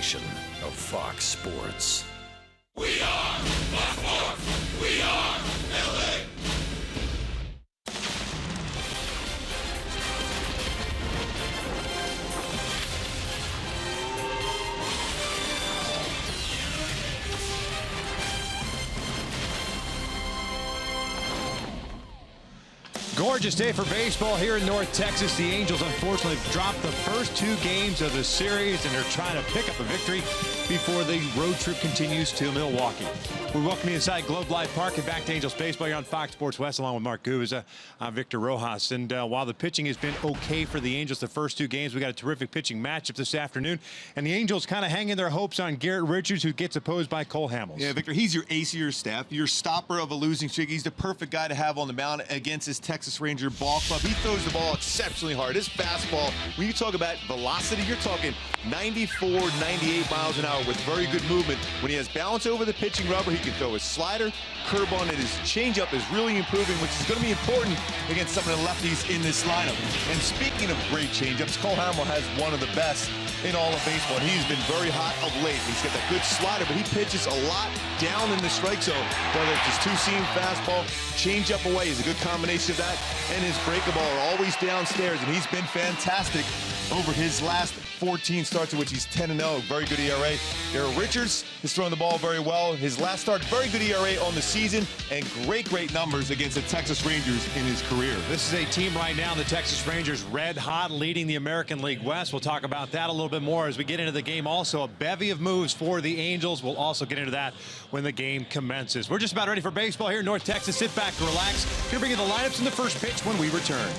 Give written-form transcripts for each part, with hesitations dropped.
station of Fox Sports. We are Fox Sports. We are LA. Gorgeous day for baseball here in North Texas. The Angels unfortunately dropped the first two games of the series, and they're trying to pick up a victory before the road trip continues to Milwaukee. We welcome you inside Globe Life Park and back to Angels baseball. You're on Fox Sports West along with Mark Gubas. I'm Victor Rojas. And while the pitching has been okay for the Angels the first two games, we got a terrific pitching matchup this afternoon. And the Angels kind of hanging their hopes on Garrett Richards, who gets opposed by Cole Hamels. Yeah, Victor, he's your ace of your staff, your stopper of a losing streak. He's the perfect guy to have on the mound against his Texas Ranger ball club. He throws the ball exceptionally hard. His fastball, when you talk about velocity, you're talking 94, 98 miles an hour with very good movement. When he has balance over the pitching rubber, he can throw his slider, curve on it. His changeup is really improving, which is going to be important against some of the lefties in this lineup. And speaking of great changeups, Cole Hamels has one of the best in all of baseball. And he's been very hot of late. He's got that good slider, but he pitches a lot down in the strike zone. Whether it's his two-seam fastball, changeup away is a good combination of that, and his breakable are always downstairs, and he's been fantastic over his last 14 starts, in which he's 10-0, very good ERA. Garrett Richards has thrown the ball very well. His last start, very good ERA on the season, and great numbers against the Texas Rangers in his career. This is a team right now, the Texas Rangers, red hot, leading the American League West. We'll talk about that a little bit more as we get into the game. Also, a bevy of moves for the Angels. We'll also get into that when the game commences. We're just about ready for baseball here in North Texas. Sit back and relax. Here bring you the lineups in the first pitch when we return.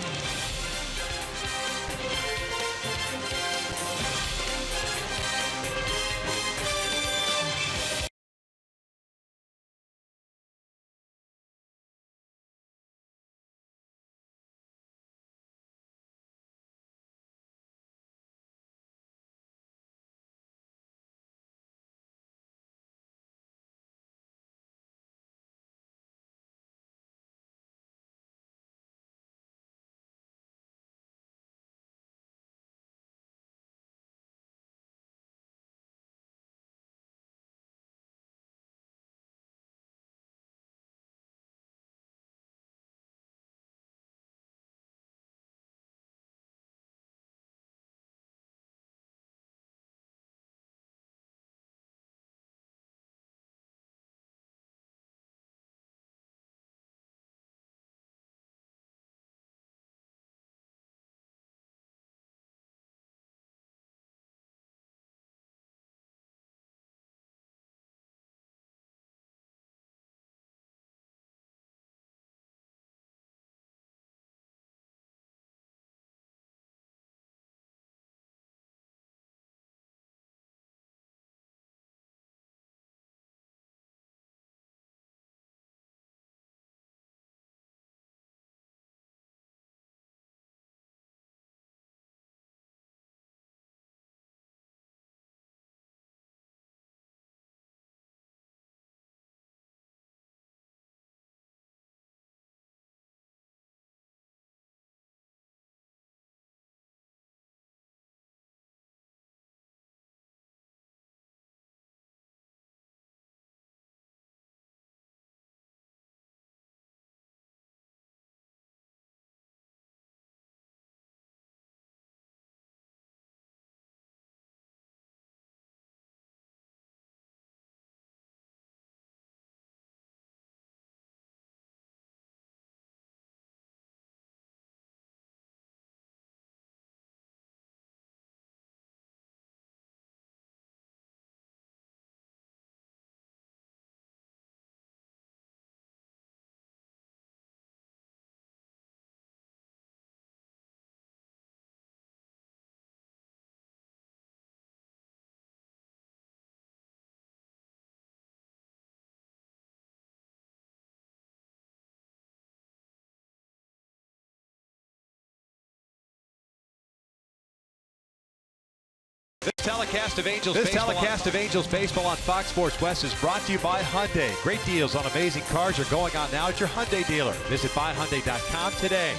This telecast of Angels baseball on Fox Sports West is brought to you by Hyundai. Great deals on amazing cars are going on now at your Hyundai dealer. Visit buyhyundai.com today.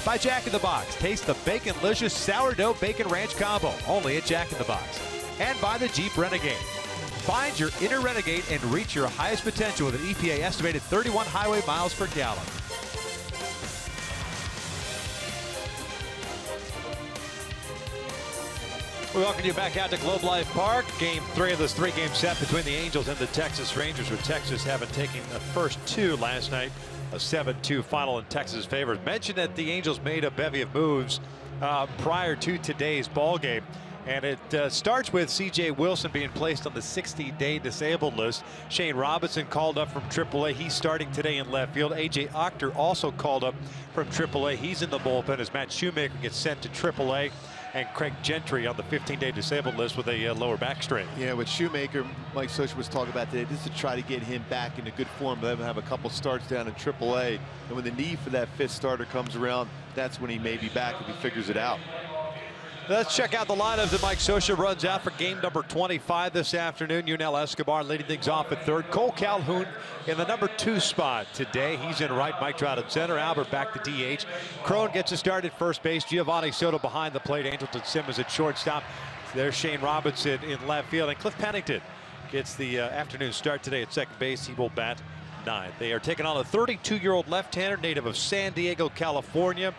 By Jack in the Box. Taste the Bacon-licious sourdough bacon ranch combo. Only at Jack in the Box. and by the Jeep Renegade. Find your inner Renegade and reach your highest potential with an EPA estimated 31 highway miles per gallon. We welcome you back out to Globe Life Park. Game 3 of this 3-game set between the Angels and the Texas Rangers, with Texas having taken the first 2 last night. A 7-2 final in Texas' favor. Mentioned that the Angels made a bevy of moves prior to today's ball game. And it starts with C.J. Wilson being placed on the 60-day disabled list. Shane Robinson called up from AAA. He's starting today in left field. A.J. Ochter also called up from AAA. He's in the bullpen as Matt Shoemaker gets sent to AAA. And Craig Gentry on the 15-day disabled list with a lower back strain. Yeah, with Shoemaker, Mike Scioscia was talking about today, just to try to get him back into good form, let him have a couple starts down in AAA. And when the need for that 5th starter comes around, that's when he may be back if he figures it out. Let's check out the lineup that Mike Scioscia runs out for game number 25 this afternoon. Yunel Escobar leading things off at third. Cole Calhoun in the number 2 spot today. He's in right. Mike Trout at center. Albert back to DH. Crone gets a start at first base. Giovanni Soto behind the plate. Andrelton Simmons at shortstop. There's Shane Robinson in left field. And Cliff Pennington gets the afternoon start today at second base. He will bat 9th. They are taking on a 32-year-old left-hander, native of San Diego, California.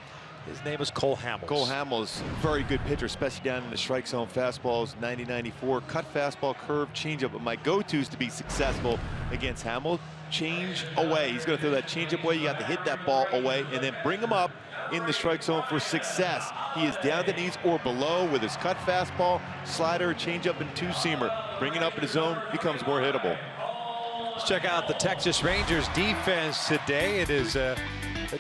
His name is Cole Hamels. Cole Hamels, very good pitcher, especially down in the strike zone. Fastballs 90-94, cut fastball, curve, changeup. But my go-tos to be successful against Hamels, change away. He's going to throw that changeup away. You have to hit that ball away and then bring him up in the strike zone for success. He is down at the knees or below with his cut fastball, slider, changeup, and 2-seamer. Bring it up in the zone, becomes more hittable. Let's check out the Texas Rangers defense today. It is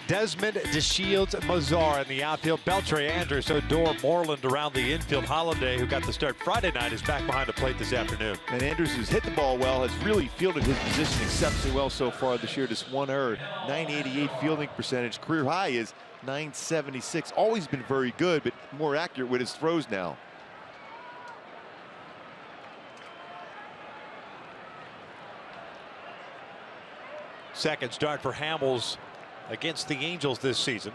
Desmond DeShields Mazar in the outfield. Beltre, Andrus, Odor, Moreland around the infield. Holiday, who got the start Friday night, is back behind the plate this afternoon. And Andrus, who's hit the ball well, has really fielded his position exceptionally well so far this year. Just 1 error, 988 fielding percentage. Career high is 976. Always been very good, but more accurate with his throws now. Second start for Hamels against the Angels this season,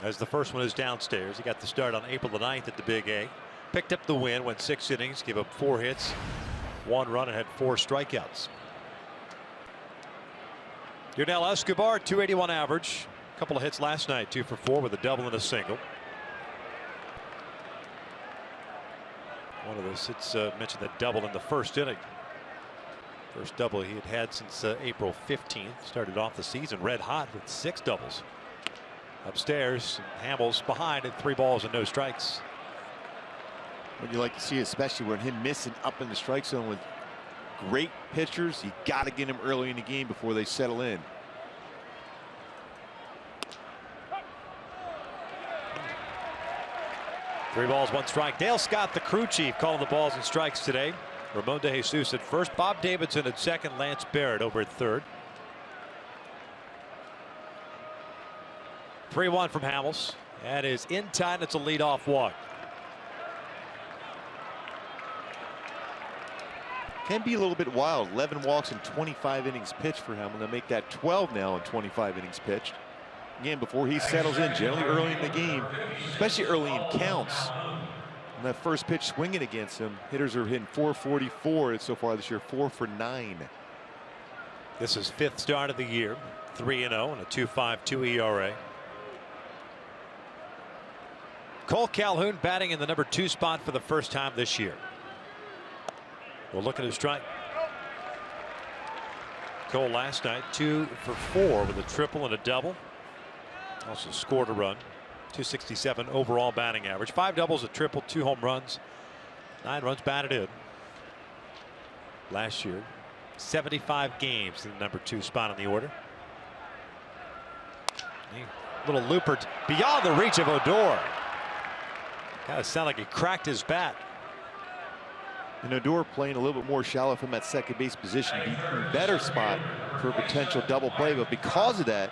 as the first one is downstairs. He got the start on April the 9th at the Big A. Picked up the win, went 6 innings, gave up 4 hits, 1 run, and had 4 strikeouts. Yunel Escobar, 281 average. A couple of hits last night, 2 for 4 with a double and a single. One of those hits mentioned that double in the first inning. First double he had since April 15th. Started off the season red hot with 6 doubles. Upstairs, Hamels behind at 3 balls and no strikes. What you like to see, especially when him missing up in the strike zone with great pitchers, you got to get him early in the game before they settle in. Three balls, 1 strike. Dale Scott, the crew chief, calling the balls and strikes today. Ramon De Jesus at first, Bob Davidson at second, Lance Barrett over at third. 3-1 from Hamels. That is in time. It's a leadoff walk. Can be a little bit wild. 11 walks in 25 innings pitched for him. They'll make that 12 now in 25 innings pitched. Again, before he settles in, generally early in the game, especially early in counts. And that first pitch swinging against him, hitters are hitting 444 so far this year, 4 for 9. This is 5th start of the year, 3-0 and a 2.52 ERA. Cole Calhoun batting in the number 2 spot for the first time this year. We'll look at his strike. Cole last night 2 for 4 with a triple and a double. Also scored a run. 267 overall batting average. 5 doubles, a triple, 2 home runs, 9 runs batted in. Last year, 75 games in the number 2 spot on the order. Little looper beyond the reach of Odor. Kind of sound like he cracked his bat. And Odor playing a little bit more shallow from that second base position, better spot for a potential double play, but because of that,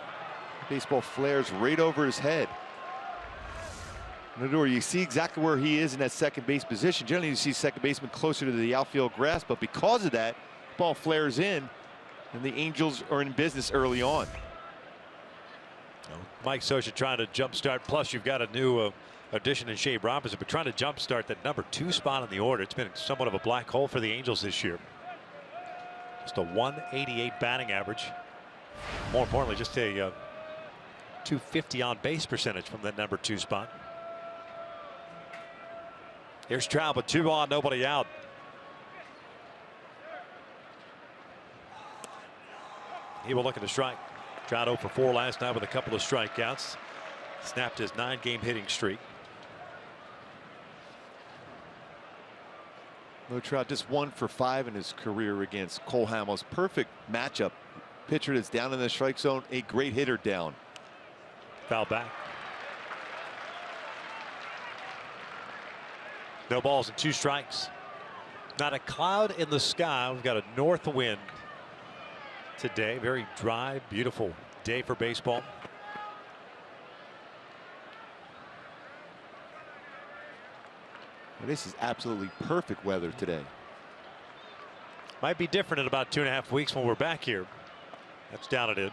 the baseball flares right over his head. Odor, you see exactly where he is in that second base position. Generally, you see second baseman closer to the outfield grass, but because of that, ball flares in, and the Angels are in business early on. Mike Scioscia trying to jumpstart. Plus, you've got a new addition in Shea Robinson, but trying to jumpstart that number 2 spot in the order. It's been somewhat of a black hole for the Angels this year. Just a 188 batting average. More importantly, just a 250 on base percentage from that number 2 spot. Here's Trout with 2 on, nobody out. He will look at the strike. Trout 0 for 4 last night with a couple of strikeouts. Snapped his 9-game hitting streak. No, Trout just 1 for 5 in his career against Cole Hamels. Perfect matchup. Pitcher that's down in the strike zone, a great hitter down. Foul back. No balls and 2 strikes. Not a cloud in the sky. We've got a north wind today. Very dry, beautiful day for baseball. This is absolutely perfect weather today. Might be different in about 2.5 weeks when we're back here. That's down it in.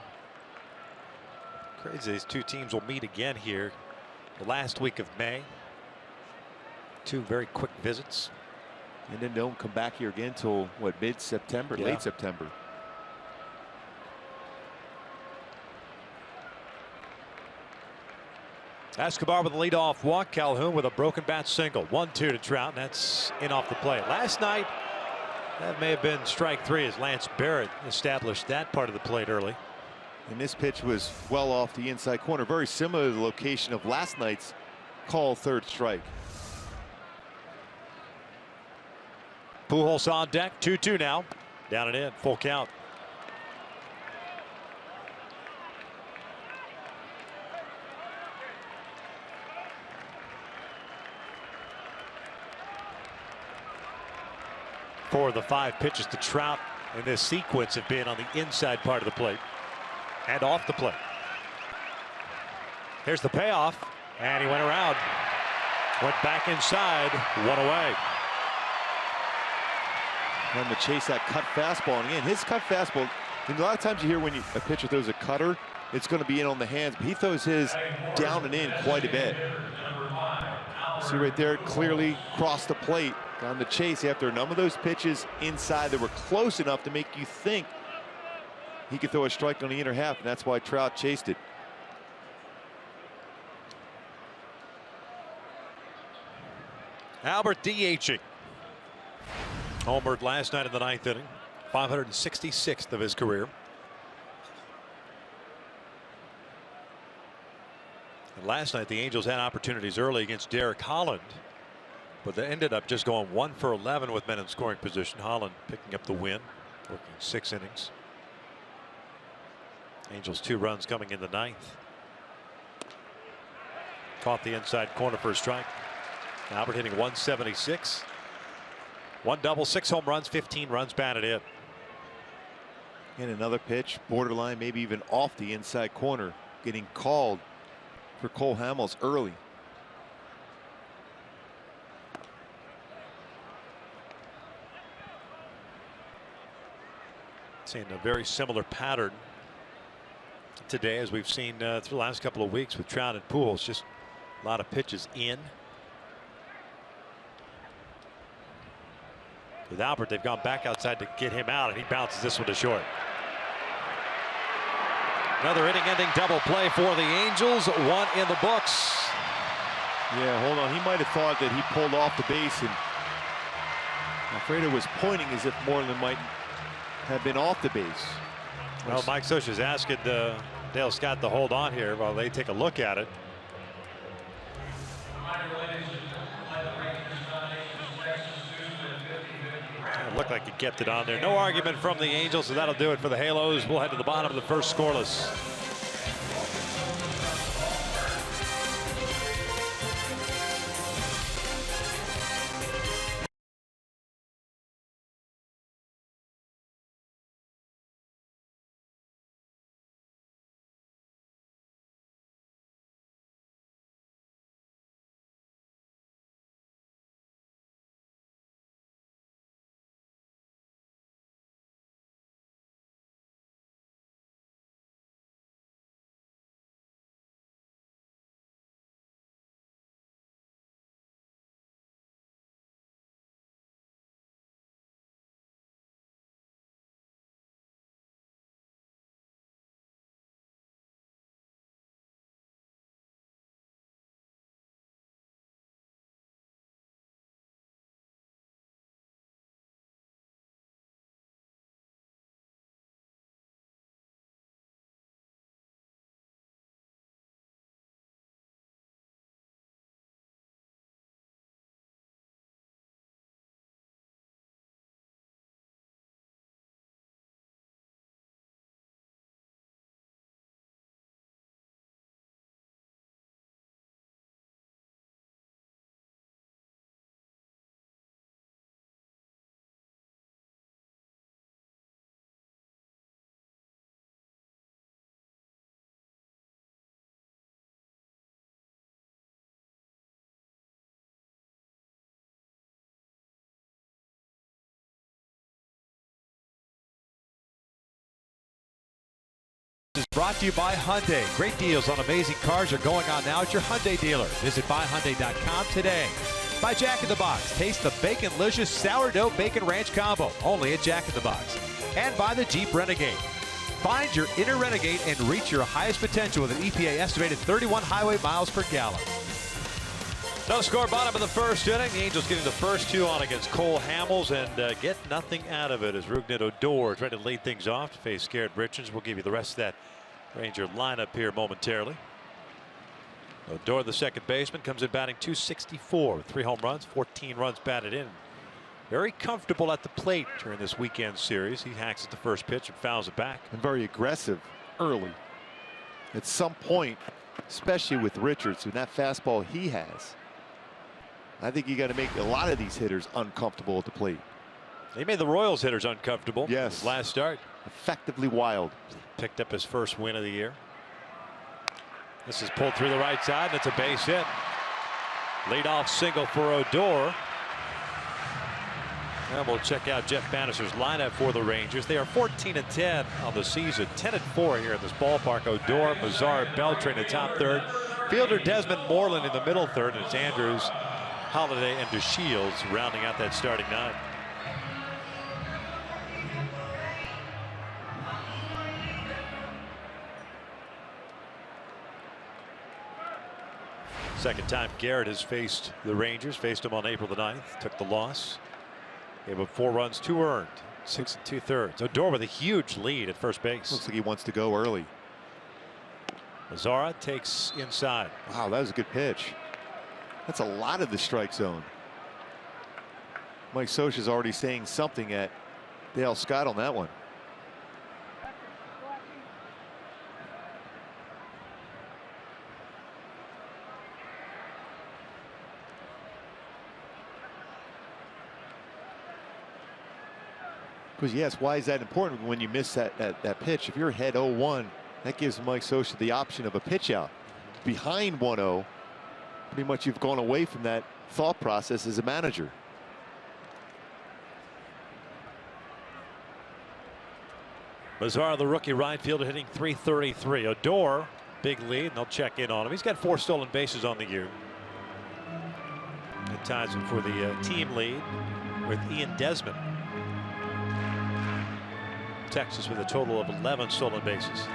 Crazy, these 2 teams will meet again here the last week of May. 2 very quick visits. And then don't come back here again till what, mid-September, Yeah. late September. Escobar with the leadoff walk. Calhoun with a broken bat single. 1-2 to Trout. And that's in off the plate. Last night, that may have been strike 3 as Lance Barrett established that part of the plate early. And this pitch was well off the inside corner. Very similar to the location of last night's call, 3rd strike. Pujols on deck. 2-2 now. Down and in. Full count. Four of the 5 pitches to Trout in this sequence have been on the inside part of the plate and off the plate. Here's the payoff, and he went around. Went back inside, 1 away. And to chase that cut fastball. And again, his cut fastball, and a lot of times you hear when a pitcher throws a cutter, it's going to be in on the hands, but he throws his down and in quite a bit. See right there, clearly crossed the plate. On the chase after a number of those pitches inside that were close enough to make you think he could throw a strike on the inner half, and that's why Trout chased it. Albert DHing. Homered last night in the 9th inning. 566th of his career. And last night the Angels had opportunities early against Derek Holland, but they ended up just going 1 for 11 with men in scoring position. Holland picking up the win, working 6 innings. Angels 2 runs coming in the 9th. Caught the inside corner for a strike. Albert hitting 176. 1 double, 6 home runs, 15 runs batted in. And another pitch, borderline, maybe even off the inside corner, getting called for Cole Hamels early. Seeing a very similar pattern today as we've seen through the last couple of weeks with Trout and Pujols. Just a lot of pitches in. With Albert, they've gone back outside to get him out, and he bounces this one to short. Another inning-ending double play for the Angels. 1 in the books. Yeah, hold on. He might have thought that he pulled off the base, and Alfredo was pointing as if Moreland might have been off the base. Well, Mike Scioscia's asking Dale Scott to hold on here while they take a look at it. It looked like he kept it on there. No argument from the Angels, so that'll do it for the Halos. We'll head to the bottom of the first scoreless. Brought to you by Hyundai. Great deals on amazing cars are going on now at your Hyundai dealer. Visit buyhyundai.com today. By Jack in the Box. Taste the Baconlicious Sourdough Bacon Ranch Combo. Only at Jack in the Box. And by the Jeep Renegade. Find your inner Renegade and reach your highest potential with an EPA estimated 31 highway miles per gallon. No score, bottom of the first inning. The Angels getting the first two on against Cole Hamels and get nothing out of it as Rougned Odor trying to lead things off to face Garrett Richards. We'll give you the rest of that Ranger lineup here momentarily. Odor, the second baseman, comes in batting .264 with 3 home runs, 14 runs batted in. Very comfortable at the plate during this weekend series. He hacks at the first pitch and fouls it back. And very aggressive early. At some point, especially with Richards and that fastball he has, I think you got to make a lot of these hitters uncomfortable at the plate. He made the Royals hitters uncomfortable. Yes. His last start. Effectively wild. Picked up his first win of the year. This is pulled through the right side, and it's a base hit. Leadoff single for Odor. And we'll check out Jeff Bannister's lineup for the Rangers. They are 14-10 on the season, 10-4 here in this ballpark. Odor, Mazar, Beltre in the top third. Fielder Desmond Moreland in the middle third, and it's Andrews, Holiday, and DeShields rounding out that starting nine. Second time Garrett has faced the Rangers, faced them on April the 9th, took the loss. Gave up 4 runs, 2 earned, 6 2/3. Odor with a huge lead at first base. Looks like he wants to go early. Mazara takes inside. Wow, that was a good pitch. That's a lot of the strike zone. Mike Scioscia's already saying something at Dale Scott on that one. Because yes, why is that important when you miss that pitch? If you're ahead 0-1, that gives Mike Scioscia the option of a pitch out. Behind 1-0, pretty much you've gone away from that thought process as a manager. Mazara, the rookie right fielder, hitting .333. Odor, big lead, and they'll check in on him. He's got 4 stolen bases on the year. It ties him for the team lead with Ian Desmond. Texas with a total of 11 stolen bases.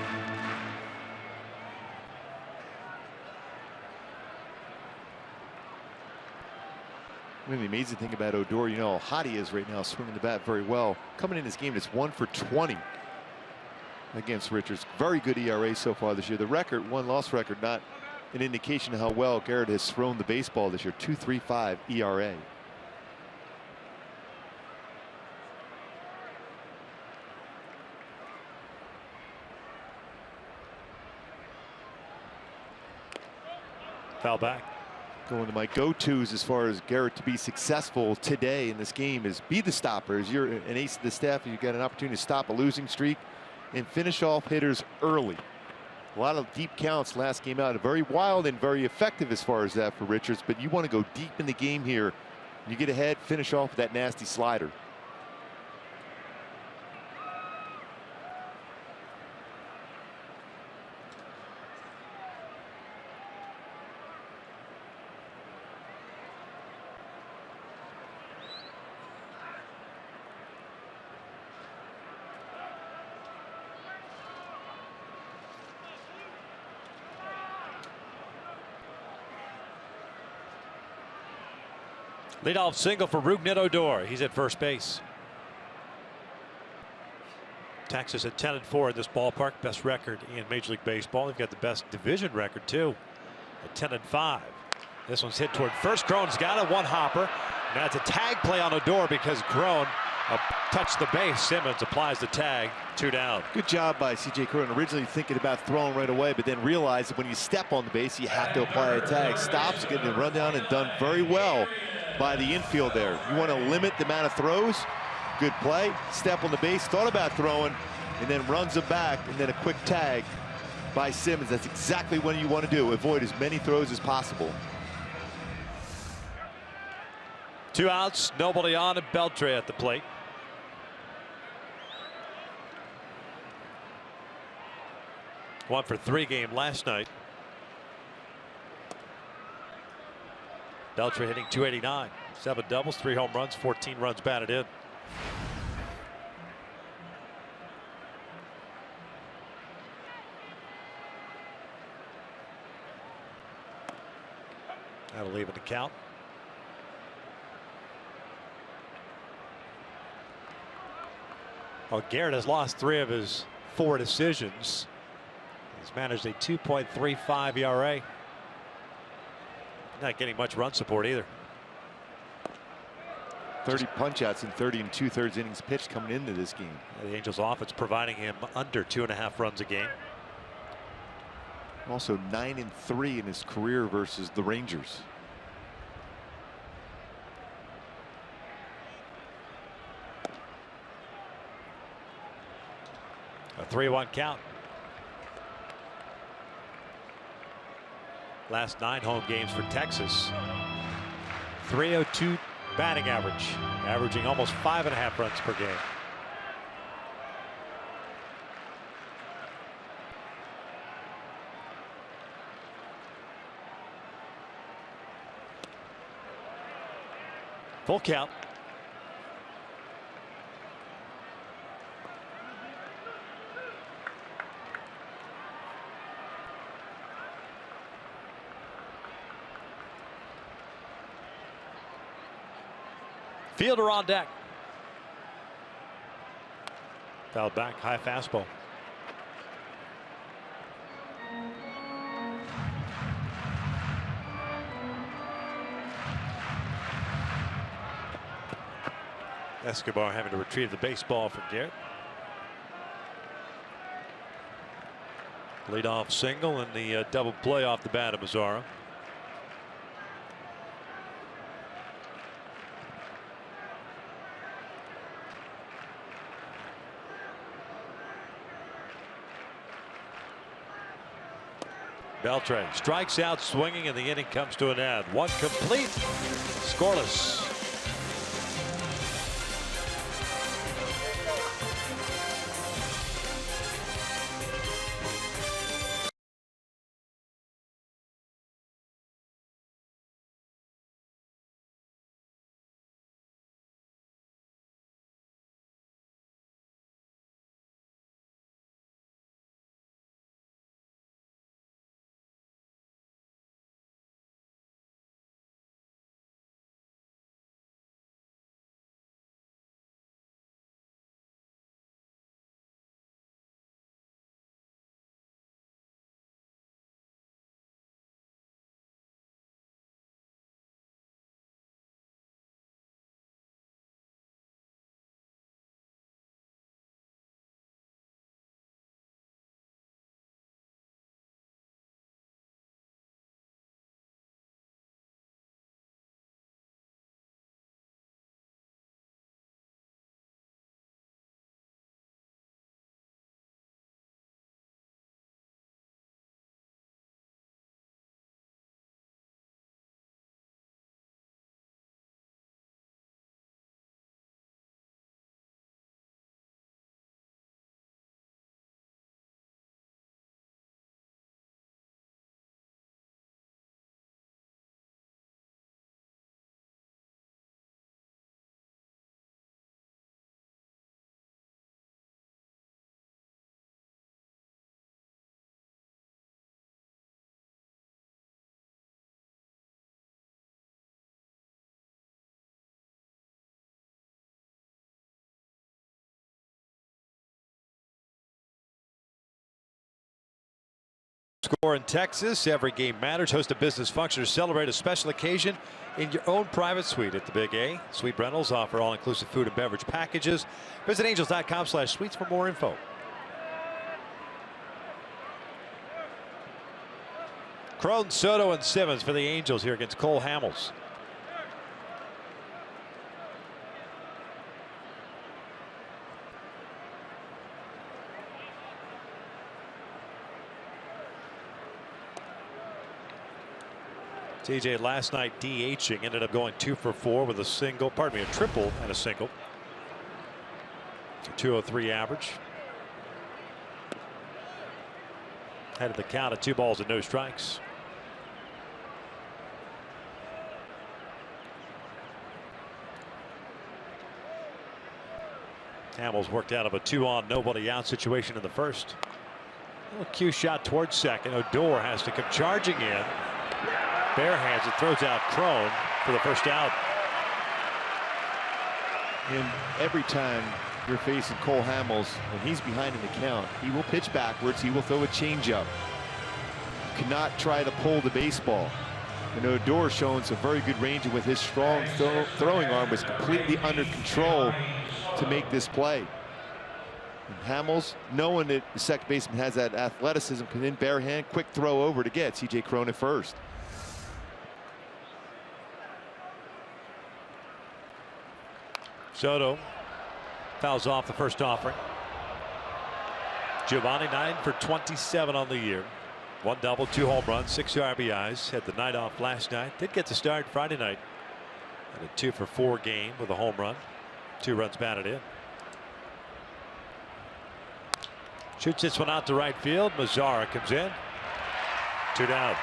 I mean, the amazing thing about Odor, you know how hot he is right now, swinging the bat very well. Coming in this game, it's 1 for 20 against Richards. Very good ERA so far this year. The record, 1-loss record, not an indication of how well Garrett has thrown the baseball this year. 2.35 ERA. Foul back. Going to my go-tos as far as Garrett to be successful today in this game is be the stopper. As you're an ace of the staff, you've got an opportunity to stop a losing streak and finish off hitters early. A lot of deep counts last game out. Very wild and very effective as far as that for Richards, but you want to go deep in the game here. You get ahead, finish off with that nasty slider. Leadoff single for Rougned Odor. He's at first base. Texas at 10-4 in this ballpark. Best record in Major League Baseball. They've got the best division record too at 10-5. This one's hit toward first. Cron's got it. One hopper. Now it's a tag play on Odor because Cron touched the base. Simmons applies the tag. 2 down. Good job by C.J. Cron. Originally thinking about throwing right away, but then realized that when you step on the base, you have to apply a tag. Stops, getting a run down, and done very well by the infield there. You want to limit the amount of throws. Good play. Step on the base. Thought about throwing, and then runs it back, and then a quick tag by Simmons. That's exactly what you want to do. Avoid as many throws as possible. 2 outs, nobody on, and Beltre at the plate. 1 for 3 game last night. Beltre hitting .289, 7 doubles, 3 home runs, 14 runs batted in. That'll leave it to count. Well, Garrett has lost 3 of his 4 decisions. He's managed a 2.35 ERA. Not getting much run support either. 30 punch-outs in 30 2/3 innings pitched coming into this game. The Angels offense providing him under 2.5 runs a game. Also 9-3 in his career versus the Rangers. A 3-1 count. Last 9 home games for Texas. .302 batting average, averaging almost 5.5 runs per game. Full count. Fielder on deck. Fouled back, high fastball. Escobar having to retrieve the baseball from Garrett. Leadoff single and the double play off the bat of Mazzara. Beltre strikes out swinging, and the inning comes to an end. 1 complete, scoreless. Score in Texas. Every game matters. Host a business function or celebrate a special occasion in your own private suite at the Big A. Suite rentals offer all-inclusive food and beverage packages. Visit angels.com/suites for more info. Crone, Soto, and Simmons for the Angels here against Cole Hamels. TJ last night DHing, ended up going 2 for 4 with a single, pardon me, a triple and a single. A 203 average. Head of the count at 2 balls and no strikes. Hamels worked out of a 2-on, nobody out situation in the first. A little cue shot towards second. Odor has to come charging in. Bare hands it, throws out Crone for the first out. And every time you're facing Cole Hamels, when he's behind in the count, he will pitch backwards. He will throw a changeup. You cannot try to pull the baseball. And Odor showing some very good range, and with his strong throwing arm was completely under control to make this play. And Hamels, knowing that the second baseman has that athleticism, can in bare hand, quick throw over to get C.J. Crone at first. Soto fouls off the first offering. Giovanni 9 for 27 on the year. 1 double, 2 home runs, 6 RBIs. Had the night off last night. Did get to start Friday night. Had a 2 for 4 game with a home run. 2 runs batted in. Shoots this one out to right field. Mazzara comes in. 2 down.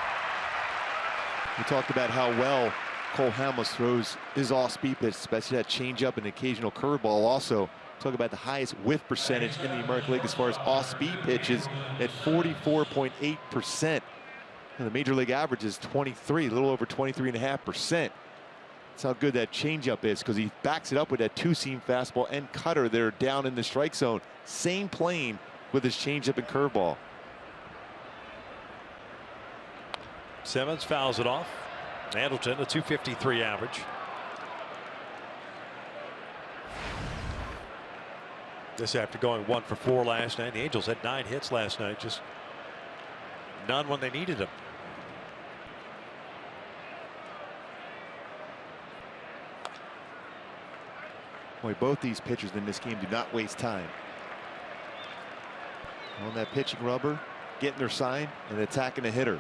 We talked about how well Cole Hamels throws his off-speed pitch, especially that changeup and occasional curveball. Also, talk about the highest whiff percentage in the American League as far as off-speed pitches at 44.8%. And the major league average is 23, a little over 23.5%. That's how good that changeup is, because he backs it up with that 2-seam fastball and cutter. They're down in the strike zone. Same plane with his changeup and curveball. Simmons fouls it off. Andleton, a 253 average. This after going 1 for 4 last night. The Angels had 9 hits last night, just none when they needed them. Boy, both these pitchers in this game do not waste time. On that pitching rubber, getting their sign and attacking a hitter.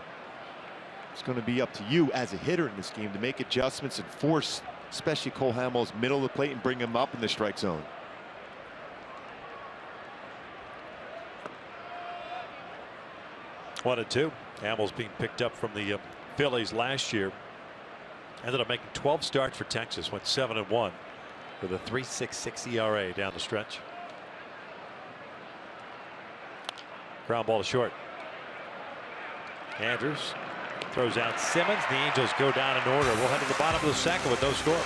It's going to be up to you as a hitter in this game to make adjustments and force, especially Cole Hamels, middle of the plate and bring him up in the strike zone. One and 2. Hamels being picked up from the Phillies last year. Ended up making 12 starts for Texas. Went 7-1 with a 3.66 ERA down the stretch. Ground ball to short. Andrews throws out Simmons. The Angels go down in order. We'll head to the bottom of the second with no score.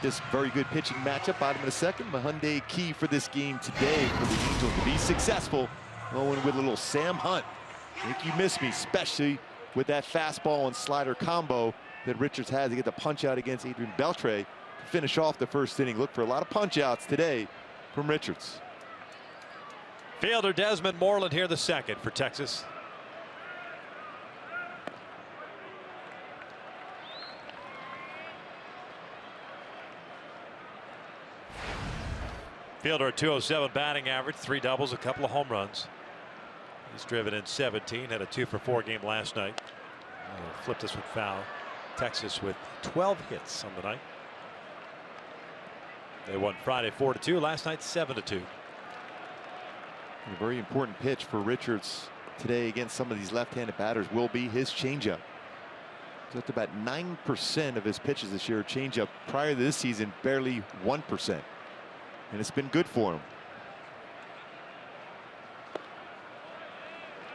This very good pitching matchup. Bottom of the second. The Hyundai key for this game today for the Angels to be successful. Going with a little Sam Hunt. I think you missed me, especially with that fastball and slider combo that Richards had to get the punch out against Adrian Beltre to finish off the first inning. Look for a lot of punch outs today from Richards. Fielder Desmond Moreland here, the second for Texas. Fielder, a .207 batting average, 3 doubles, a couple of home runs. He's driven in 17, had a 2-for-4 game last night. Flipped this with foul. Texas with 12 hits on the night. They won Friday 4-2, last night 7-2. A very important pitch for Richards today against some of these left-handed batters will be his changeup. He's up to about 9% of his pitches this year changeup. Prior to this season, barely 1%. And it's been good for him.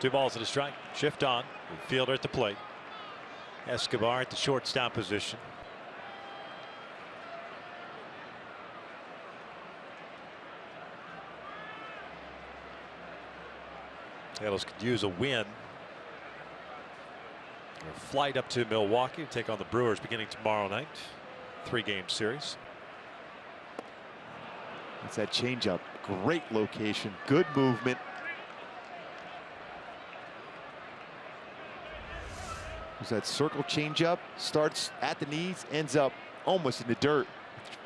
2 balls and a strike. Shift on. Fielder at the plate. Escobar at the shortstop position. Orioles could use a win. A flight up to Milwaukee to take on the Brewers beginning tomorrow night. 3-game series. It's that changeup. Great location. Good movement. There's that circle changeup. Starts at the knees, ends up almost in the dirt.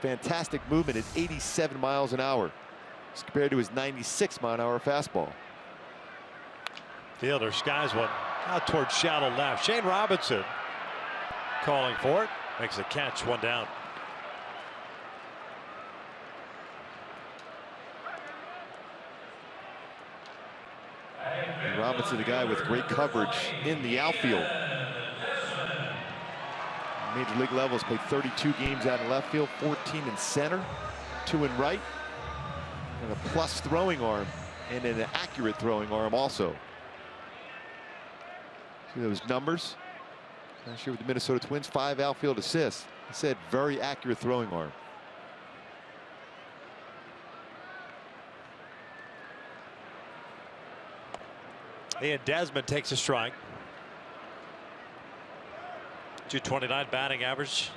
Fantastic movement at 87 miles an hour. As compared to his 96-mile-an-hour fastball. Fielder skies one out towards shallow left. Shane Robinson calling for it. Makes the catch, 1 down. And Robinson, the guy with great coverage in the outfield. Major league levels, played 32 games out in left field, 14 in center, 2 in right, and a plus throwing arm and an accurate throwing arm also. See those numbers? Last year with the Minnesota Twins, 5 outfield assists. I said very accurate throwing arm. Ian Desmond takes a strike. 229 batting average.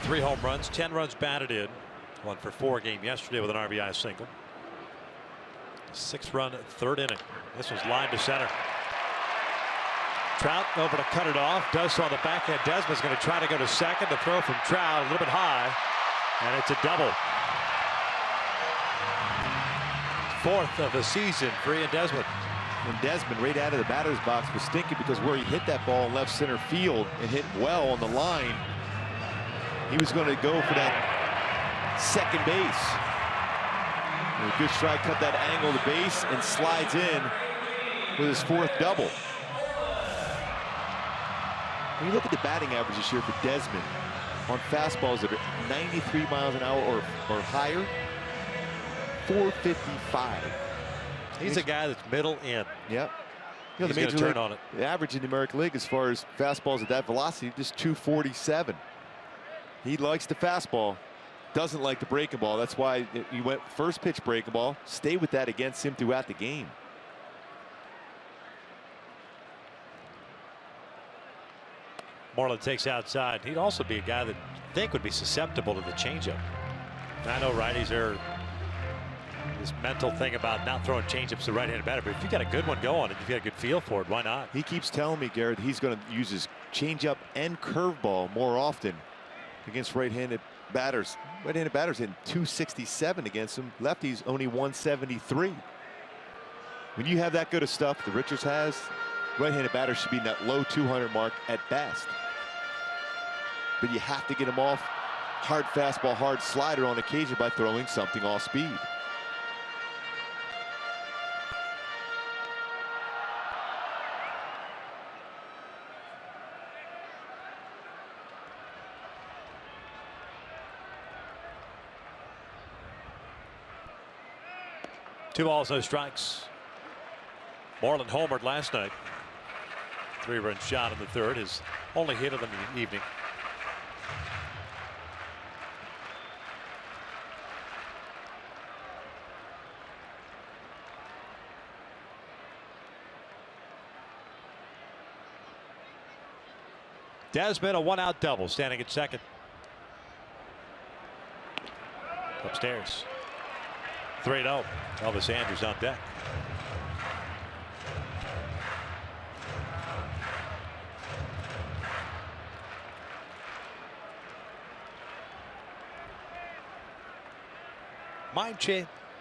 3 home runs, 10 runs batted in. 1 for 4 game yesterday with an RBI single. 6-run 3rd inning. This was line to center. Trout over to cut it off. Does so on the backhand. Desmond's going to try to go to second. The throw from Trout a little bit high. And it's a double. 4th of the season for Ian Desmond. And Desmond, right out of the batter's box, was thinking, because where he hit that ball in left center field and hit well on the line, he was going to go for that second base. And a good strike, cut that angle of the base, and slides in with his 4th double. When you look at the batting average this year for Desmond on fastballs that are 93 miles an hour or higher, 455. He's a guy that's middle in. Yep. You know, He's the major turn league, on it. The average in the American League as far as fastballs at that velocity, just 247. He likes the fastball, doesn't like the breaking ball. That's why he went first pitch breaking ball. Stay with that against him throughout the game. Moreland takes outside. He'd also be a guy that I think would be susceptible to the changeup. I know righties are this mental thing about not throwing changeups to right-handed batter, but if you got a good one going and you've got a good feel for it, why not? He keeps telling me, Garrett, he's going to use his changeup and curveball more often against right-handed batters. Right-handed batters hitting 267 against him. Lefties only 173. When you have that good of stuff that Richards has, right-handed batters should be in that low 200 mark at best. But you have to get him off hard fastball, hard slider on occasion by throwing something off speed. Two balls, no strikes. Moreland homered last night. 3-run shot in the 3rd, his only hit of the evening. Desmond, a 1-out double, standing at second. Upstairs. 3-0. Elvis Andrus on deck.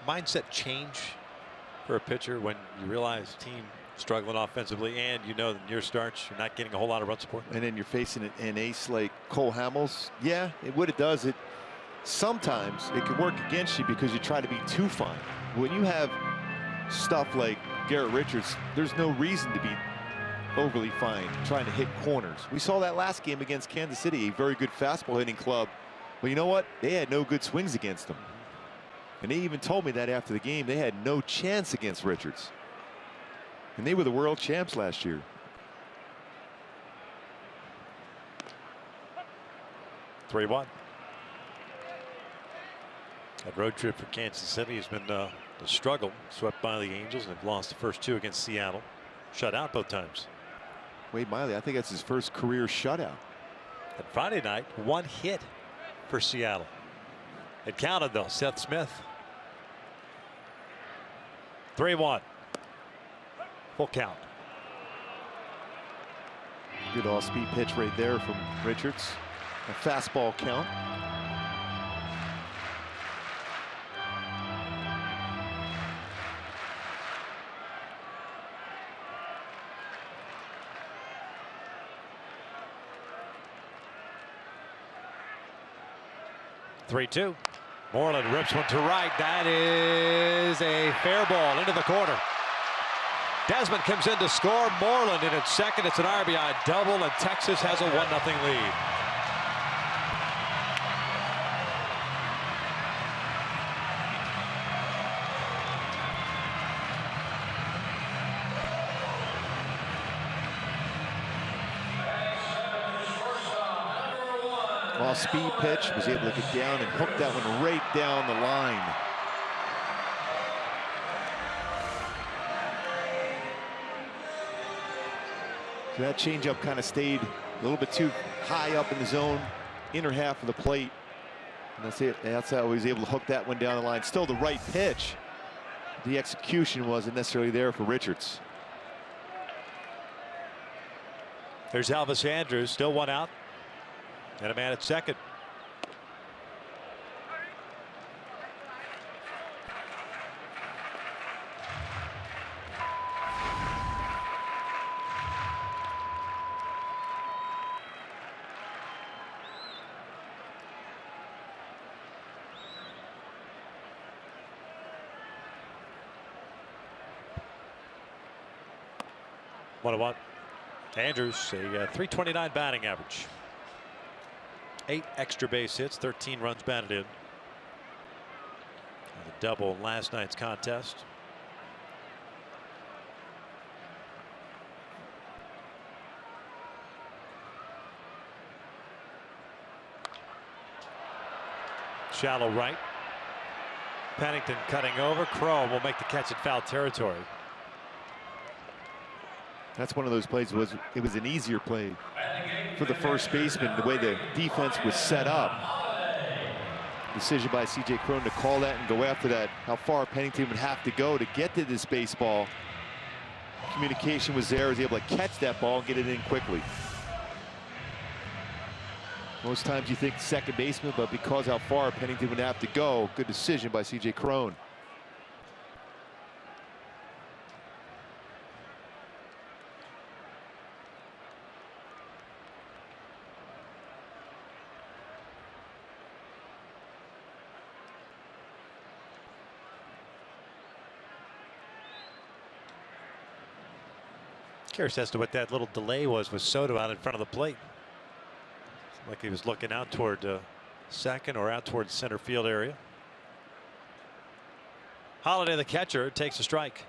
Mindset change for a pitcher when you realize team struggling offensively and you know that in your starts you're not getting a whole lot of run support. And then you're facing an ace like Cole Hamels. Yeah, what it does, sometimes it can work against you because you try to be too fine. When you have stuff like Garrett Richards, there's no reason to be overly fine trying to hit corners. We saw that last game against Kansas City, a very good fastball hitting club. But you know what? They had no good swings against them. And they even told me that after the game, they had no chance against Richards. And they were the world champs last year. That road trip for Kansas City has been a struggle. Swept by the Angels and have lost the first 2 against Seattle. Shut out both times. Wade Miley, I think that's his first career shutout. And Friday night, 1 hit for Seattle. It counted though. Seth Smith. 3-1. Full count. Good off-speed pitch right there from Richards. A fastball count. Three-two. Moreland rips one to right. That is a fair ball into the corner. Desmond comes in to score. Moreland in at second. It's an RBI double, and Texas has a 1-0 lead. Off-speed pitch, was able to get down and hook that one right down the line. So that changeup kind of stayed a little bit too high up in the zone, inner half of the plate. And that's it. That's how he was able to hook that one down the line. Still the right pitch. The execution wasn't necessarily there for Richards. There's Elvis Andrus, still 1 out. And a man at second. One. Andrus, a .329 batting average. 8 extra base hits, 13 runs batted in. And a double in last night's contest. Shallow right. Pennington cutting over. Crow will make the catch in foul territory. That's one of those plays. It was an easier play for the first baseman, the way the defense was set up. Decision by C.J. Cron to call that and go after that. How far Pennington would have to go to get to this baseball. Communication was there. He was able to catch that ball and get it in quickly. Most times you think second baseman, but because how far Pennington would have to go, good decision by C.J. Cron. Curious as to what that little delay was with Soto out in front of the plate. Like he was looking out toward second or out toward the center field area. Holiday, the catcher, takes a strike.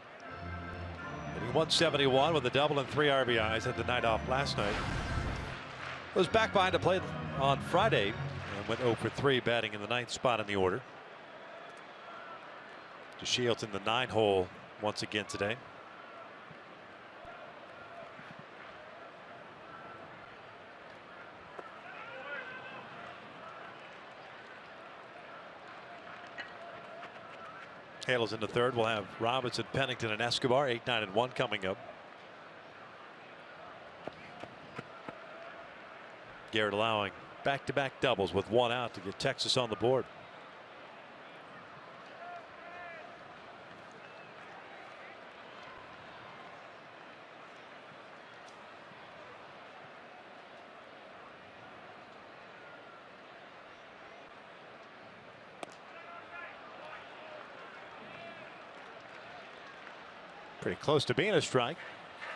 Hitting 171 with a double and 3 RBIs. Had the night off last night. Was back behind the plate on Friday and went 0 for 3, batting in the 9th spot in the order. DeShields in the 9-hole once again today. Halo's in the third. We'll have Robinson, Pennington, and Escobar. 8, 9, and 1 coming up. Garrett allowing back-to-back doubles with 1 out to get Texas on the board. Pretty close to being a strike.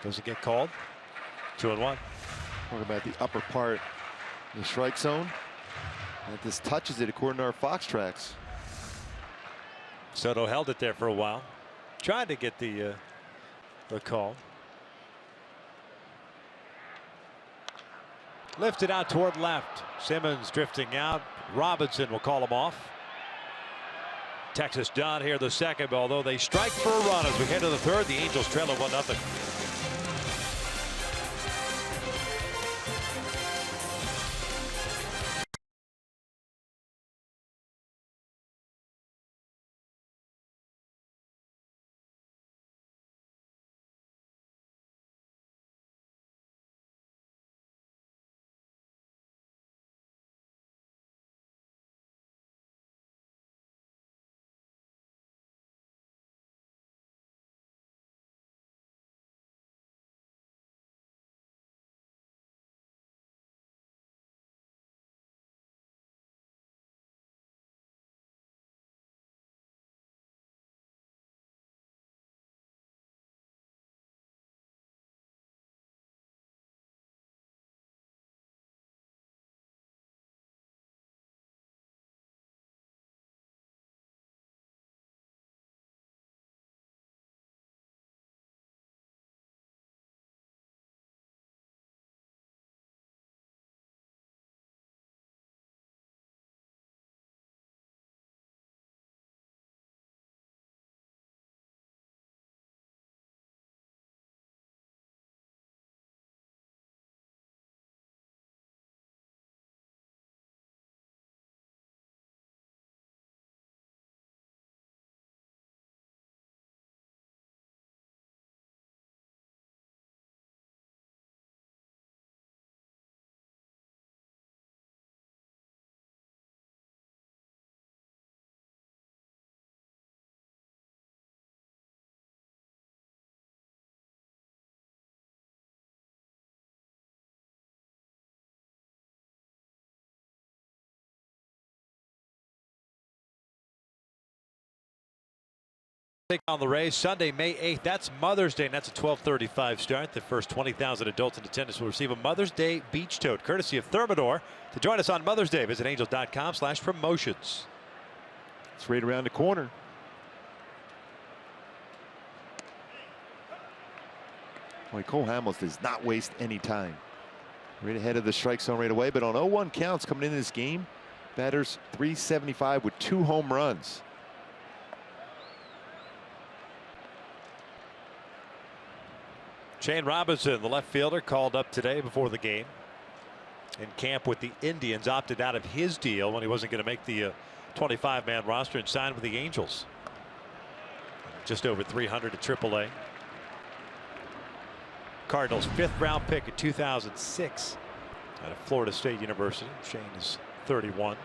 Doesn't get called. 2-1. Talking about the upper part of the strike zone. And this touches it according to our Fox tracks. Soto held it there for a while. Tried to get the call. Lifted out toward left. Simmons drifting out. Robinson will call him off. Texas done here the second, although they strike for a run as we head to the third. The Angels trail at 1-0. Take on the Rays Sunday, May 8th. That's Mother's Day, and that's a 12:35 start. The first 20,000 adults in attendance will receive a Mother's Day beach tote, courtesy of Thermador. To join us on Mother's Day, visit angels.com/promotions. It's right around the corner. Boy, Cole Hamels does not waste any time. Right ahead of the strike zone right away, but on 0-1 counts coming into this game, batters .375 with 2 home runs. Shane Robinson, the left fielder, called up today before the game. In camp with the Indians, opted out of his deal when he wasn't going to make the 25-man roster and signed with the Angels. Just over 300 at AAA. Cardinals 5th round pick in 2006 out of Florida State University. Shane is 31.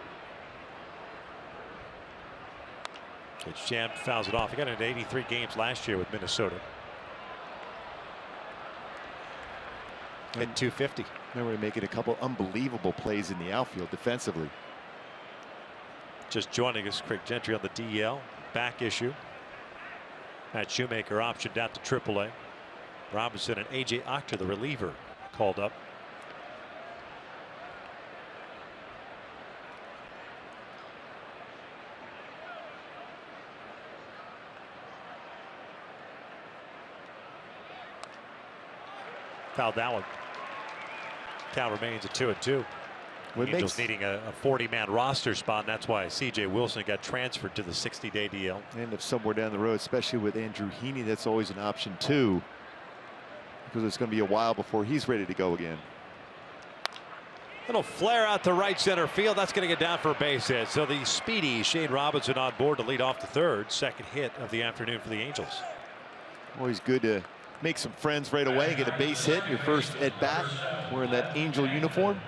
It's jammed, fouls it off. He got into 83 games last year with Minnesota. At 250. Remember making a couple unbelievable plays in the outfield defensively. Just joining us, Craig Gentry on the DL. Back issue. Matt Shoemaker optioned out to AAA. Robinson and A.J. Octor, the reliever, called up. Fouled that one. Count remains at 2-2. Angels needing a 40-man roster spot, and that's why C.J. Wilson got transferred to the 60-day DL. And if somewhere down the road, especially with Andrew Heaney, that's always an option too, because it's going to be a while before he's ready to go again. Little flare out to right center field. That's going to get down for a base hit. So the speedy Shane Robinson on board to lead off the third. Second hit of the afternoon for the Angels. Always good to make some friends right away and get a base hit. Your first at bat wearing that Angel uniform.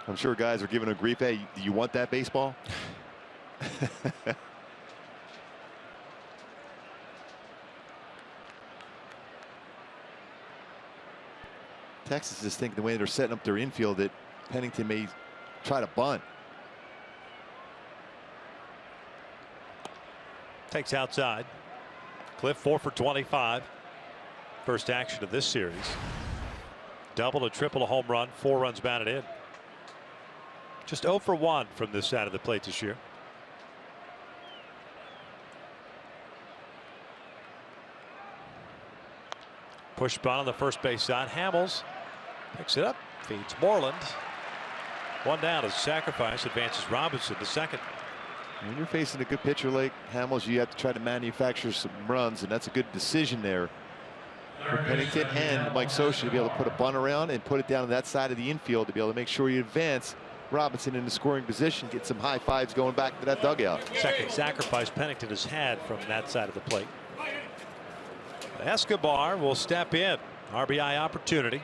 I'm sure guys are giving a grief. Hey, do you want that baseball? Texas is thinking the way they're setting up their infield that Pennington may try to bunt. Takes outside. Cliff 4 for 25. First action of this series. Double, a triple, a home run, 4 runs batted in. Just 0 for 1 from this side of the plate this year. Push bunt on the first base side. Hamels picks it up, feeds Moreland. One down as sacrifice, advances Robinson to second. When you're facing a good pitcher like Hamels, you have to try to manufacture some runs, and that's a good decision there for Pennington and Mike Scioscia to be able to put a bunt around and put it down on that side of the infield to be able to make sure you advance Robinson in the scoring position, get some high fives going back to that dugout. Second sacrifice Pennington has had from that side of the plate. Escobar will step in. RBI opportunity.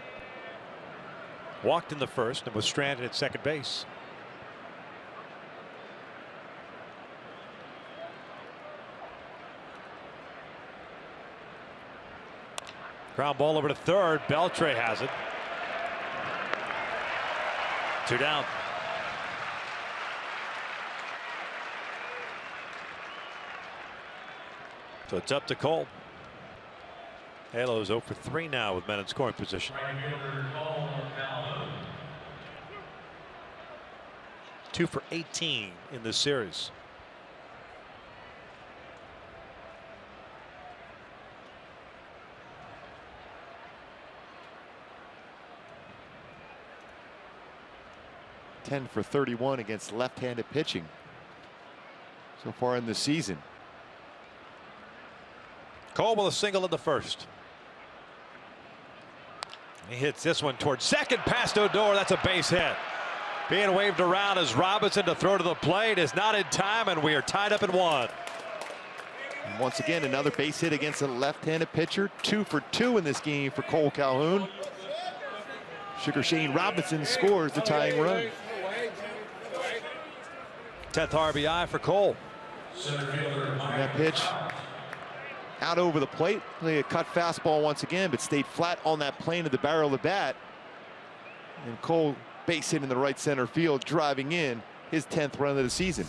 Walked in the first and was stranded at second base. Ground ball over to third. Beltre has it. 2 down. So it's up to Cole. Halo's 0 for 3 now with men in scoring position. 2 for 18 in this series. $10 for 31 against left-handed pitching so far in the season. Cole with a single in the first. He hits this one towards second past Odor. That's a base hit. Being waved around as Robinson to throw to the plate is not in time, and we are tied up at 1. And once again, another base hit against a left-handed pitcher. 2 for 2 in this game for Cole Calhoun. Sugar Shane Robinson scores the tying run. 10th RBI for Cole. And that pitch out over the plate. A cut fastball once again, but stayed flat on that plane of the barrel of the bat. And Cole base hit in the right center field, driving in his 10th run of the season.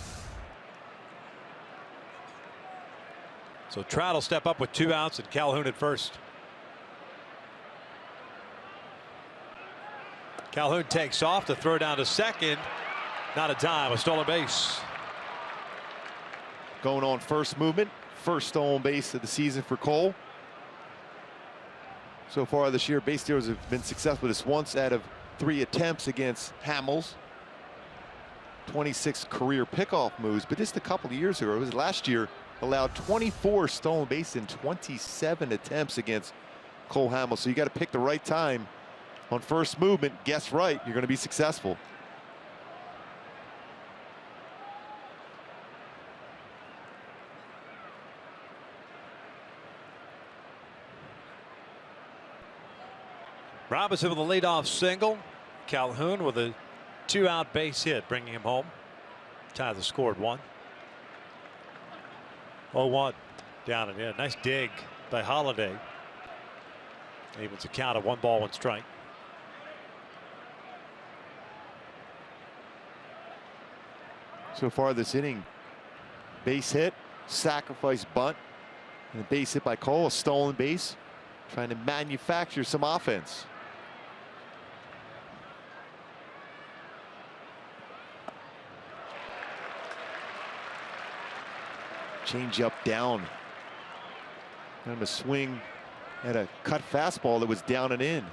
So Trout will step up with 2 outs and Calhoun at first. Calhoun takes off to throw down to second. Not a dime, a stolen base. Going on first movement. First stolen base of the season for Cole. So far this year, base stealers have been successful just once out of 3 attempts against Hamels. 26 career pickoff moves, but just a couple of years ago, it was last year, allowed 24 stolen base in 27 attempts against Cole Hamels. So you got to pick the right time on first movement. Guess right, you're going to be successful. Robinson with a leadoff single. Calhoun with a 2-out base hit, bringing him home. Tie the score at 1. 0-1 down and in. Nice dig by Holiday. Evens a count of 1 ball, 1 strike. So far this inning, base hit, sacrifice bunt, and a base hit by Cole, a stolen base, trying to manufacture some offense. Change up down. Kind of a swing at a cut fastball that was down and in.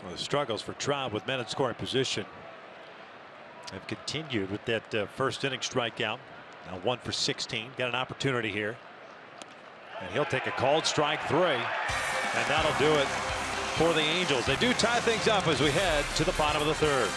Well, the struggles for Trout with men in scoring position have continued with that first inning strikeout. Now 1 for 16. Got an opportunity here. And he'll take a called strike 3. And that'll do it for the Angels. They do tie things up as we head to the bottom of the 3rd.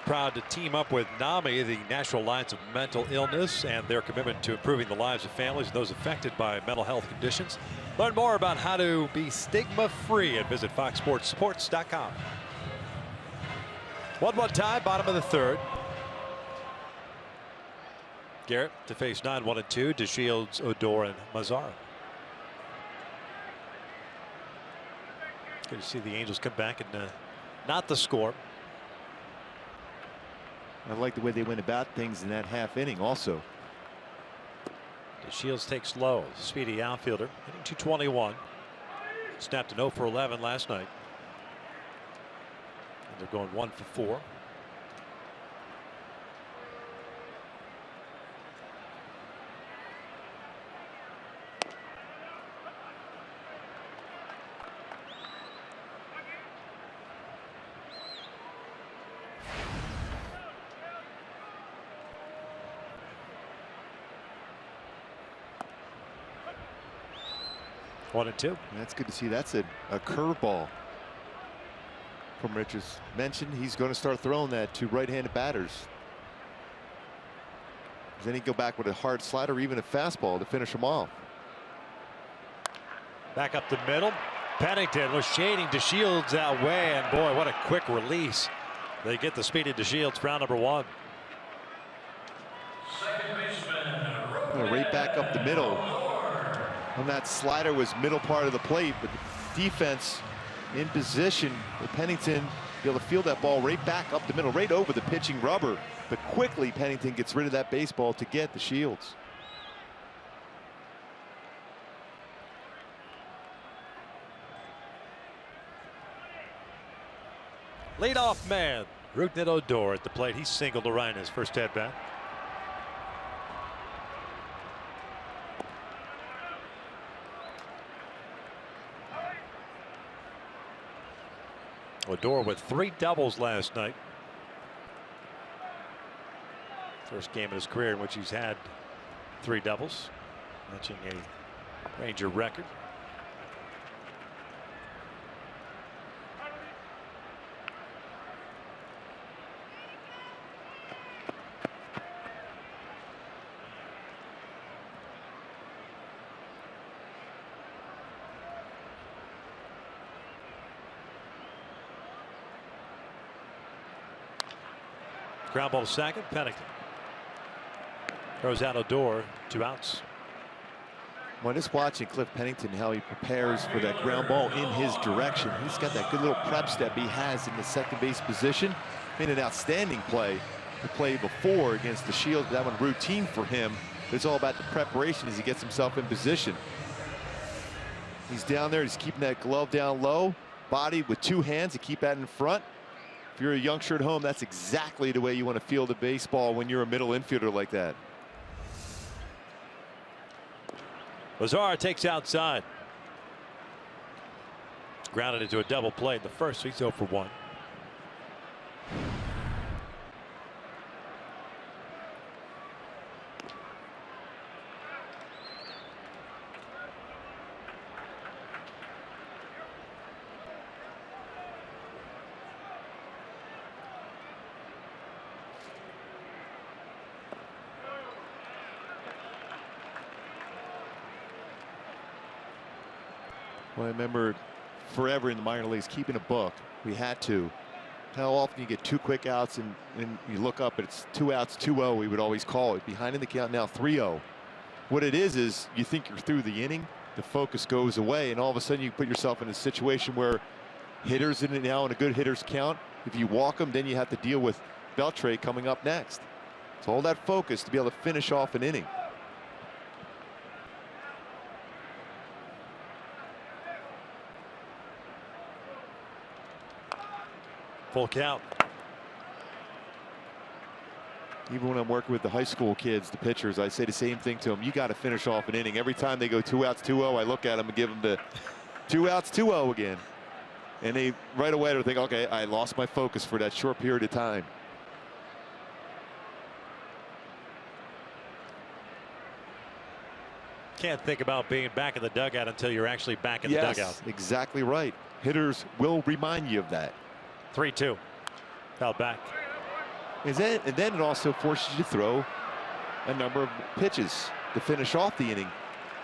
Proud to team up with NAMI, the National Alliance of Mental Illness, and their commitment to improving the lives of families and those affected by mental health conditions. Learn more about how to be stigma-free and visit foxsportsports.com. 1-1 tie, bottom of the 3rd. Garrett to face 9-1-2, DeShields, Odor, and Mazara. Good to see the Angels come back and not the score. I like the way they went about things in that half inning also. DeShields takes low. Speedy outfielder hitting 221. Snapped an 0 for 11 last night. And they're going 1 for 4. One and two. That's good to see. That's a curveball from Richards. Mentioned he's going to start throwing that to right-handed batters. Then he'd go back with a hard slider or even a fastball to finish him off. Back up the middle. Pennington was shading DeShields that way, and boy, what a quick release. They get the speed of DeShields, round number 1. Right back up the middle. And that slider was middle part of the plate, but the defense in position with Pennington be able to field that ball right back up the middle, right over the pitching rubber. But quickly Pennington gets rid of that baseball to get DeShields. Leadoff man, Rougned Odor at the plate. He singled to right in his first at bat. Odor with 3 doubles last night. First game in his career in which he's had 3 doubles, matching a Ranger record. Ground ball to second. Pennington throws out Odor, 2 outs. Well, just watching Cliff Pennington, how he prepares for that ground ball in his direction. He's got that good little prep step he has in the second base position. Made an outstanding play the play before against the Shields. That one routine for him. It's all about the preparation as he gets himself in position. He's down there. He's keeping that glove down low. Body with two hands to keep that in front. If you're a youngster at home, that's exactly the way you want to field a baseball when you're a middle infielder like that. Lazar takes outside. Grounded into a double play in the first. He's 0 for 1. Well, I remember forever in the minor leagues keeping a book. We had to. How often you get 2 quick outs and you look up, it's 2 outs, 2-0. We would always call it. Behind in the count now 3-0. What it is you think you're through the inning, the focus goes away, and all of a sudden you put yourself in a situation where hitters in it now in a good hitter's count. If you walk them, then you have to deal with Beltre coming up next. It's all that focus to be able to finish off an inning. Full count. Even when I'm working with the high school kids, the pitchers, I say the same thing to them. You got to finish off an inning. Every time they go 2 outs, 2-0, I look at them and give them the 2 outs, 2-0 again. And they right away they think, okay, I lost my focus for that short period of time. Can't think about being back in the dugout until you're actually back in the dugout. Exactly right. Hitters will remind you of that. 3-2. Foul back. And then it also forces you to throw a number of pitches to finish off the inning.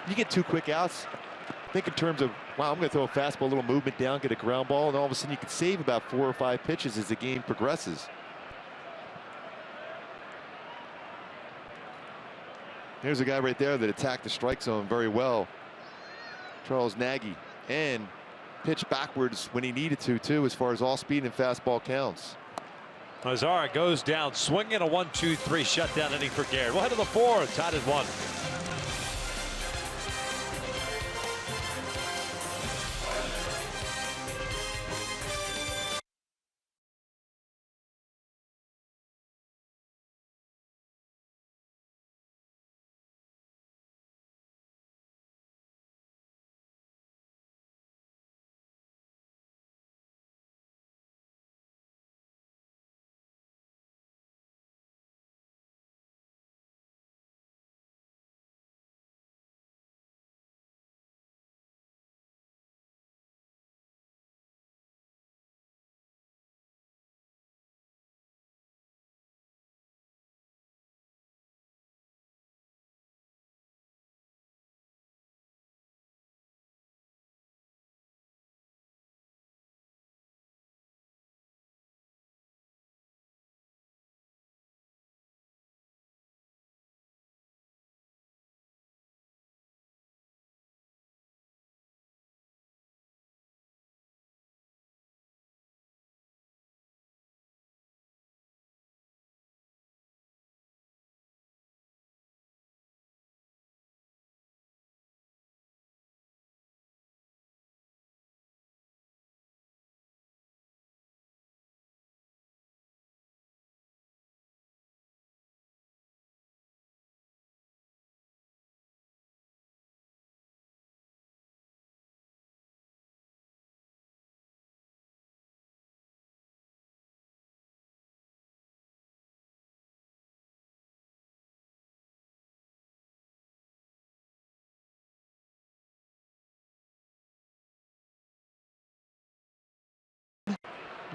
You get 2 quick outs. Think in terms of, wow, I'm going to throw a fastball, a little movement down, get a ground ball, and all of a sudden you can save about 4 or 5 pitches as the game progresses. There's a guy right there that attacked the strike zone very well. Charles Nagy. And pitched backwards when he needed to, too, as far as all speed and fastball counts. Lazar goes down, swinging a 1-2-3 shutdown inning for Garrett. We'll head to the 4th, tied at 1.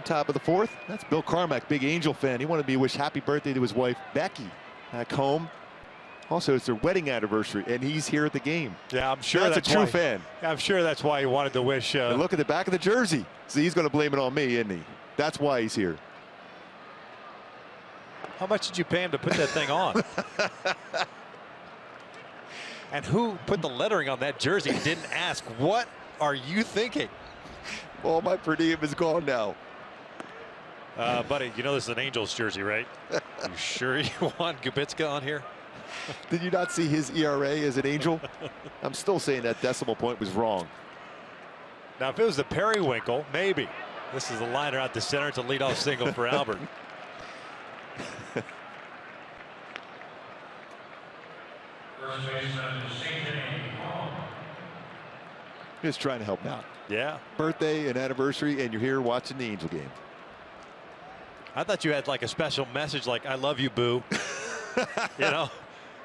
Top of the 4th. That's Bill Carmack, big Angel fan. He wanted me to wish happy birthday to his wife, Becky, back home. Also, it's their wedding anniversary, and he's here at the game. Yeah, I'm sure that's a true why, fan. I'm sure that's why he wanted to wish. And look at the back of the jersey. See, he's going to blame it on me, isn't he? That's why he's here. How much did you pay him to put that thing on? And who put the lettering on that jersey and didn't ask, what are you thinking? All my per diem is gone now. Buddy, you know this is an Angels jersey, right? You sure you want Kubicka on here? Did you not see his ERA as an Angel? I'm still saying that decimal point was wrong. Now, if it was the Periwinkle, maybe. This is the liner out the center. It's a leadoff single for Albert. Just trying to help out. Yeah. Birthday and anniversary, and you're here watching the Angel game. I thought you had like a special message like, I love you, boo. You know,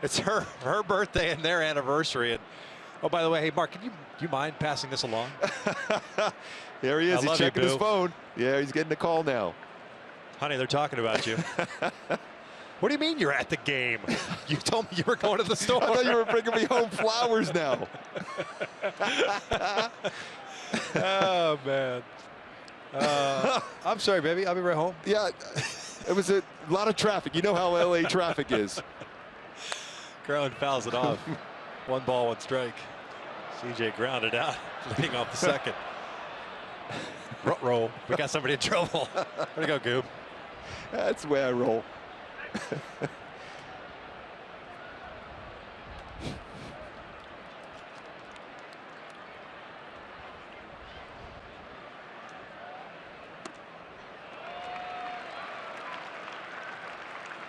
it's her birthday and their anniversary. And oh, by the way, hey, Mark, do you mind passing this along? There he is. He's checking his phone. Yeah, he's getting a call now. Honey, they're talking about you. What do you mean you're at the game? You told me you were going to the store. I thought you were bringing me home flowers now. Oh, man. I'm sorry, baby. I'll be right home. Yeah, it was a lot of traffic. You know how LA traffic is. Crown fouls it off. 1 ball, 1 strike. CJ grounded out, leading off the second. Roll. We got somebody in trouble. Where'd it go, Goob? That's the way I roll.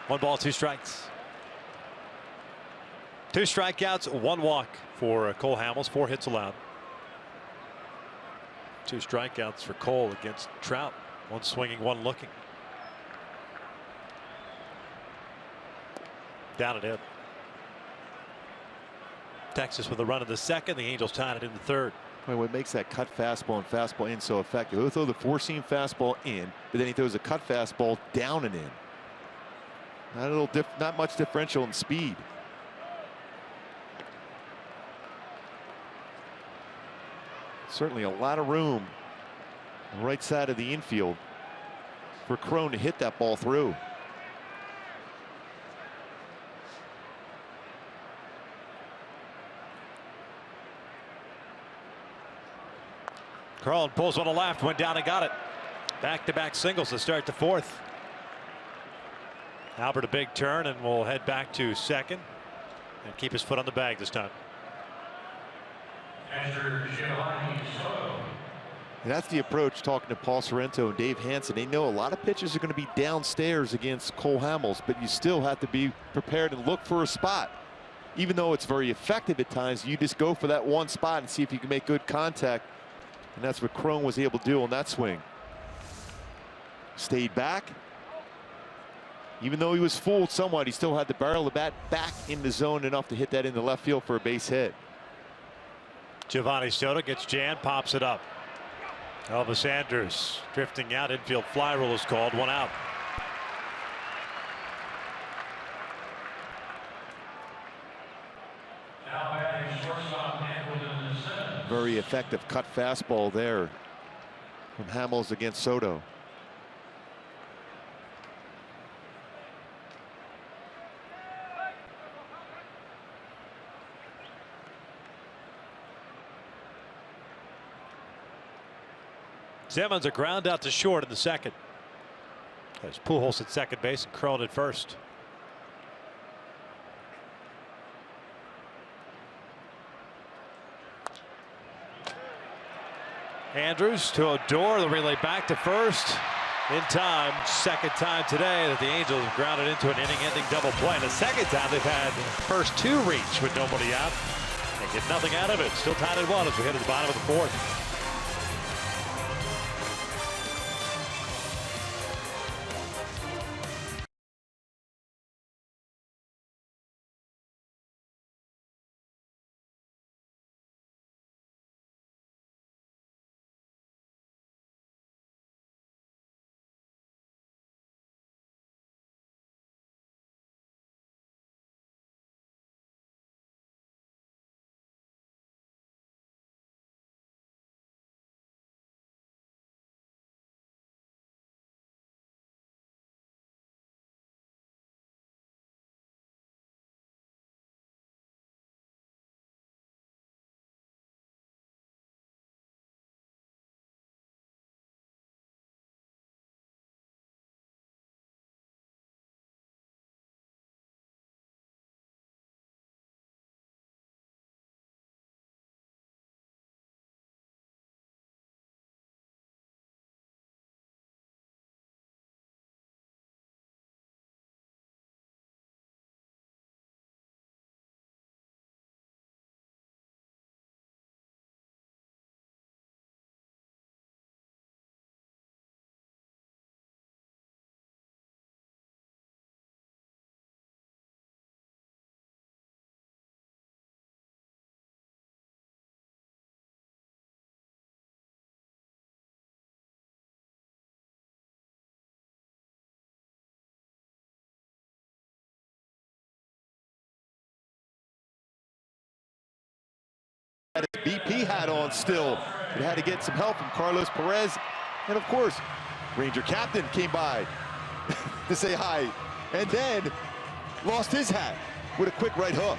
One ball, 2 strikes. 2 strikeouts, 1 walk for Cole Hamels, 4 hits allowed. 2 strikeouts for Cole against Trout. 1 swinging, 1 looking. Down and in. Texas with a run in the second. The Angels tied it in the third. What makes that cut fastball and fastball in so effective? He'll throw the 4-seam fastball in, but then he throws a cut fastball down and in. Not much differential in speed. Certainly a lot of room on the right side of the infield for Cron to hit that ball through. Cron pulls on the left, went down and got it. Back-to-back singles to start the 4th. Albert a big turn and will head back to second and keep his foot on the bag this time. And that's the approach talking to Paul Sorrento and Dave Hansen. They know a lot of pitches are going to be downstairs against Cole Hamels, but you still have to be prepared and look for a spot. Even though it's very effective at times, you just go for that one spot and see if you can make good contact. And that's what Cron was able to do on that swing. Stayed back. Even though he was fooled somewhat, he still had the barrel of the bat back in the zone enough to hit that in the left field for a base hit. Giovanni Soto gets jammed, pops it up. Elvis Andrus drifting out. Infield fly rule is called. 1 out. Very effective cut fastball there from Hamels against Soto. Simmons a ground out to short in the second. There's Pujols at second base and Cron at first. Andrews to Odor, the relay back to first in time. Second time today that the Angels have grounded into an inning-ending double play. And the second time they've had first 2 reach with nobody out and get nothing out of it. Still tied at 1 as we head to the bottom of the 4th. VP hat on still. But had to get some help from Carlos Perez. And of course, Ranger captain came by to say hi. And then lost his hat with a quick right hook.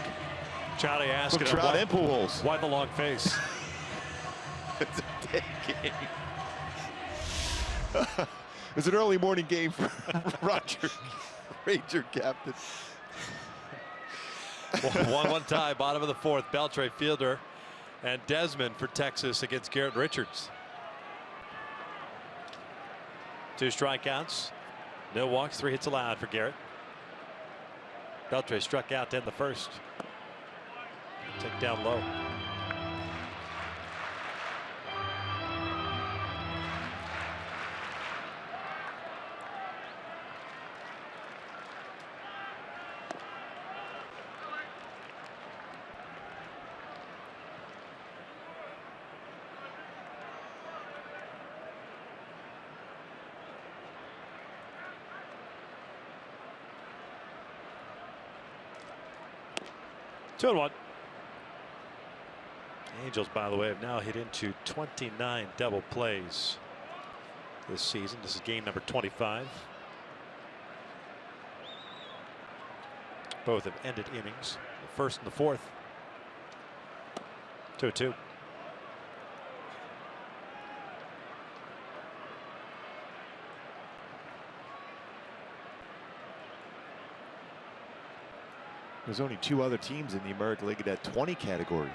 Charlie asking him, Trout and Pujols. why the long face? It's a day game. It's an early morning game for Roger, Ranger captain. 1-1 tie, bottom of the fourth. Beltre, fielder, and Desmond for Texas against Garrett Richards. 2 strikeouts, no walks, 3 hits allowed for Garrett. Beltre struck out to end the first. Take down low. Two and one. Angels, by the way, have now hit into 29 double plays this season. This is game number 25. Both have ended innings, the first and the fourth. 2-2. There's only 2 other teams in the American League in that 20 category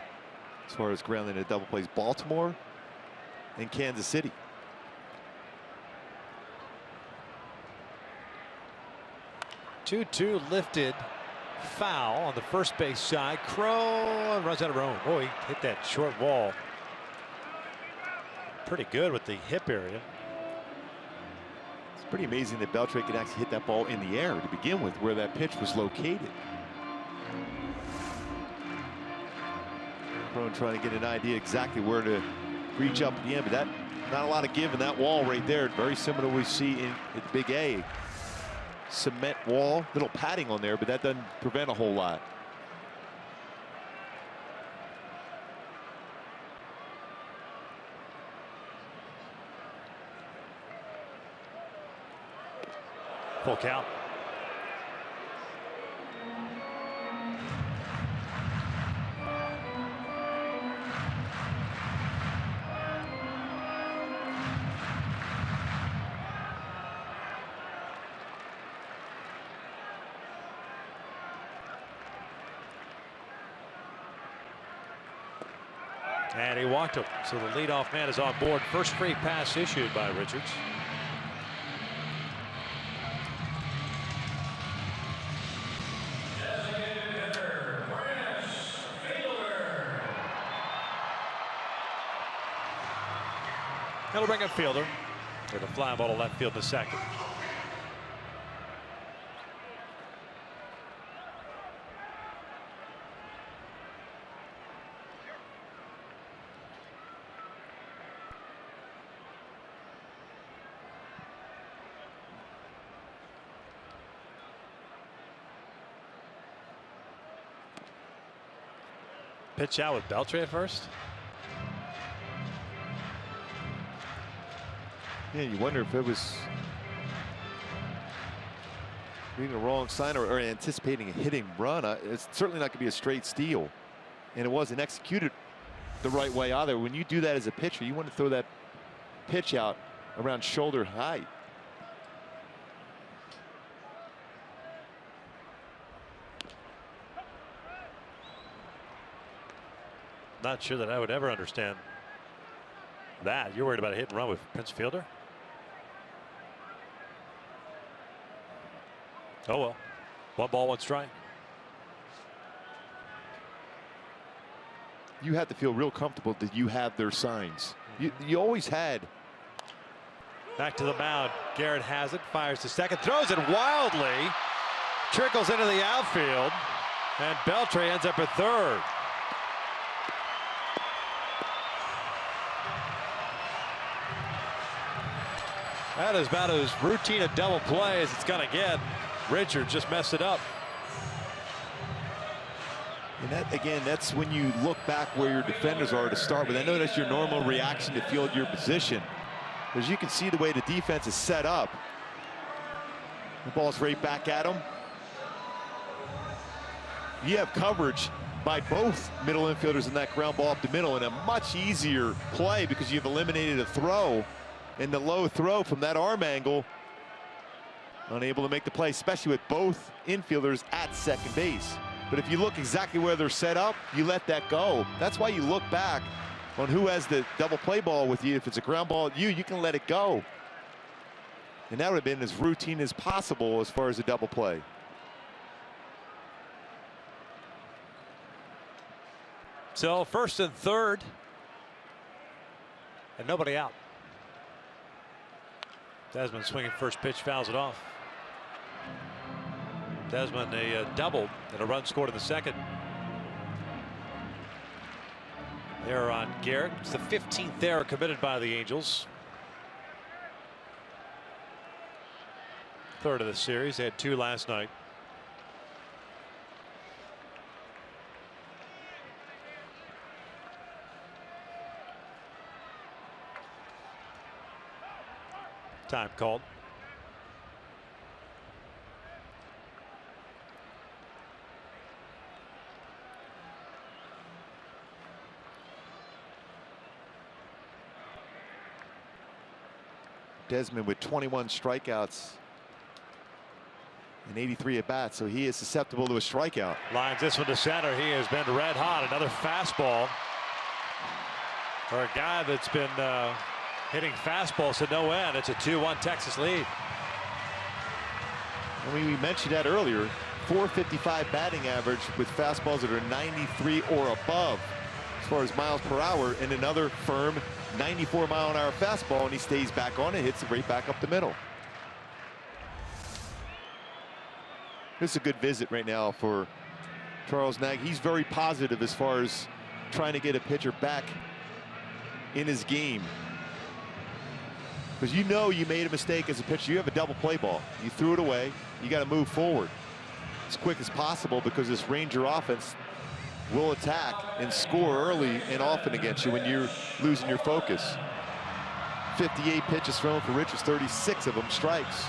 as far as grounding into double plays: Baltimore and Kansas City. Two lifted, foul on the first base side. Crow runs out of room. Oh, he hit that short wall. Pretty good with the hip area. It's pretty amazing that Beltre could actually hit that ball in the air to begin with, where that pitch was located. Crow trying to get an idea exactly where to reach up at the end, but that not a lot of give in that wall right there. Very similar to what we see in Big A. Cement wall, little padding on there, but that doesn't prevent a whole lot. Full count. And he walked him, so the leadoff man is on board. First free pass issued by Richards. That'll bring up fielder with a fly ball to left field in the second. Pitch out with Beltre at first. Yeah, you wonder if it was reading a wrong sign or anticipating a hitting run. It's certainly not going to be a straight steal, and it wasn't executed the right way either. When you do that as a pitcher, you want to throw that pitch out around shoulder height. Not sure that I would ever understand that. You're worried about a hit and run with Prince Fielder? Oh well. 1 ball, 1 strike. You have to feel real comfortable that you have their signs. You always had. Back to the mound. Garrett has it, fires to second, throws it wildly, trickles into the outfield, and Beltre ends up at third. That is about as routine a double play as it's going to get. Richards just messed it up. And that, again, that's when you look back where your defenders are to start with. I know that's your normal reaction to field your position. As you can see the way the defense is set up. The ball's right back at him. You have coverage by both middle infielders in that ground ball up the middle, and a much easier play because you've eliminated a throw. And the low throw from that arm angle, unable to make the play, especially with both infielders at second base. But if you look exactly where they're set up, you let that go. That's why you look back on who has the double play ball with you. If it's a ground ball at you, you can let it go. And that would have been as routine as possible as far as a double play. So first and third, and nobody out. Desmond swinging first pitch, fouls it off. Desmond a double and a run scored in the second. Error on Garrett. It's the 15th error committed by the Angels. Third of the series. They had 2 last night. Time called. Desmond with 21 strikeouts and 83 at bats, so he is susceptible to a strikeout. Lines this one to center. He has been red hot. Another fastball for a guy that's been hitting fastballs to no end. It's a 2-1 Texas lead. I mean, we mentioned that earlier. .455 batting average with fastballs that are 93 or above as far as miles per hour, and another firm 94-mile-an-hour fastball, and he stays back on it, hits it right back up the middle. This is a good visit right now for Charles Nagy. He's very positive as far as trying to get a pitcher back in his game. Because you know you made a mistake as a pitcher. You have a double play ball. You threw it away. You got to move forward as quick as possible, because this Ranger offense will attack and score early and often against you when you're losing your focus. 58 pitches thrown for Richards, 36 of them strikes.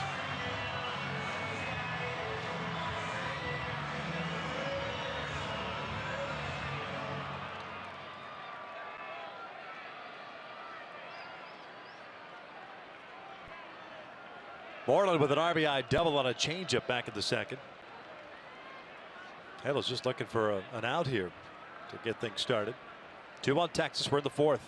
Moreland with an RBI double on a changeup back in the second. Halo's just looking for an out here to get things started. 2-1 Texas. We're in the fourth.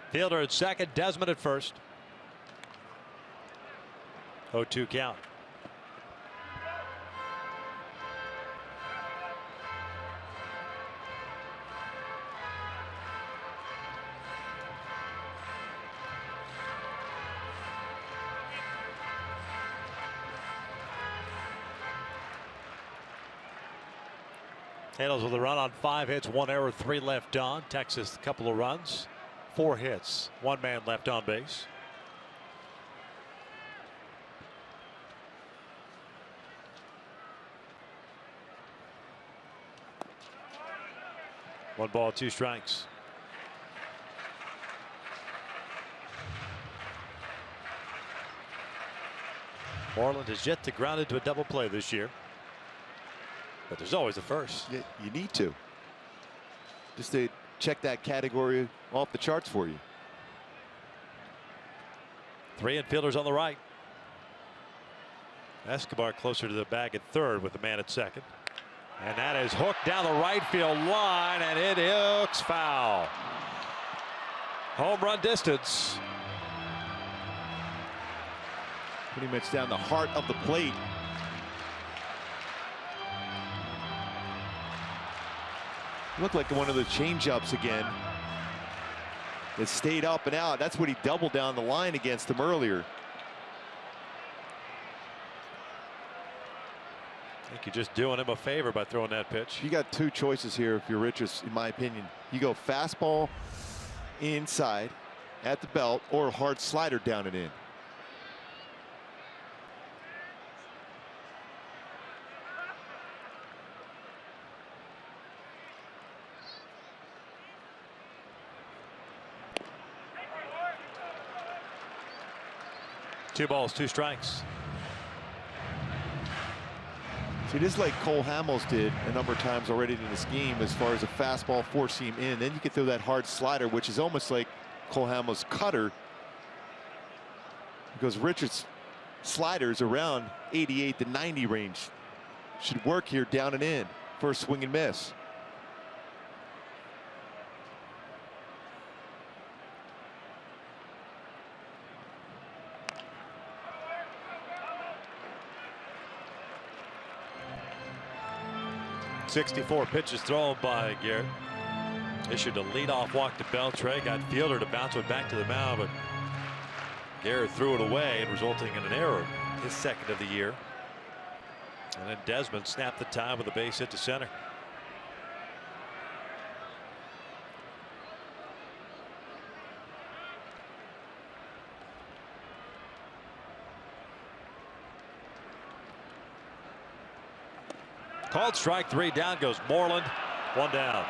Fielder at second, Desmond at first. 0-2 count. Handles with a run on 5 hits, 1 error, 3 left on. Texas, a couple of runs. 4 hits, 1 man left on base. One ball, 2 strikes. Moreland has yet to ground into a double play this year, but there's always a first. Yeah, you need to. Just to check that category off the charts for you. 3 infielders on the right. Escobar closer to the bag at third with the man at second. And that is hooked down the right field line, and it hooks foul. Home run distance. Pretty much down the heart of the plate. Looked like one of the change-ups again. It stayed up and out. That's what he doubled down the line against him earlier. I think you're just doing him a favor by throwing that pitch. You got two choices here if you're Richards, in my opinion. You go fastball inside at the belt or a hard slider down and in. Two balls, two strikes. See, this is like Cole Hamels did a number of times already in this game as far as a fastball, four-seam in. Then you can throw that hard slider, which is almost like Cole Hamels' cutter. Because Richards' sliders around 88 to 90 range. Should work here down and in for a swing and miss. .64 pitches thrown by Garrett. Issued a leadoff walk to Beltre. Got fielder to bounce it back to the mound, but Garrett threw it away, and resulting in an error, his second of the year. And then Desmond snapped the tie with a base hit to center. Called strike three. Down goes Moreland. One down.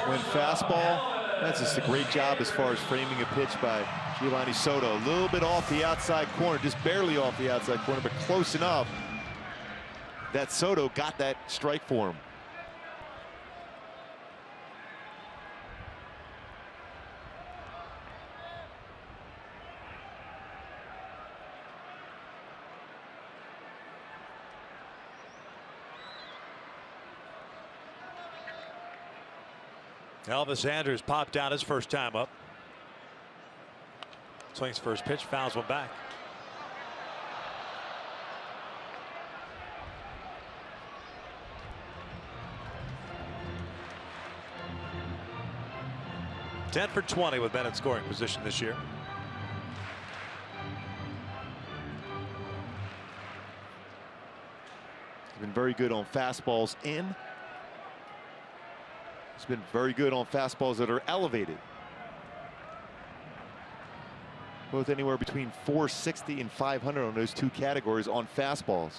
When fastball, that's just a great job as far as framing a pitch by Giovanni Soto. A little bit off the outside corner, just barely off the outside corner, but close enough that Soto got that strike for him. Elvis Andrus popped down his first time up. Swings first pitch, fouls one back. Ten for 20 with Bennett scoring position this year. He's been very good on fastballs in. He's been very good on fastballs that are elevated. Both anywhere between 460 and 500 on those two categories on fastballs.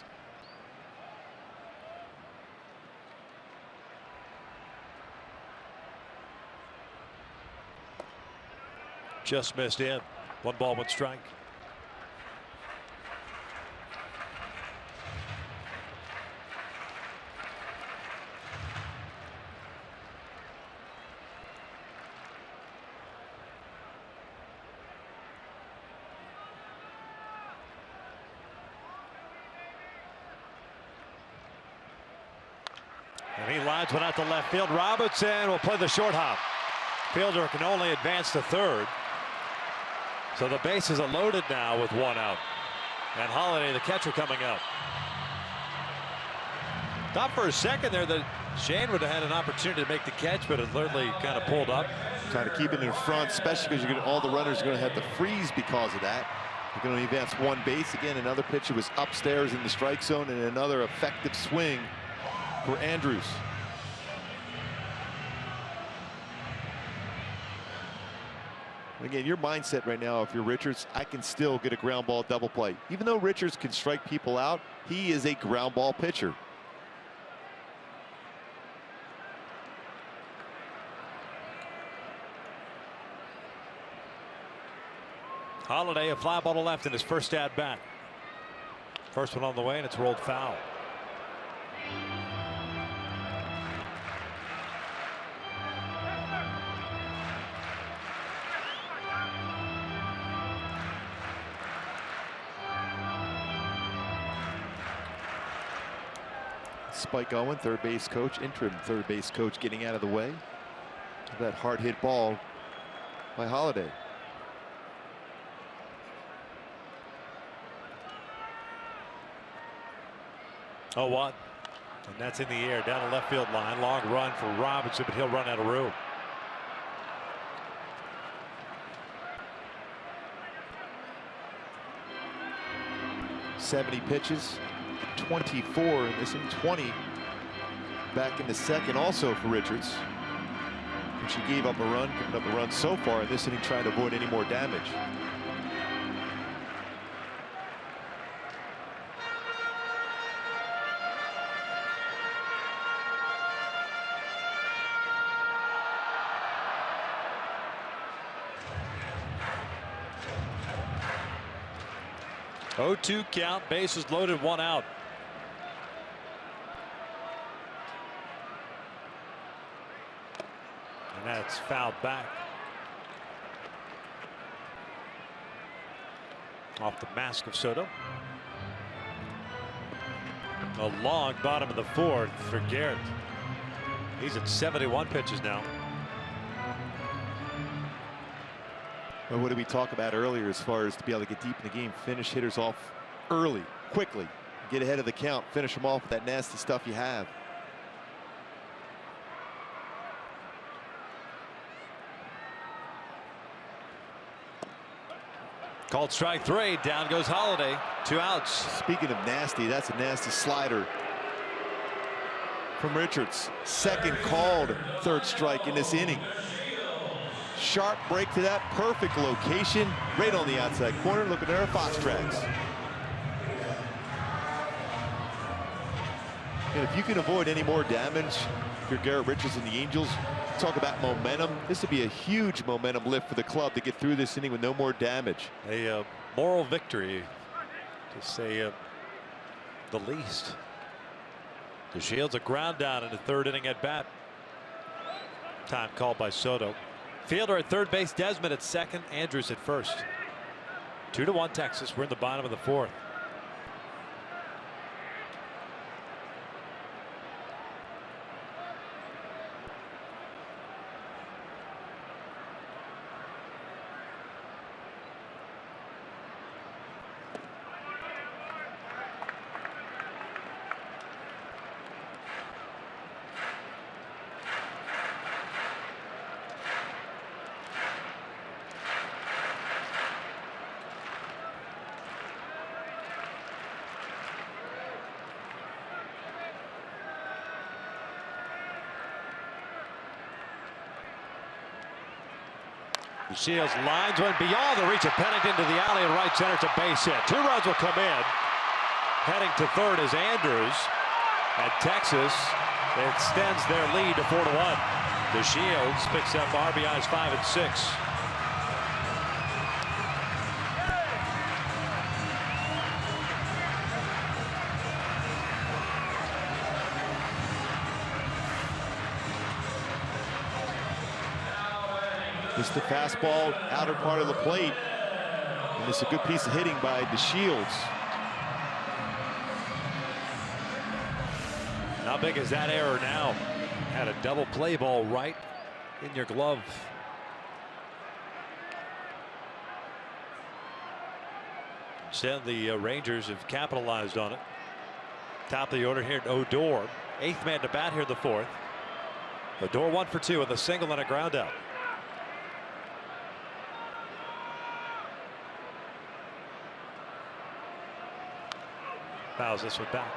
Just missed in. One ball, one strike. And he lines one out to left field. Robinson will play the short hop. Fielder can only advance to third. So the bases are loaded now with one out. And Holiday, the catcher, coming up. Thought for a second there that Shane would have had an opportunity to make the catch, but it literally kind of pulled up. Trying to keep it in front, especially because all the runners are going to have to freeze because of that. They're going to advance one base. Again, another pitcher was upstairs in the strike zone, and another effective swing for Andrus. Again, your mindset right now, if you're Richards, I can still get a ground ball double play. Even though Richards can strike people out, he is a ground ball pitcher. Holiday, a fly ball to left in his first at bat. First one on the way, and it's rolled foul. Spike Owen, third base coach, interim third base coach, getting out of the way of that hard hit ball by Holiday. 0-1. And that's in the air down the left field line. Long run for Robinson, but he'll run out of room. .70 pitches, 24 in this inning, 20 back in the second also for Richards. And she gave up a run, giving up a run so far in this inning, trying to avoid any more damage. Oh-2 count, bases loaded, 1 out. And that's fouled back. Off the mask of Soto. A long bottom of the 4th for Garrett. He's at 71 pitches now. Well, what did we talk about earlier as far as to be able to get deep in the game, finish hitters off early, quickly, get ahead of the count, finish them off with that nasty stuff you have. Called strike 3. Down goes Holiday. 2 outs. Speaking of nasty, that's a nasty slider from Richards. Second called, 3rd strike in this inning. Sharp break to that perfect location, right on the outside corner. Look at our Fox tracks. And if you can avoid any more damage, if you're Garrett Richards and the Angels, talk about momentum. This would be a huge momentum lift for the club to get through this inning with no more damage. A moral victory, to say the least. DeShields a ground down in the 3rd inning at bat. Time called by Soto. Fielder at 3rd base, Desmond at 2nd, Andrews at 1st. 2-1 Texas. We're in the bottom of the 4th. DeShields lines went beyond the reach of Pennington to the alley in right center. It's a base hit. 2 runs will come in. Heading to 3rd is Andrews. And Texas extends their lead to 4-1. DeShields picks up RBIs 5 and 6. It's the fastball, outer part of the plate. And it's a good piece of hitting by DeShields. How big is that error now? Had a double play ball right in your glove. Instead, the Rangers have capitalized on it. Top of the order here, Odor. 8th man to bat here in the 4th. Odor 1 for 2 with a single and a ground out. Fouls this one back.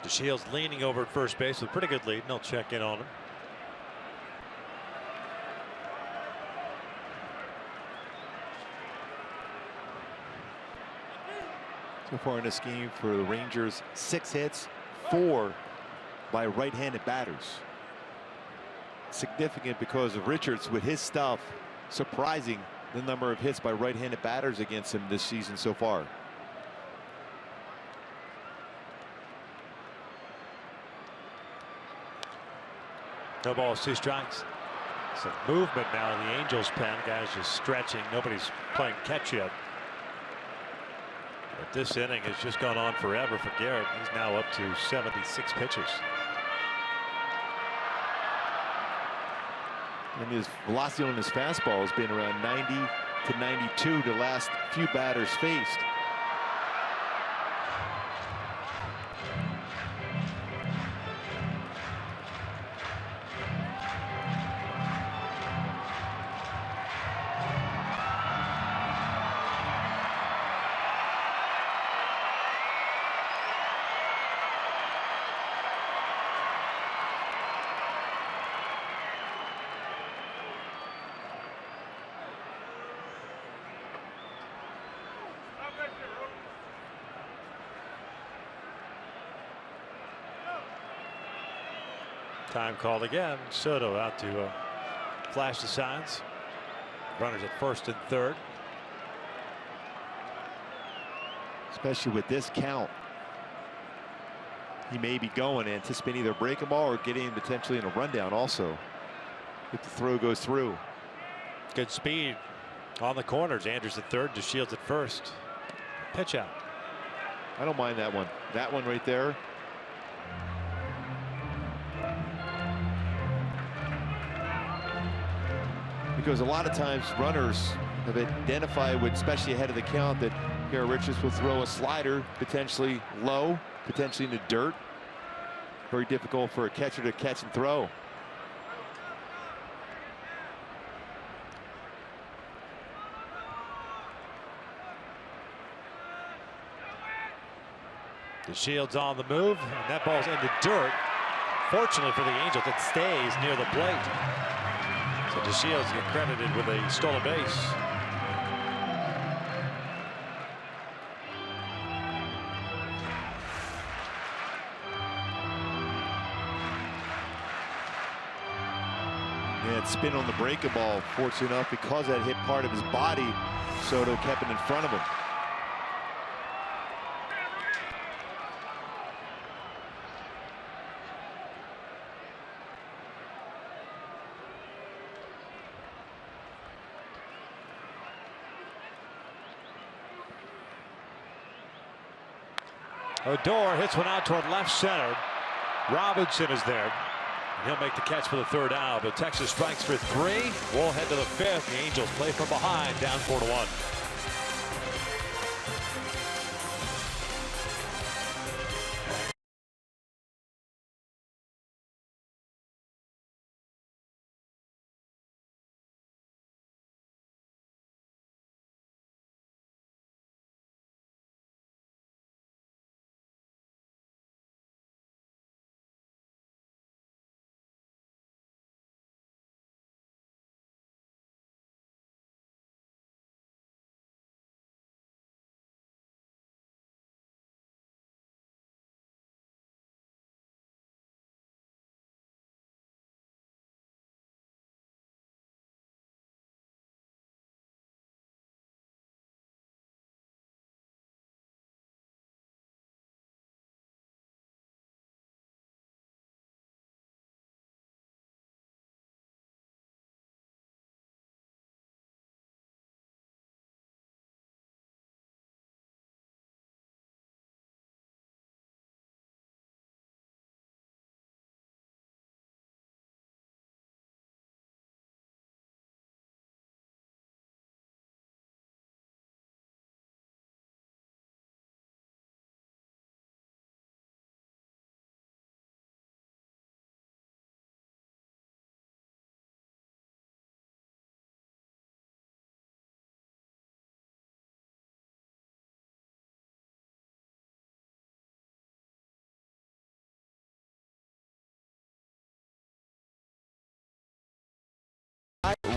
DeShields leaning over at first base with a pretty good lead, and they'll check in on him. So far in this game for the Rangers, 6 hits, 4 by right-handed batters. Significant because of Richards with his stuff, surprising the number of hits by right-handed batters against him this season so far. No balls, 2 strikes. Some movement now in the Angels pen. Guys just stretching. Nobody's playing catch yet. But this inning has just gone on forever for Garrett. He's now up to 76 pitches. And his velocity on his fastball has been around 90 to 92 the last few batters faced. Time called again. Soto out to flash the signs. Runners at first and third. Especially with this count, he may be going, anticipating either breaking ball or getting potentially in a rundown also, if the throw goes through. Good speed on the corners. Andrews at third, DeShields at first. Pitch out. I don't mind that one. That one right there. Because a lot of times runners have identified with, especially ahead of the count, that Garrett Richards will throw a slider potentially low, potentially in the dirt. Very difficult for a catcher to catch and throw. DeShields on the move, and that ball's in the dirt. Fortunately for the Angels, it stays near the plate. So DeShields get credited with a stolen base. Yeah, it's spin on the breaking ball. Fortunate enough, because that hit part of his body, Soto kept it in front of him. Odor hits one out toward left center. Robinson is there. He'll make the catch for the third out. But Texas strikes for 3. We'll head to the 5th. The Angels play from behind, down 4-1.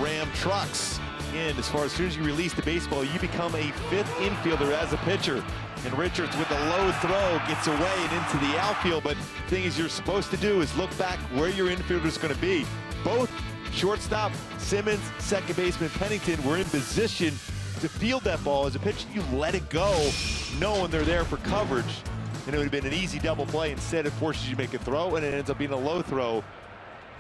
Ram trucks in. As far as soon as you release the baseball, you become a 5th infielder as a pitcher. And Richards with a low throw gets away and into the outfield. But the thing is, you're supposed to do is look back where your infielder is going to be. Both shortstop Simmons, second baseman Pennington were in position to field that ball. As a pitcher, you let it go, knowing they're there for coverage. And it would have been an easy double play. Instead, it forces you to make a throw, and it ends up being a low throw.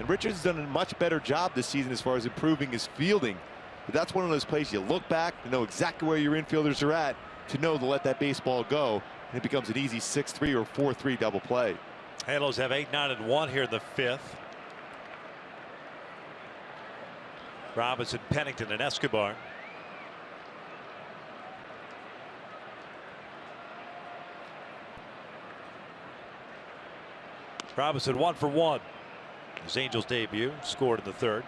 And Richards has done a much better job this season as far as improving his fielding. But that's one of those plays you look back to know exactly where your infielders are at, to know to let that baseball go, and it becomes an easy 6-3 or 4-3 double play. Halos have 8, 9, and 1 here in the 5th. Robinson, Pennington, and Escobar. Robinson 1 for 1. His Angels debut, scored in the 3rd.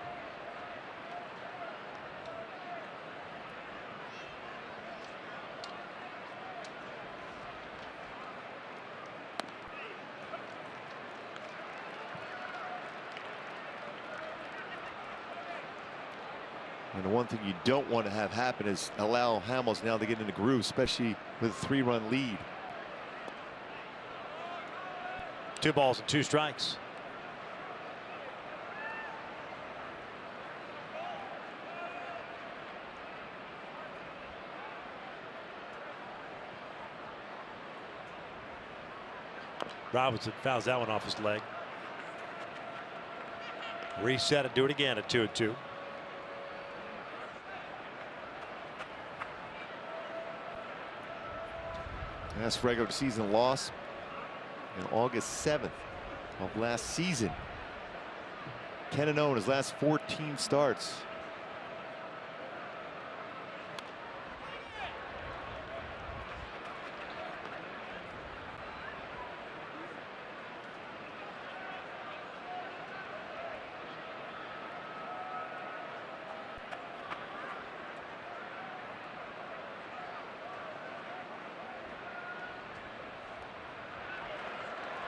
And the one thing you don't want to have happen is allow Hamels now to get in the groove, especially with a 3-run lead. 2 balls and 2 strikes. Robinson fouls that one off his leg. Reset and do it again at 2-2. Last regular season loss on August 7th of last season. 10-0 in his last 14 starts.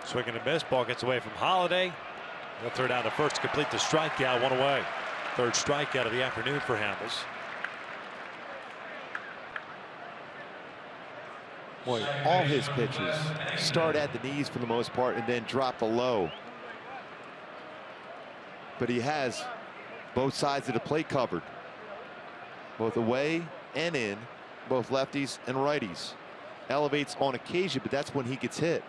Swing and a miss. Ball gets away from Holiday. He'll throw down to first to complete the strikeout. 1 away. 3rd strikeout of the afternoon for Hamels. Boy, all his pitches start at the knees for the most part and then drop below. But he has both sides of the plate covered, both away and in, both lefties and righties. Elevates on occasion, but that's when he gets hit.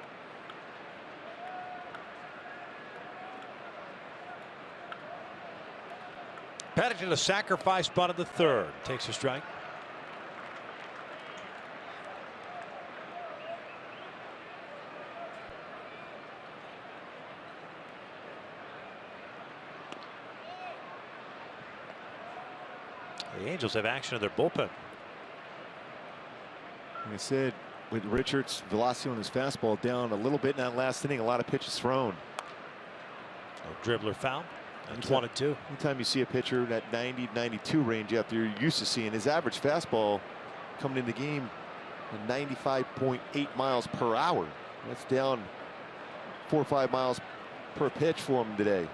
Pennington, a sacrifice bunt in the 3rd. Takes a strike. The Angels have action in their bullpen. Like I said, with Richards' velocity on his fastball down a little bit in that last inning, a lot of pitches thrown. A dribbler foul. That's 1-2. Anytime you see a pitcher in that 90-92 range after you're used to seeing his average fastball coming in the game at 95.8 miles per hour. That's down 4 or 5 miles per pitch for him today.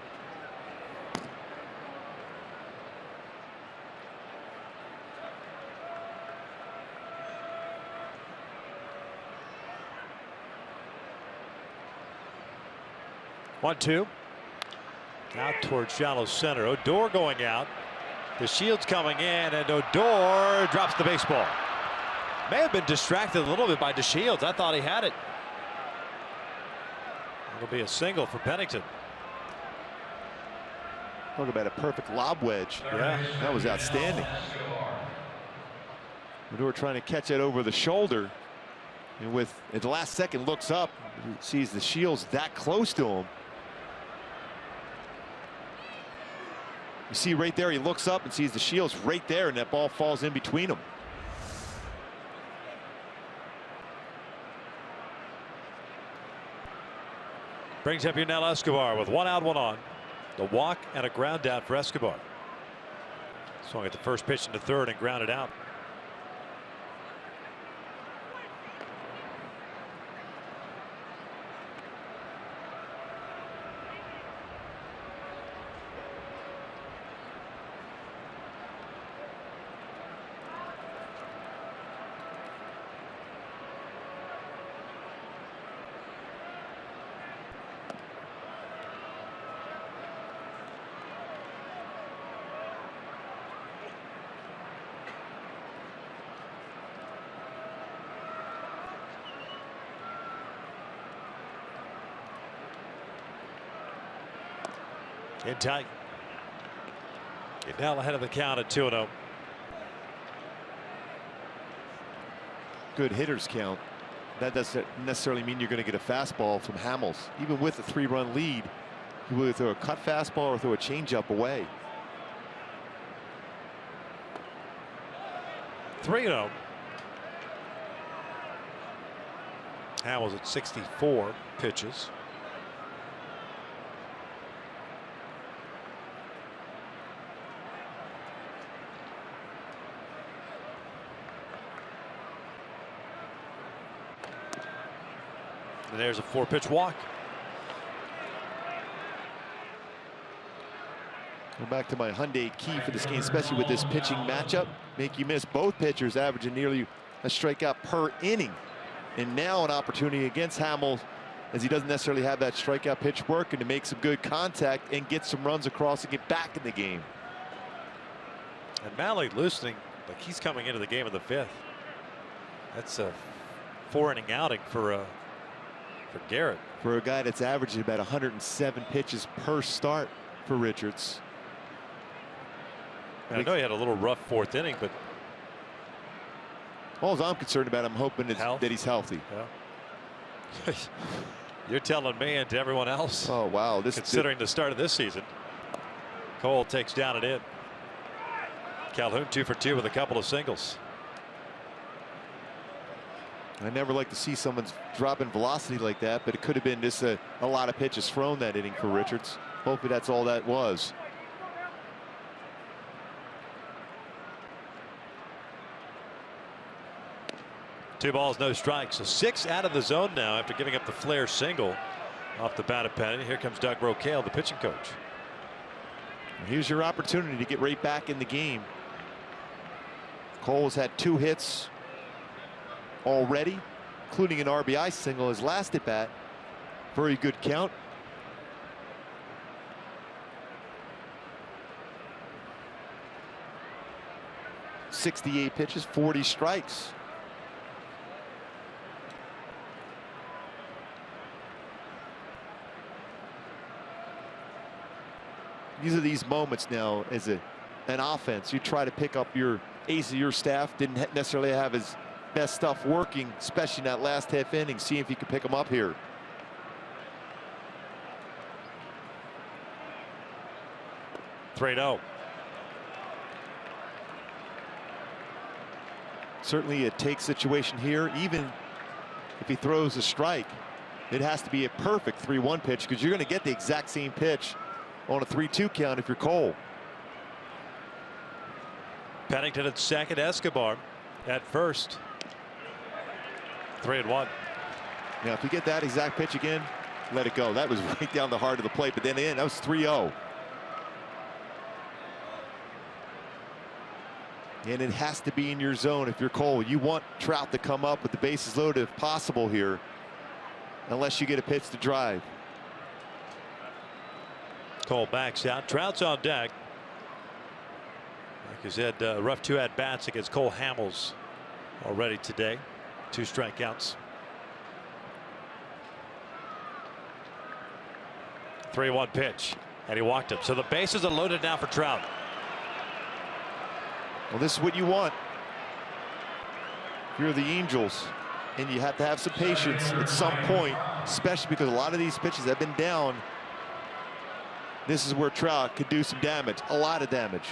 One, 2. Out towards shallow center. Odor going out. The Shields coming in, and Odor drops the baseball. May have been distracted a little bit by DeShields. I thought he had it. It'll be a single for Pennington. Talk about a perfect lob wedge. Yeah, that was outstanding. Odor trying to catch that over the shoulder, and with at the last second looks up, sees the Shields that close to him. You see right there, he looks up and sees the Shields right there, and that ball falls in between them. Brings up Yunel Escobar with 1 out, 1 on. The walk and a ground out for Escobar. Swung at the first pitch in the 3rd and grounded out. In tight. Get now ahead of the count at 2-0. Good hitters count. That doesn't necessarily mean you're going to get a fastball from Hamels. Even with a 3-run lead, he will throw a cut fastball or throw a changeup away. 3-0. Hamels at 64 pitches. And there's a 4-pitch walk. Go back to my Hyundai key for this game, especially with this pitching matchup. Make you miss. Both pitchers averaging nearly a strikeout per inning. And now an opportunity against Hamels, as he doesn't necessarily have that strikeout pitch working, to make some good contact and get some runs across and get back in the game. And Malley loosening, like he's coming into the game in the 5th. That's a 4-inning outing for Garrett. For a guy that's averaging about 107 pitches per start for Richards. And I know he had a little rough 4th inning, but all I'm concerned about, I'm hoping that he's healthy. Yeah. You're telling me and to everyone else. Oh, wow. Considering the start of this season. Cole takes down and in. Calhoun 2 for 2 with a couple of singles. I never like to see someone dropping velocity like that, but it could have been just a lot of pitches thrown that inning for Richards. Hopefully that's all that was. Two balls, no strikes. So 6 out of the zone now after giving up the flare single off the bat of Petty. Here comes Doug Rocaille, the pitching coach. Here's your opportunity to get right back in the game. Cole has had 2 hits already, including an RBI single his last at bat. Very good count. .68 pitches, 40 strikes. These are these moments now as an offense. You try to pick up your ace of your staff. Didn't necessarily have his best stuff working, especially in that last half inning. See if you can pick him up here. .30. Certainly a take situation here. Even if he throws a strike, it has to be a perfect 3-1 pitch, because you're going to get the exact same pitch on a 3-2 count if you're Cole. Pennington at second, Escobar at first. 3-1. Now, if you get that exact pitch again, let it go. That was right down the heart of the plate, but then in, that was 3-0. And it has to be in your zone if you're Cole. You want Trout to come up with the bases loaded if possible here, unless you get a pitch to drive. Cole backs out. Trout's on deck. Like I said, rough 2 at-bats against Cole Hamels already today. 2 strikeouts. 3-1 pitch, and he walked him. So the bases are loaded now for Trout. Well, this is what you want. You're the Angels, and you have to have some patience at some point, especially because a lot of these pitches have been down. This is where Trout could do some damage, a lot of damage.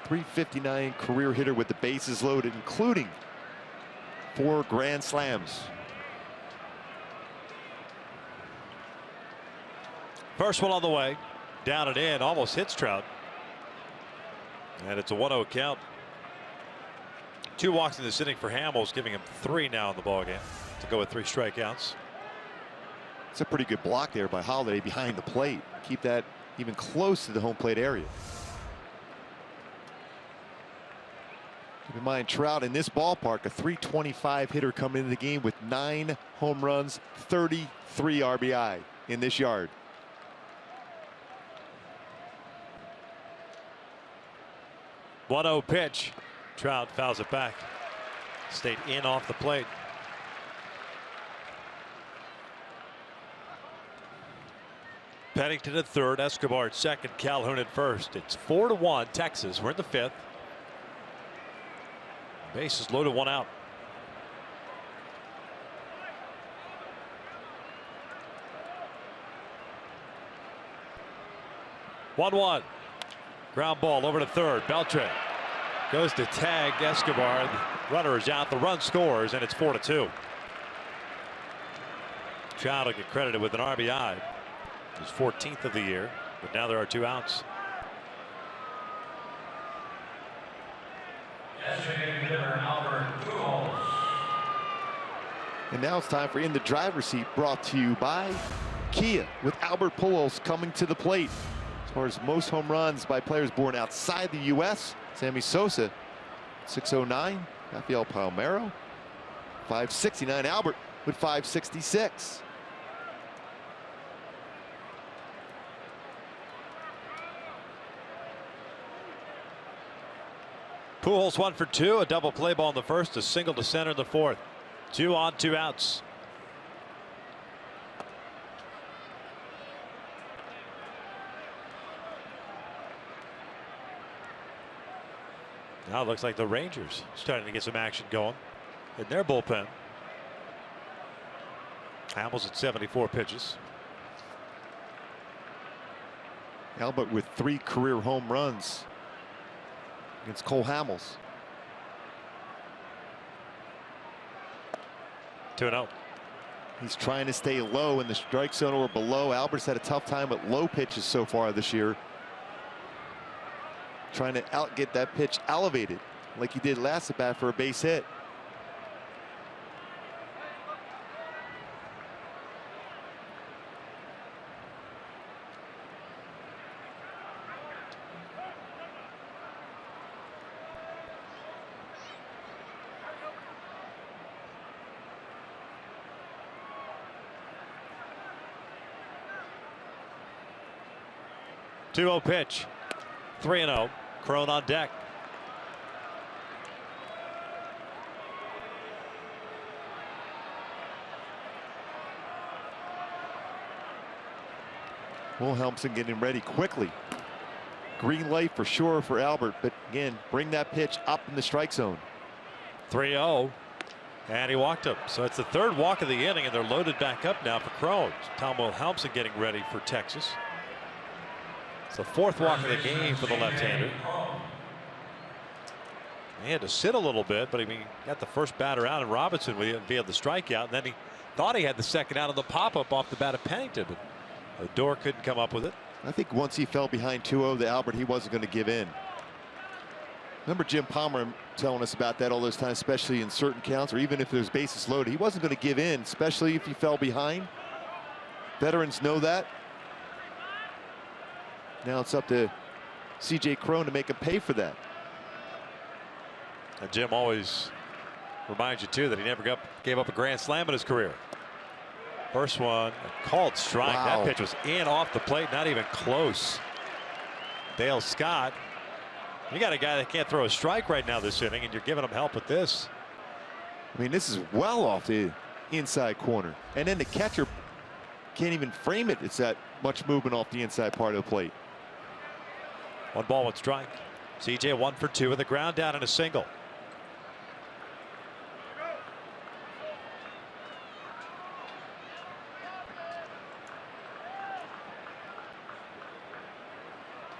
.359 career hitter with the bases loaded, including 4 grand slams. First one on the way, down and in, almost hits Trout. And it's a 1-0 count. 2 walks in this inning for Hamels, giving him 3 now in the ballgame to go with 3 strikeouts. It's a pretty good block there by Holiday behind the plate. Keep that even close to the home plate area. Keep in mind, Trout in this ballpark, a .325 hitter coming into the game with 9 home runs, 33 RBI in this yard. .1-0 pitch. Trout fouls it back. Stayed in off the plate. Pennington at third, Escobar at second, Calhoun at first. It's 4-1 Texas. We're in the fifth. Bases loaded, one out. One. Ground ball over to third. Beltre goes to tag Escobar. The runner is out. The run scores, and it's 4-2. Child will get credited with an RBI. His 14th of the year, but now there are 2 outs. And now it's time for In the Driver's Seat, brought to you by Kia, with Albert Pujols coming to the plate. As far as most home runs by players born outside the U.S., Sammy Sosa, 609. Rafael Palmeiro, 569. Albert with 566. Pujols 1 for 2, a double play ball in the first, a single to center in the fourth. 2 on, 2 outs. Now it looks like the Rangers starting to get some action going in their bullpen. Hamels at 74 pitches. Albert with 3 career home runs against Cole Hamels. 2-0. He's trying to stay low in the strike zone or below. Albert's had a tough time with low pitches so far this year. Trying to get that pitch elevated like he did last at bat for a base hit. Two-0 pitch. 3-0. Crone on deck. Wilhelmsen getting ready quickly. Green light for sure for Albert, but again, bring that pitch up in the strike zone. 3-0. And he walked him. So it's the third walk of the inning, and they're loaded back up now for Crone. Tom Wilhelmsen getting ready for Texas. It's the 4th walk of the game for the left-hander. He had to sit a little bit, but he got the first batter out, and Robinson via the strikeout, and then he thought he had the second out on the pop-up off the bat of Pennington, but Odor couldn't come up with it. I think once he fell behind 2-0 to Albert, he wasn't going to give in. Remember Jim Palmer telling us about that all those times, especially in certain counts, or even if there's bases loaded. He wasn't going to give in, especially if he fell behind. Veterans know that. Now it's up to C.J. Crone to make him pay for that. And Jim always reminds you, too, that he never gave up a grand slam in his career. First one, a called strike. Wow. That pitch was in off the plate, not even close. Dale Scott, you got a guy that can't throw a strike right now this inning, and you're giving him help with this. I mean, this is well off the inside corner. And then the catcher can't even frame it. It's that much movement off the inside part of the plate. 1 ball, 1 strike. CJ 1 for 2 with a ground down and a single.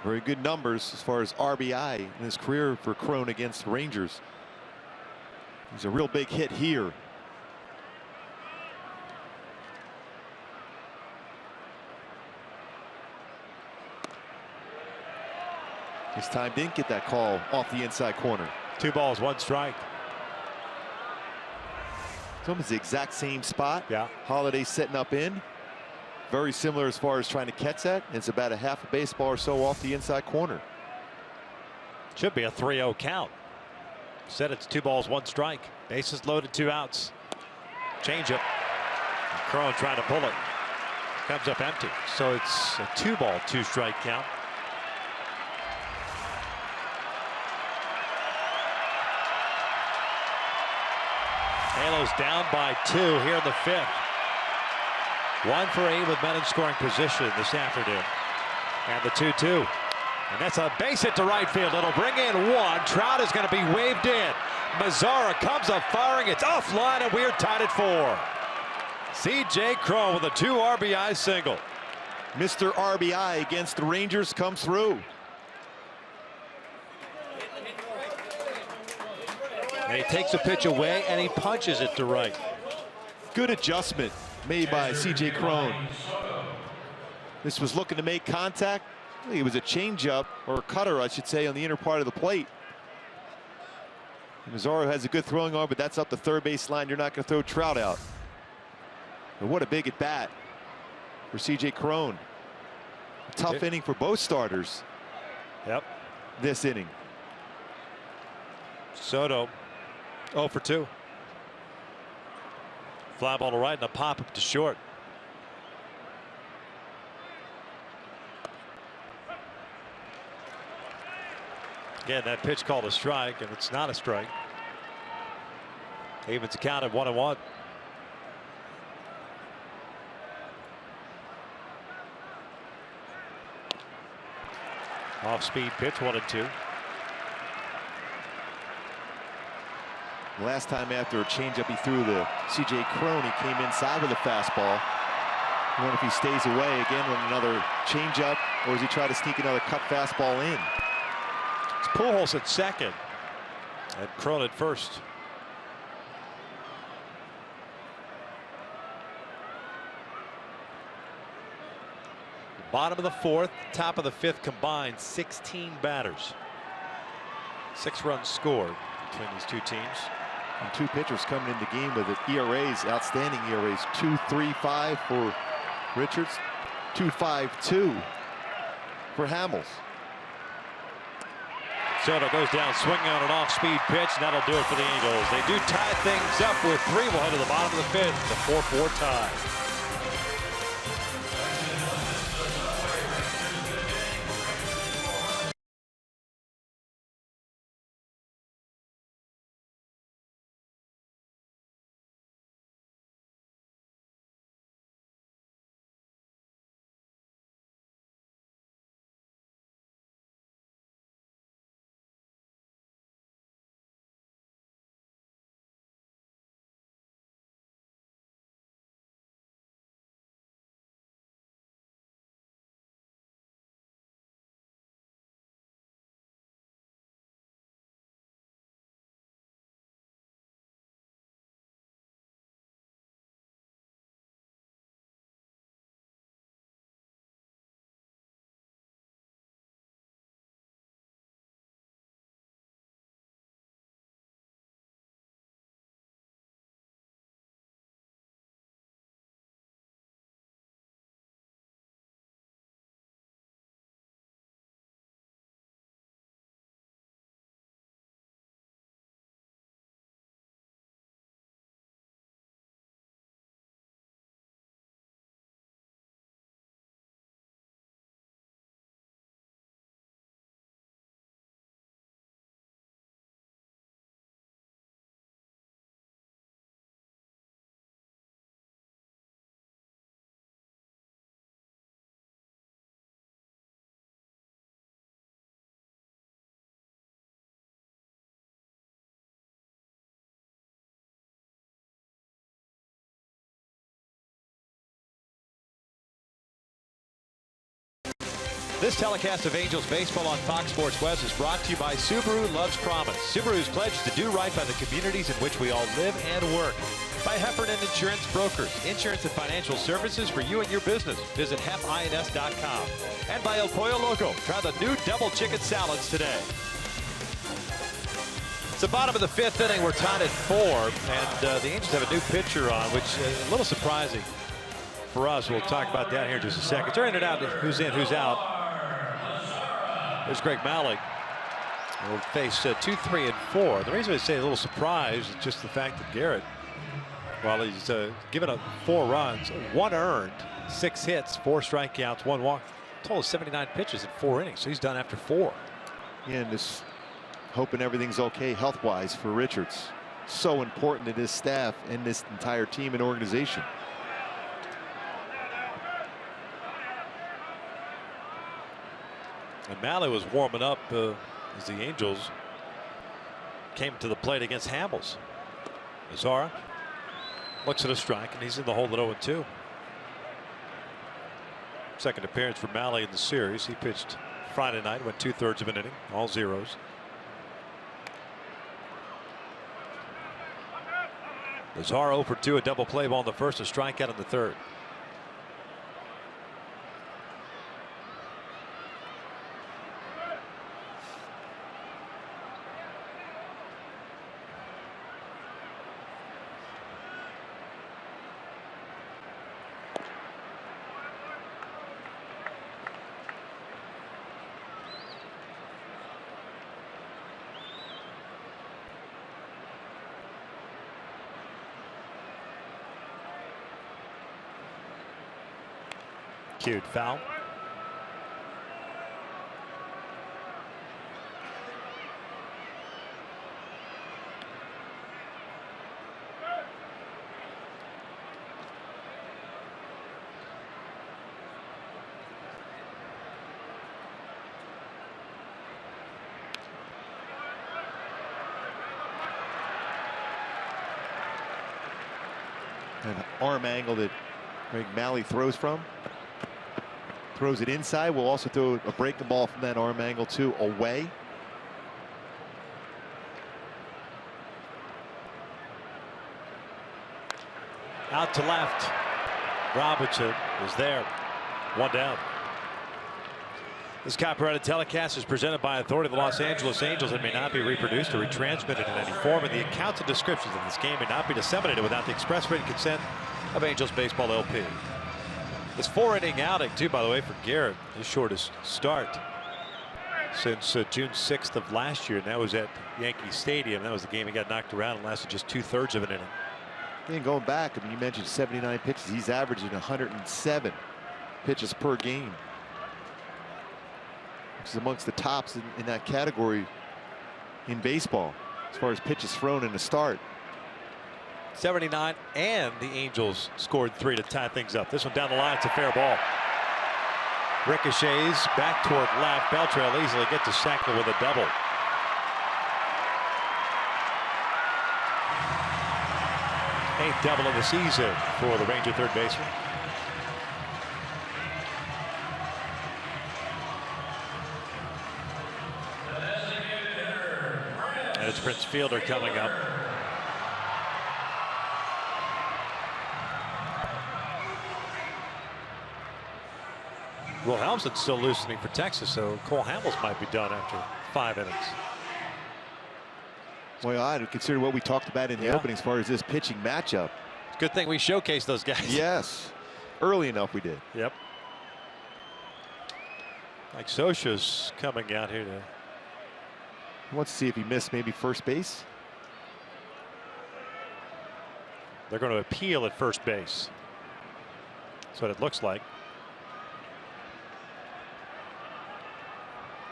Very good numbers as far as RBI in his career for Crone against the Rangers. He's a real big hit here. This time didn't get that call off the inside corner. 2 balls, 1 strike. It's almost the exact same spot. Yeah. Holiday setting up in. Very similar as far as trying to catch that. It's about a half a baseball or so off the inside corner. Should be a 3-0 count. Said it's 2 balls, 1 strike. Bases loaded, 2 outs. Changeup. Crone trying to pull it. Comes up empty. So it's a 2 ball, 2 strike count. Halos down by 2 here in the 5th. 1 for 8 with men in scoring position this afternoon. And the 2-2. And that's a base hit to right field. It'll bring in 1. Trout is going to be waved in. Mazzara comes up firing. It's offline, and we're tied at 4. C.J. Cron with a 2 RBI single. Mr. RBI against the Rangers comes through. And he takes a pitch away, and he punches it to right. Good adjustment made by C.J. Cron. This was looking to make contact. I think it was a changeup, or a cutter, I should say, on the inner part of the plate. Mazzara has a good throwing arm, but that's up the third base line. You're not going to throw Trout out. But what a big at bat for C.J. Cron. A tough inning for both starters. Yep. This inning. Soto 0 for 2. Fly ball to right and a pop up to short. Again, that pitch called a strike, and it's not a strike. Evens the count at 1-1. Off speed pitch, 1-2. Last time after a changeup he threw to C.J. Cron, he came inside with a fastball. I wonder if he stays away again with another changeup, or does he try to sneak another cut fastball in? It's Pujols at second and Cron at first. Bottom of the 4th, top of the 5th combined, 16 batters. 6 runs scored between these two teams. And 2 pitchers coming in the game with ERAs, outstanding ERAs. 2.35 for Richards, 2.52 for Hamels. Soto goes down swinging on an off-speed pitch, and that'll do it for the Angels. They do tie things up with 3. We'll head to the bottom of the 5th. It's a 4-4 tie. This telecast of Angels baseball on Fox Sports West is brought to you by Subaru Loves Promise. Subaru's pledge to do right by the communities in which we all live and work. By Heffernan Insurance Brokers, insurance and financial services for you and your business. Visit hefins.com. And by El Pollo Loco. Try the new double chicken salads today. It's the bottom of the 5th inning. We're tied at 4, and the Angels have a new pitcher on, which is a little surprising for us. We'll talk about that here in just a second. They're in and out. Who's in, who's out? There's Greg Malik. We'll face 2, 3, and 4. The reason I say a little surprise is just the fact that Garrett, while he's given up 4 runs, 1 earned, 6 hits, 4 strikeouts, 1 walk, total of 79 pitches in 4 innings. So he's done after 4. Yeah, and just hoping everything's okay health-wise for Richards. So important to this staff and this entire team and organization. And Malley was warming up as the Angels came to the plate against Hamels. Azara looks at a strike, and he's in the hole at 0-2. Second appearance for Malley in the series. He pitched Friday night, went 2/3 of an inning, all zeros. Azara 0 for 2, a double play ball in the first, a strikeout in the third. Cued foul. An arm angle that Greg Malley throws from. Throws it inside. We'll also throw a breaking ball from that arm angle too, away. Out to left. Robinson is there. One down. This copyrighted telecast is presented by authority of the Los Angeles Angels and may not be reproduced or retransmitted in any form, and the accounts and descriptions of this game may not be disseminated without the express written consent of Angels Baseball LP. This 4-inning outing, too, by the way, for Garrett, his shortest start since June 6th of last year, and that was at Yankee Stadium. That was the game he got knocked around and lasted just 2/3 of an inning. And going back, I mean, you mentioned 79 pitches. He's averaging 107 pitches per game, which is amongst the tops in that category in baseball as far as pitches thrown in the start. 79, and the Angels scored 3 to tie things up. This one down the line, it's a fair ball. Ricochets back toward left. Beltre will easily get to Sackler with a double. Eighth double of the season for the Ranger third baseman. And it's Prince Fielder coming up. Will Helmson's still loosening for Texas, so Cole Hamels might be done after 5 innings. Well, I'd consider what we talked about in the opening as far as this pitching matchup. It's a good thing we showcased those guys. Yes, early enough we did. Yep. Like Scioscia's coming out here to. He wants to see if he missed maybe first base. They're going to appeal at first base. That's what it looks like.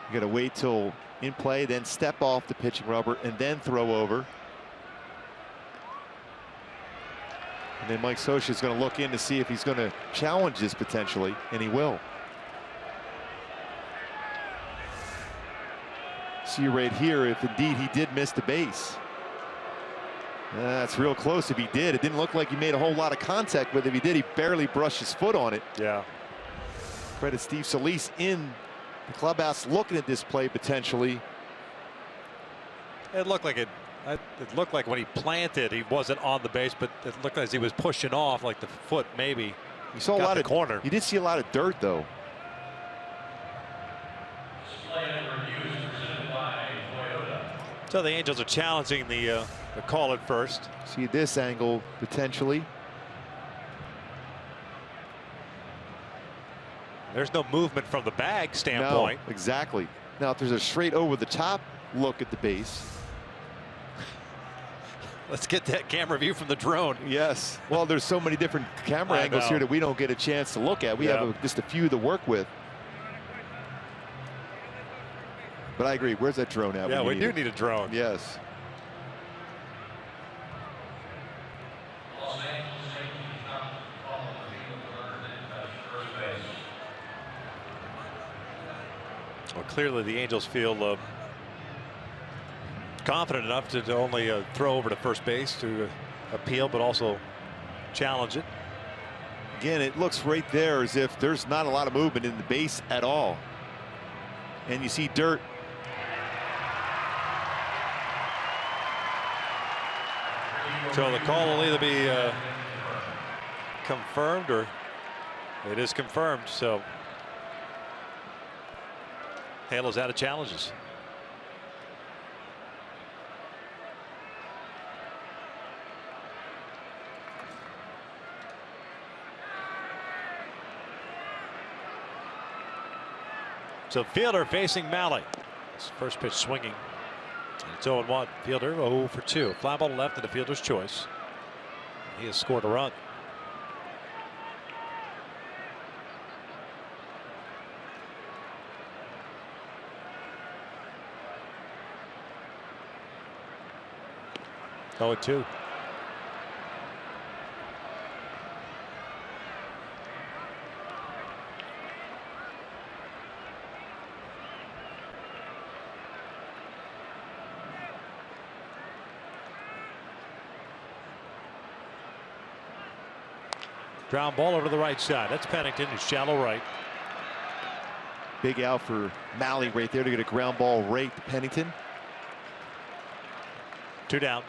You got to wait till in play, then step off the pitching rubber, and then throw over. And then Mike Scioscia is going to look in to see if he's going to challenge this potentially, and he will. See right here if indeed he did miss the base. That's real close if he did. It didn't look like he made a whole lot of contact with it. If he did, he barely brushed his foot on it. Yeah. Credit Steve Solis in the clubhouse looking at this play potentially. It looked like it looked like when he planted, he wasn't on the base, but it looked as he was pushing off, like the foot maybe. You saw a lot of corner. You did see a lot of dirt though. So the Angels are challenging the call at first. See this angle potentially. There's no movement from the bag standpoint. No, exactly. Now if there's a straight over the top look at the base. Let's get that camera view from the drone. Yes. Well, there's so many different camera angles here that we don't get a chance to look at. We have just a few to work with. But I agree. Where's that drone at? Yeah, we do need a drone. Yes. Well, clearly the Angels feel confident enough to only throw over to first base to appeal, but also challenge it. Again, it looks right there as if there's not a lot of movement in the base at all. And you see dirt. So the call will either be confirmed or it is confirmed. So Halo's out of challenges. So Fielder facing Malley. His first pitch swinging. And it's 0-1. Fielder 0 for 2. Fly ball left to the fielder's choice. He has scored a run. Oh, 2. Ground ball over to the right side. That's Pennington, who's shallow right. Big out for Malley right there to get a ground ball right to Pennington. 2 down.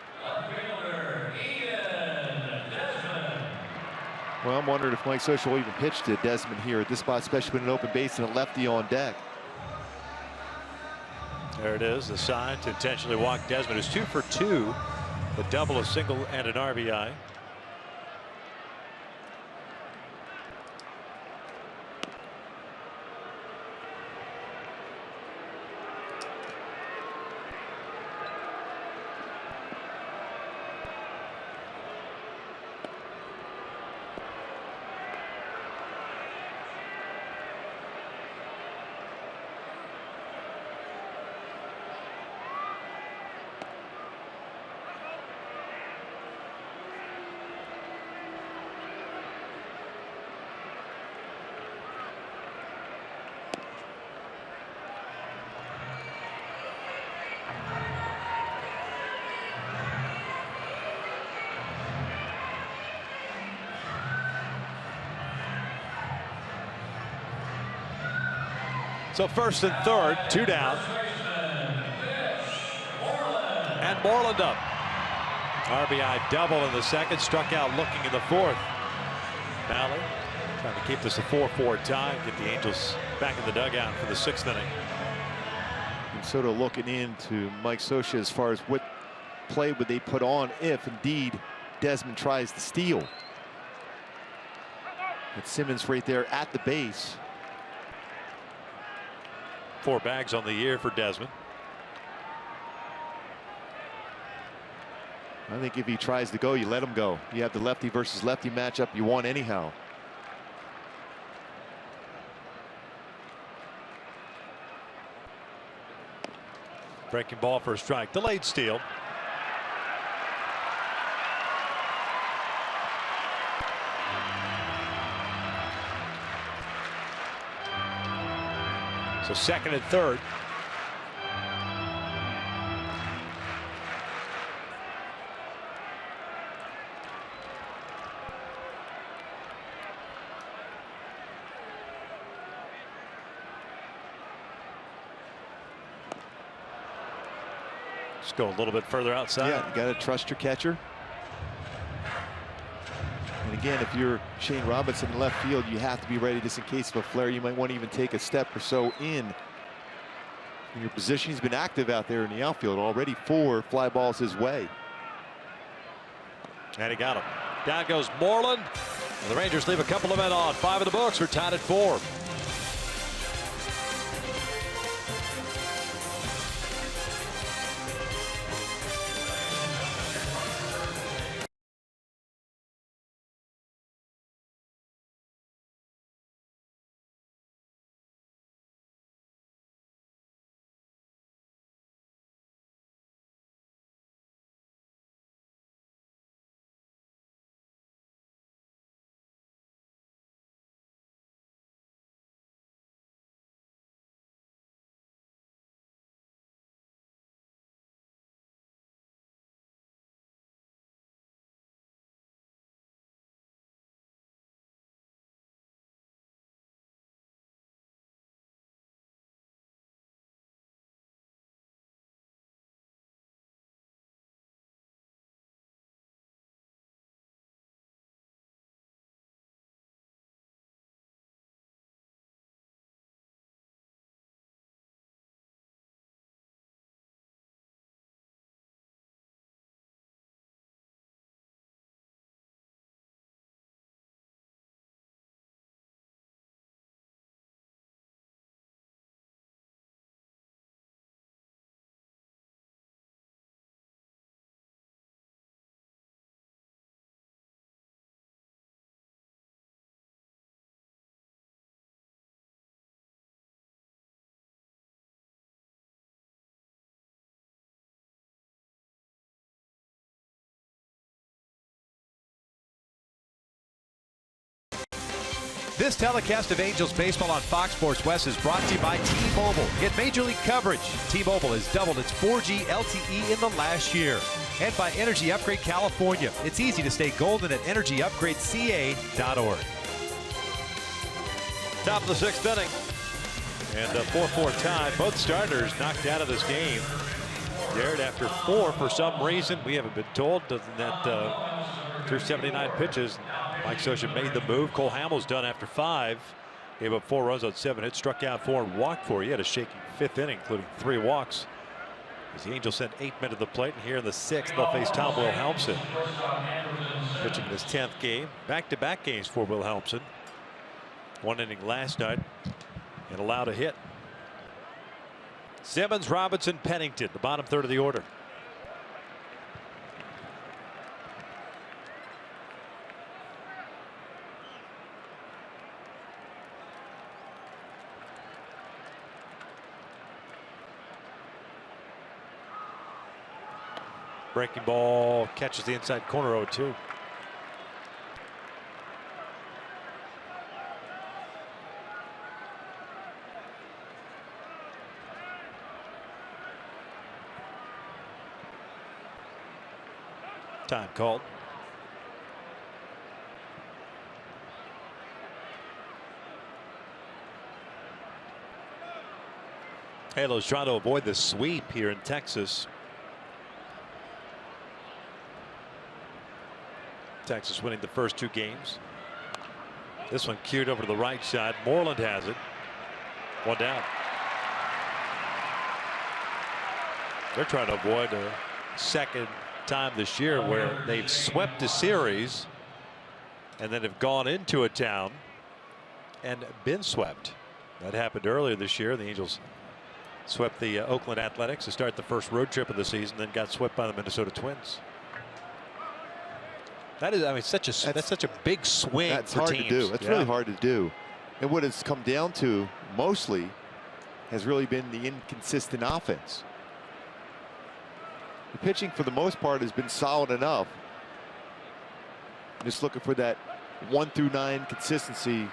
Well, I'm wondering if Mike Scioscia will even pitch to Desmond here at this spot, especially with an open base and a lefty on deck. There it is, the sign to intentionally walk Desmond, who's 2 for 2, a double, a single, and an RBI. So first and third, 2 down. And Moreland up. RBI double in the second, struck out looking in the fourth. Malley trying to keep this a 4-4 tie, get the Angels back in the dugout for the 6th inning. And sort of looking into Mike Scioscia as far as what play would they put on if indeed Desmond tries to steal. It's Simmons right there at the base. 4 bags on the year for Desmond. I think if he tries to go, you let him go. You have the lefty versus lefty matchup you want anyhow. Breaking ball for a strike. Delayed steal. So second and third. Just go a little bit further outside. Yeah, you got to trust your catcher. And again, if you're Shane Robinson in left field, you have to be ready just in case of a flare. You might want to even take a step or so in your position. He's been active out there in the outfield, already 4 fly balls his way. And he got him. Down goes Moreland. And the Rangers leave a couple of men on. 5 in the books. We're tied at 4. This telecast of Angels baseball on Fox Sports West is brought to you by T-Mobile. Get Major League coverage. T-Mobile has doubled its 4G LTE in the last year. And by Energy Upgrade California. It's easy to stay golden at energyupgradeca.org. Top of the 6th inning. And a 4-4 tie. Both starters knocked out of this game. Dared after 4 for some reason. We haven't been told that through 79 pitches. Mike Scioscia made the move. Cole Hamels done after 5. Gave up 4 runs on 7 hits. Struck out 4 and walked 4. He had a shaky 5th inning, including 3 walks. As the Angels sent 8 men to the plate, and here in the 6th, they'll face Tom Wilhelmsen. Pitching in his 10th game. Back-to-back games for Wilhelmsen. 1 inning last night and allowed a hit. Simmons, Robinson, Pennington, the bottom third of the order. Breaking ball catches the inside corner 0-2. Time called. Halos trying to avoid the sweep here in Texas. Texas winning the first 2 games. This one cued over to the right side. Moreland has it. 1 down. They're trying to avoid a second time this year where they've swept a series and then have gone into a town and been swept. That happened earlier this year. The Angels swept the Oakland Athletics to start the first road trip of the season, then got swept by the Minnesota Twins. That is, I mean, that's such a big swing. That's for hard teams. to do. That's really hard to do. And what it's come down to mostly has really been the inconsistent offense. The pitching for the most part has been solid enough. Just looking for that 1 through 9 consistency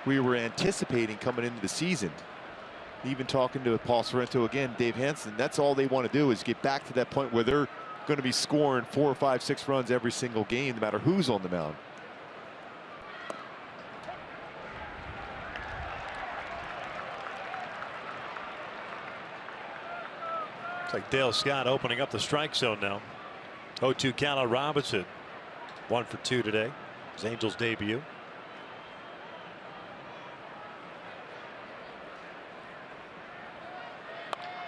we were anticipating coming into the season. Even talking to Paul Sorrento again, Dave Hansen, that's all they want to do is get back to that point where they're going to be scoring 4 or 5, 6 runs every single game, no matter who's on the mound. It's like Dale Scott opening up the strike zone now. 0-2 count on Robinson. 1 for 2 today. His Angels debut.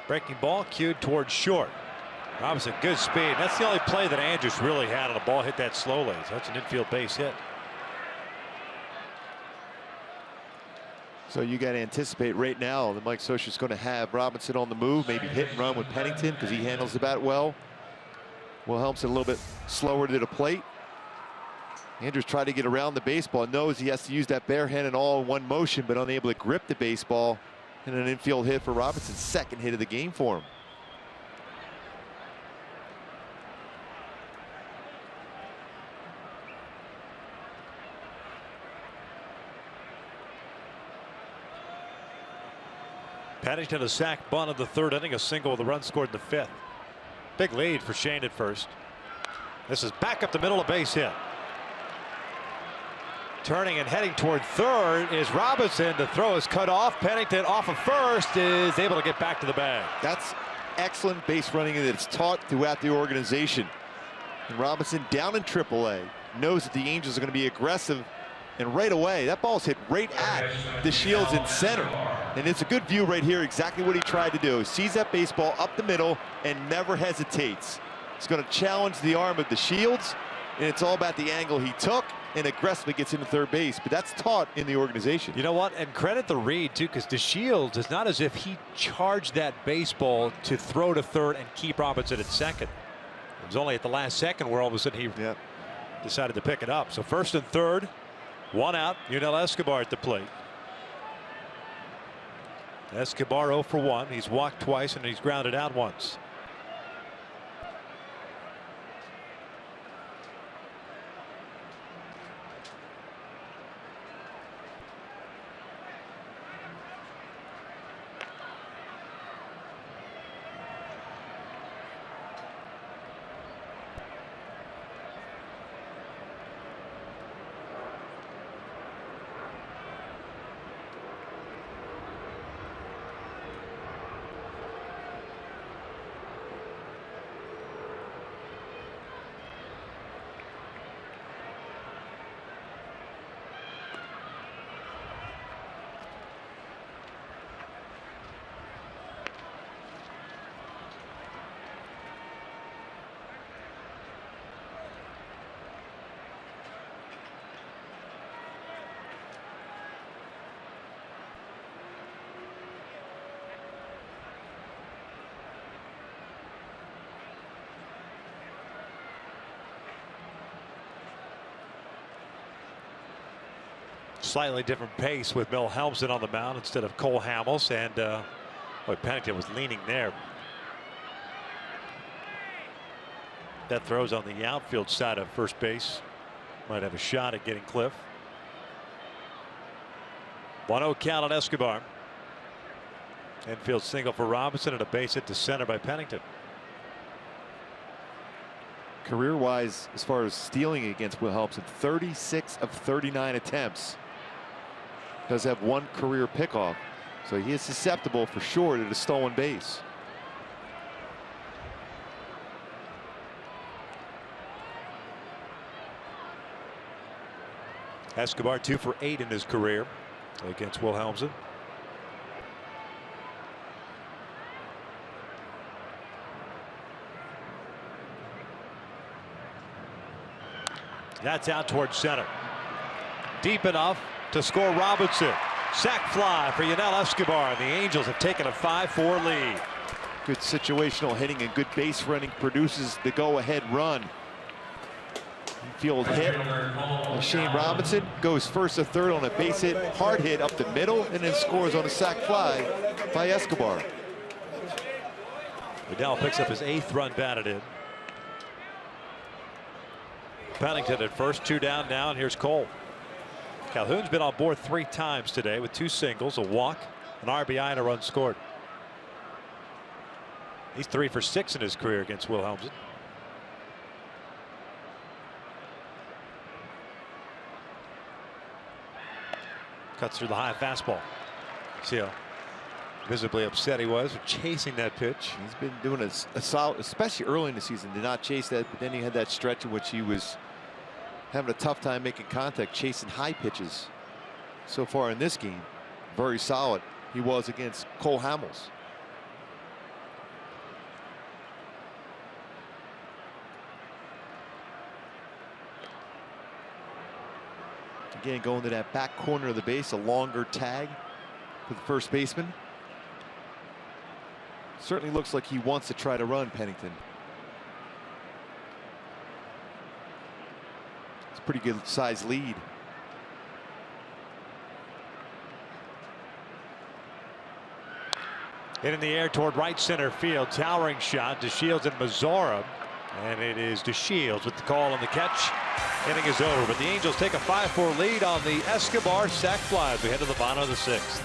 Breaking ball cued towards short. Robinson, good speed. That's the only play that Andrews really had on a ball hit that slowly. So that's an infield base hit. So you got to anticipate right now that Mike Scioscia is going to have Robinson on the move, maybe hit and run with Pennington because he handles the bat well. Wilhelmsen a little bit slower to the plate. Andrews tried to get around the baseball, knows he has to use that bare hand and all in one motion, but unable to grip the baseball. And an infield hit for Robinson, 2nd hit of the game for him. Pennington a sack bunt of the 3rd inning, a single with a run scored in the 5th. Big lead for Shane at first. This is back up the middle, a base hit. Turning and heading toward 3rd is Robinson. The throw is cut off. Pennington off of 1st is able to get back to the bag. That's excellent base running that it's taught throughout the organization. And Robinson down in AAA knows that the Angels are going to be aggressive, and right away that ball's hit right at the Shields in center. And it's a good view right here, exactly what he tried to do. Sees that baseball up the middle and never hesitates. He's going to challenge the arm of the Shields, and it's all about the angle he took, and aggressively gets into 3rd base. But that's taught in the organization. You know what? And credit the read, too, because DeShields, it's not as if he charged that baseball to throw to 3rd and keep Robinson at 2nd. It was only at the last second where all of a sudden he decided to pick it up. So 1st and 3rd, 1 out. Yunel Escobar at the plate. Escobar 0 for 1. He's walked twice and he's grounded out once. Slightly different pace with Mel Helmsley on the mound instead of Cole Hamels, and boy, Pennington was leaning there. That throws on the outfield side of first base. Might have a shot at getting Cliff. 1-0 count on Escobar. Infield single for Robinson and a base hit to center by Pennington. Career-wise, as far as stealing against Will Helmsley, 36 of 39 attempts. Does have one career pickoff, so he is susceptible for sure to the stolen base. Escobar 2 for 8 in his career against Will Helmsley. That's out towards center. Deep enough to score Robinson. Sac fly for Yanel Escobar. The Angels have taken a 5-4 lead. Good situational hitting and good base running produces the go-ahead run. Field hit. Shane Robinson goes first to third on a base hit, hard hit up the middle, and then scores on a sac fly by Escobar. Liddell picks up his 8th run batted in. Pennington at first, 2 down now, and here's Cole. Calhoun's been on board 3 times today with 2 singles, a walk, an RBI, and a run scored. He's 3 for 6 in his career against Will Helmsley. Cuts through the high fastball. See how visibly upset he was for chasing that pitch. He's been doing a solid, especially early in the season, did not chase that, but then he had that stretch in which he was having a tough time making contact, chasing high pitches. So far in this game, very solid he was against Cole Hamels. Again, going to that back corner of the base, a longer tag for the first baseman. Certainly looks like he wants to try to run Pennington. It's a pretty good size lead. Hit in the air toward right center field. Towering shot. DeShields and Mazzara. And it is DeShields with the call on the catch. Inning is over, but the Angels take a 5-4 lead on the Escobar sac fly as we head to the bottom of the 6th.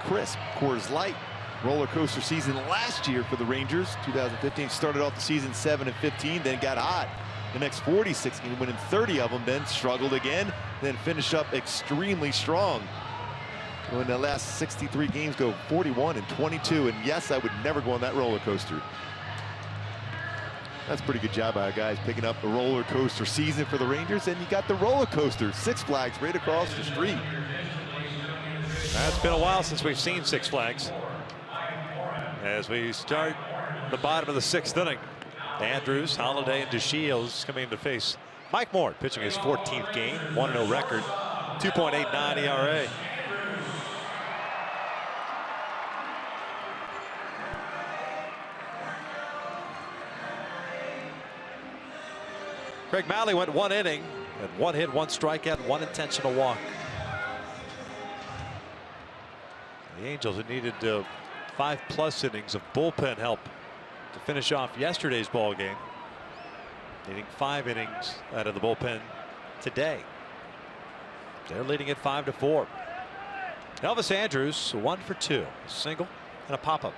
Crisp, Coors Light. Roller coaster season last year for the Rangers. 2015 started off the season 7-15, then got hot. The next 46 games, winning 30 of them, then struggled again, then finished up extremely strong. When the last 63 games go 41-22, and yes, I would never go on that roller coaster. That's a pretty good job by our guys picking up the roller coaster season for the Rangers, and you got the roller coaster, Six Flags, right across the street. It's been a while since we've seen Six Flags. As we start the bottom of the 6th inning, Andrews, Holiday, and DeShields coming into face Mike Moore, pitching his 14th game, 1-0 record, 2.89 ERA. Craig Malley went 1 inning, and 1 hit, 1 strikeout, 1 intentional walk. The Angels had needed 5+ innings of bullpen help to finish off yesterday's ball game. Needing 5 innings out of the bullpen today. They're leading at 5-4. Elvis Andrus 1 for 2, a single and a pop-up.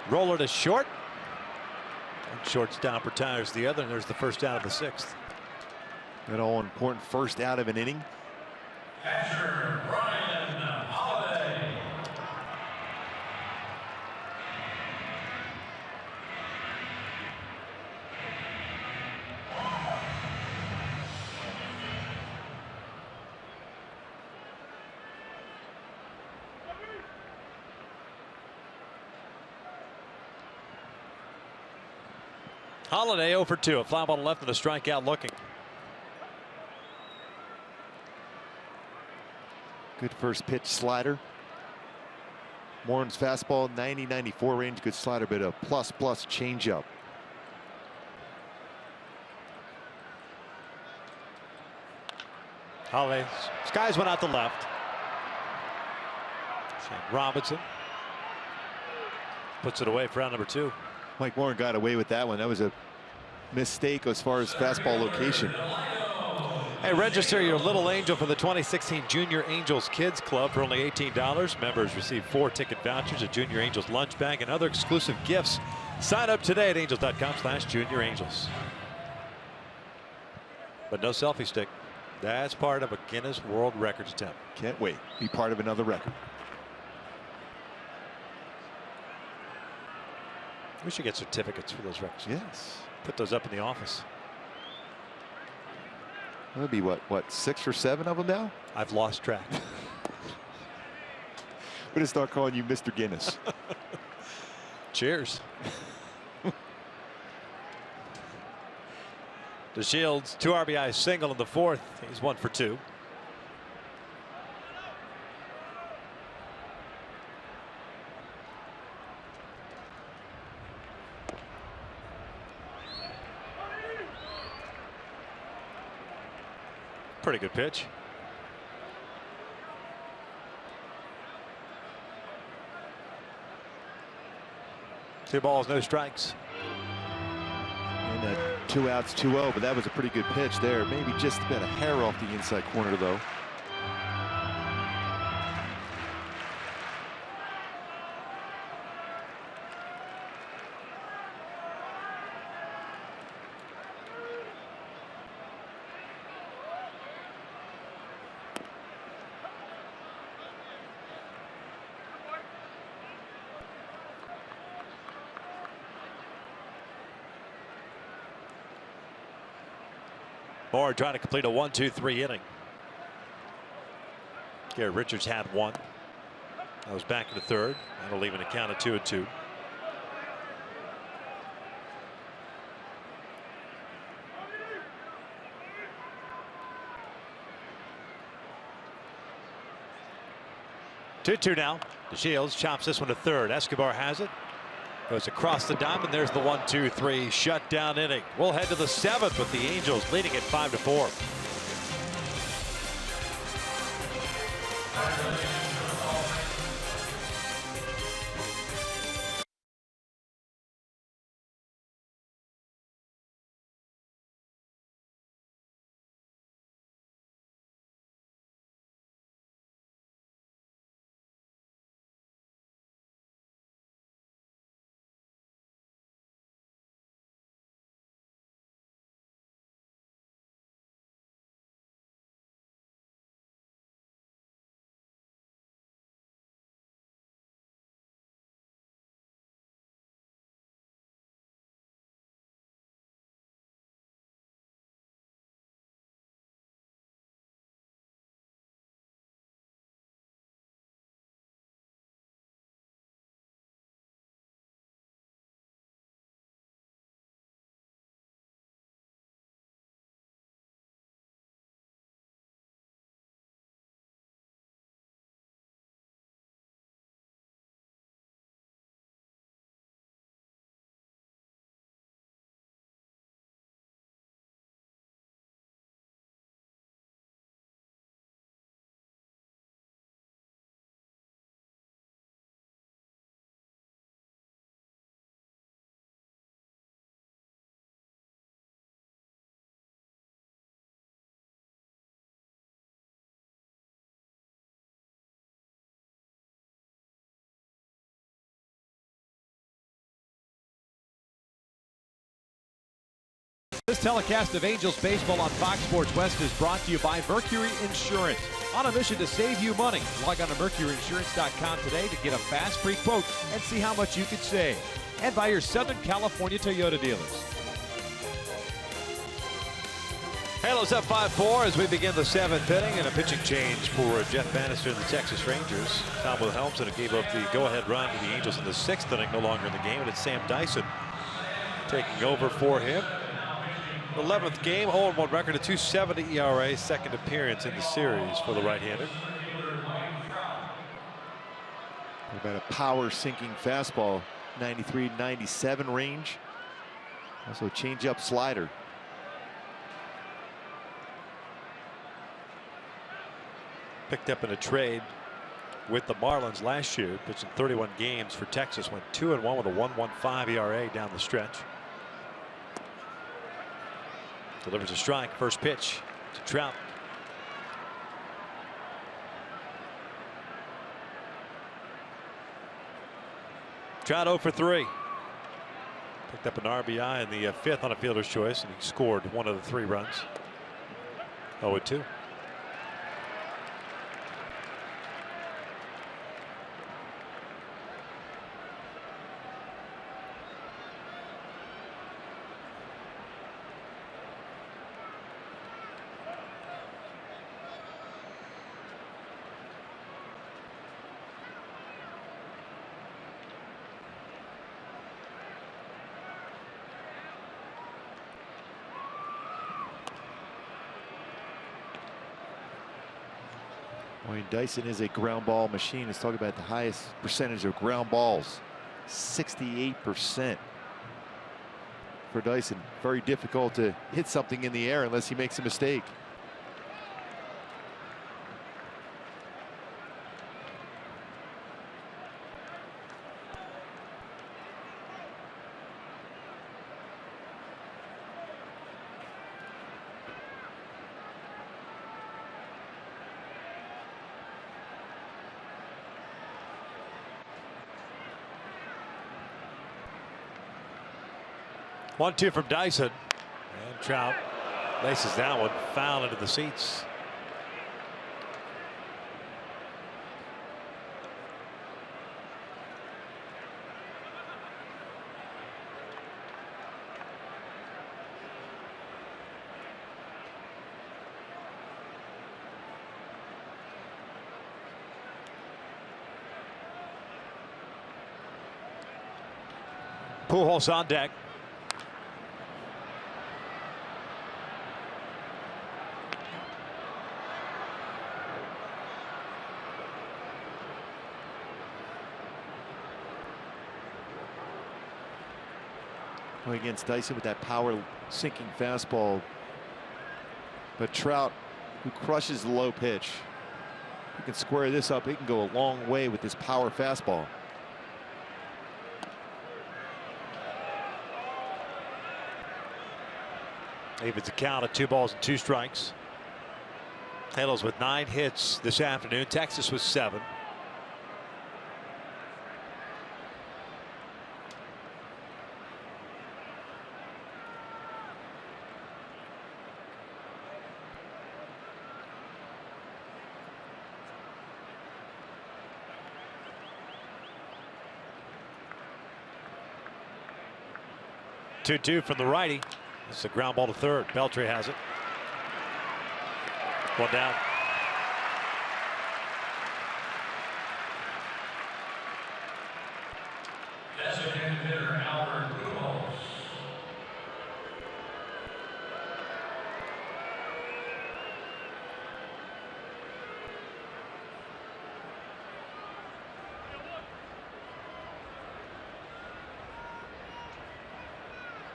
Roller to short. One shortstop retires the other, and there's the first out of the 6th. That all important first out of an inning. Holiday 0 for 2. A fly ball to left and a strikeout looking. Good first pitch slider. Morin's fastball 90-94 range. Good slider, but a plus changeup. Holiday skies one out the left. Shane Robinson puts it away for round number 2. Mike Morin got away with that one. That was a mistake as far as fastball location. Hey, register your little angel for the 2016 Junior Angels Kids Club for only $18. Members receive 4 ticket vouchers, a Junior Angels lunch bag, and other exclusive gifts. Sign up today at angels.com/juniorangels. But no selfie stick. That's part of a Guinness World Records attempt. Can't wait. Be part of another record. We should get certificates for those records. Yes. Put those up in the office. That'll be what 6 or 7 of them now? I've lost track. We're gonna start calling you Mr. Guinness. Cheers. DeShields 2 RBI single in the 4th. He's 1 for 2. Pretty good pitch. 2 balls, no strikes. And 2 outs, 2-0, but that was a pretty good pitch there. Maybe just about a hair off the inside corner, though. Moore trying to complete a 1-2-3 inning. Garrett Richards had 1. That was back in the 3rd. That'll leave an account of 2-2. Two now. DeShields chops this one to 3rd. Escobar has it. Goes across the diamond. There's the 1-2-3 shutdown inning. We'll head to the 7th with the Angels leading at 5-4. This telecast of Angels baseball on Fox Sports West is brought to you by Mercury Insurance. On a mission to save you money, log on to MercuryInsurance.com today to get a fast free quote and see how much you could save. And by your Southern California Toyota dealers. Halos up 5-4 as we begin the 7th inning, and a pitching change for Jeff Bannister and the Texas Rangers. Tom Wilhelmsen gave up the go-ahead run to the Angels in the 6th inning, no longer in the game, and it's Sam Dyson taking over for him. 11th game, 0-1 record, a 2.70 ERA, second appearance in the series for the right-hander. About a power sinking fastball, 93-97 range. Also change-up slider. Picked up in a trade with the Marlins last year, pitching 31 games for Texas, went 2-1 with a 1.15 ERA down the stretch. Delivers a strike, first pitch to Trout. Trout 0 for 3. Picked up an RBI in the 5th on a fielder's choice, and he scored one of the 3 runs. 0-2. Dyson is a ground ball machine. Let's talk about the highest percentage of ground balls, 68% for Dyson. Very difficult to hit something in the air unless he makes a mistake. One-two from Dyson, and Trout laces that one foul into the seats. Pujols on deck. Against Dyson with that power sinking fastball, but Trout, who crushes the low pitch, he can square this up. He can go a long way with this power fastball. Evens the count at 2 balls and 2 strikes. Halos with 9 hits this afternoon. Texas with 7. Two from the righty. It's a ground ball to third. Beltre has it. One down. Designated hitter Albert Pujols.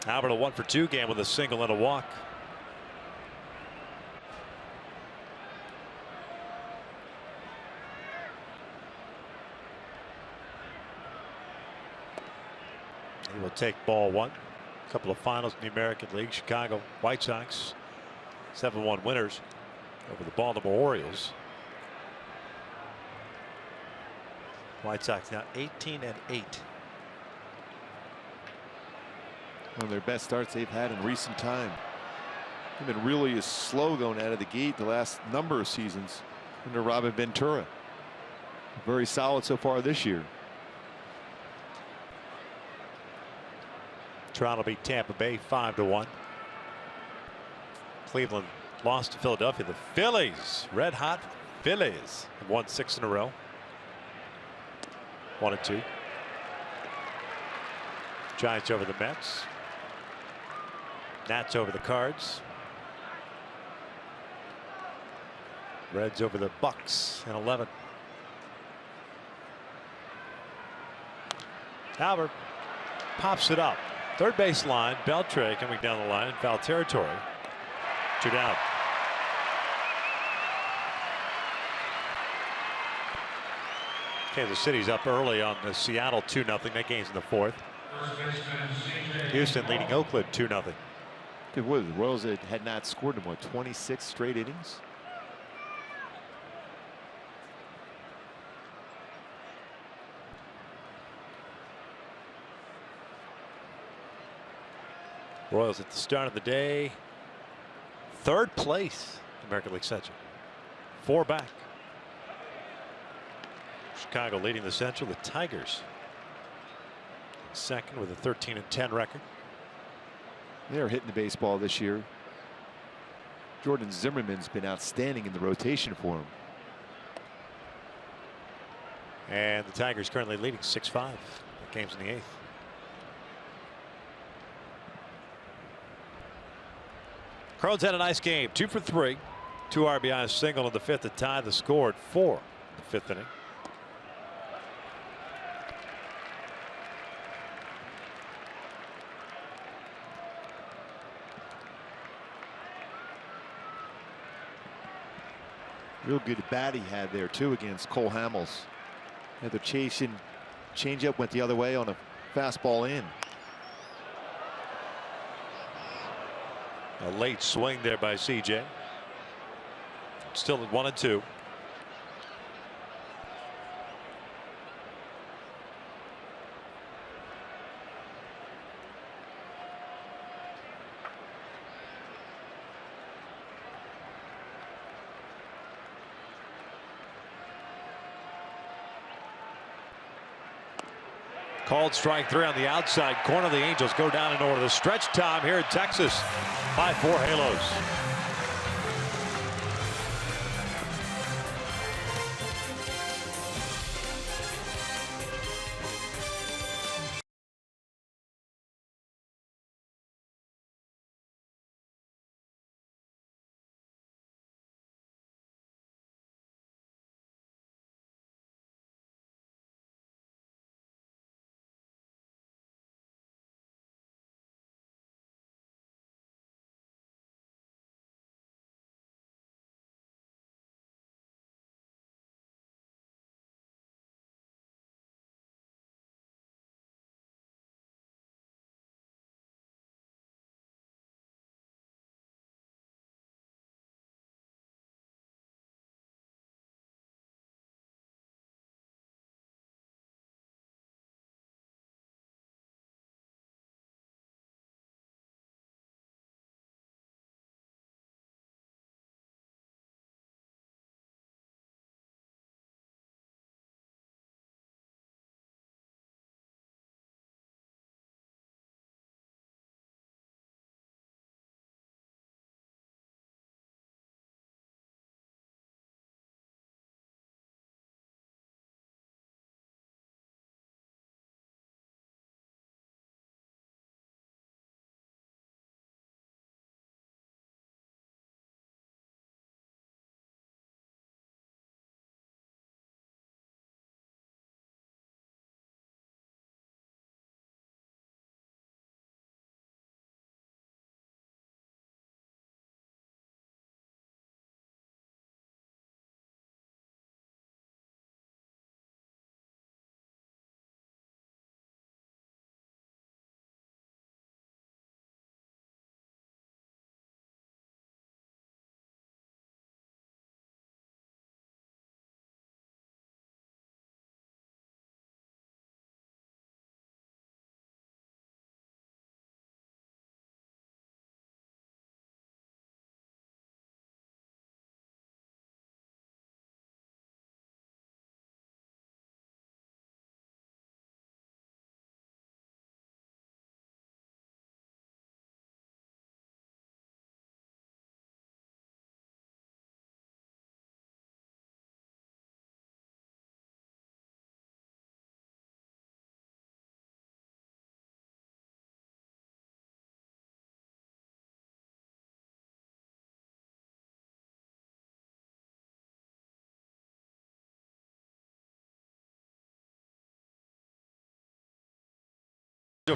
Albert a 1 for 2 game with a single and a walk. He will take ball 1. A couple of finals in the American League. Chicago White Sox 7-1 winners over the Baltimore Orioles. White Sox now 18-8. One of their best starts they've had in recent time. They've been really slow going out of the gate the last number of seasons under Robin Ventura. Very solid so far this year. Toronto beat Tampa Bay 5-1. Cleveland lost to Philadelphia. The Phillies, red hot Phillies, have won 6 in a row. 1-2. Giants over the Mets. Nats over the Cards. Reds over the Bucks in 11. Albert pops it up. Third base line. Beltre coming down the line in foul territory. 2 down. Kansas City's up early on the Seattle 2-0. That game's in the 4th. Houston leading Oakland 2-0. The Royals had not scored in 26 straight innings. Royals at the start of the day, 3rd place American League Central, 4 back. Chicago leading the Central. The Tigers second with a 13-10 record. They're hitting the baseball this year. Jordan Zimmerman's been outstanding in the rotation for him. And the Tigers currently leading 6-5. The game's in the 8th. Crones had a nice game. 2 for 3. 2 RBIs, single in the 5th to tie the score at 4 in the 5th inning. Real good bat he had there too against Cole Hamels. Had the chasing changeup, went the other way on a fastball in. A late swing there by CJ. Still at 1-2. Called strike 3 on the outside corner. The Angels go down in order. The stretch time here in Texas. 5-4 Halos.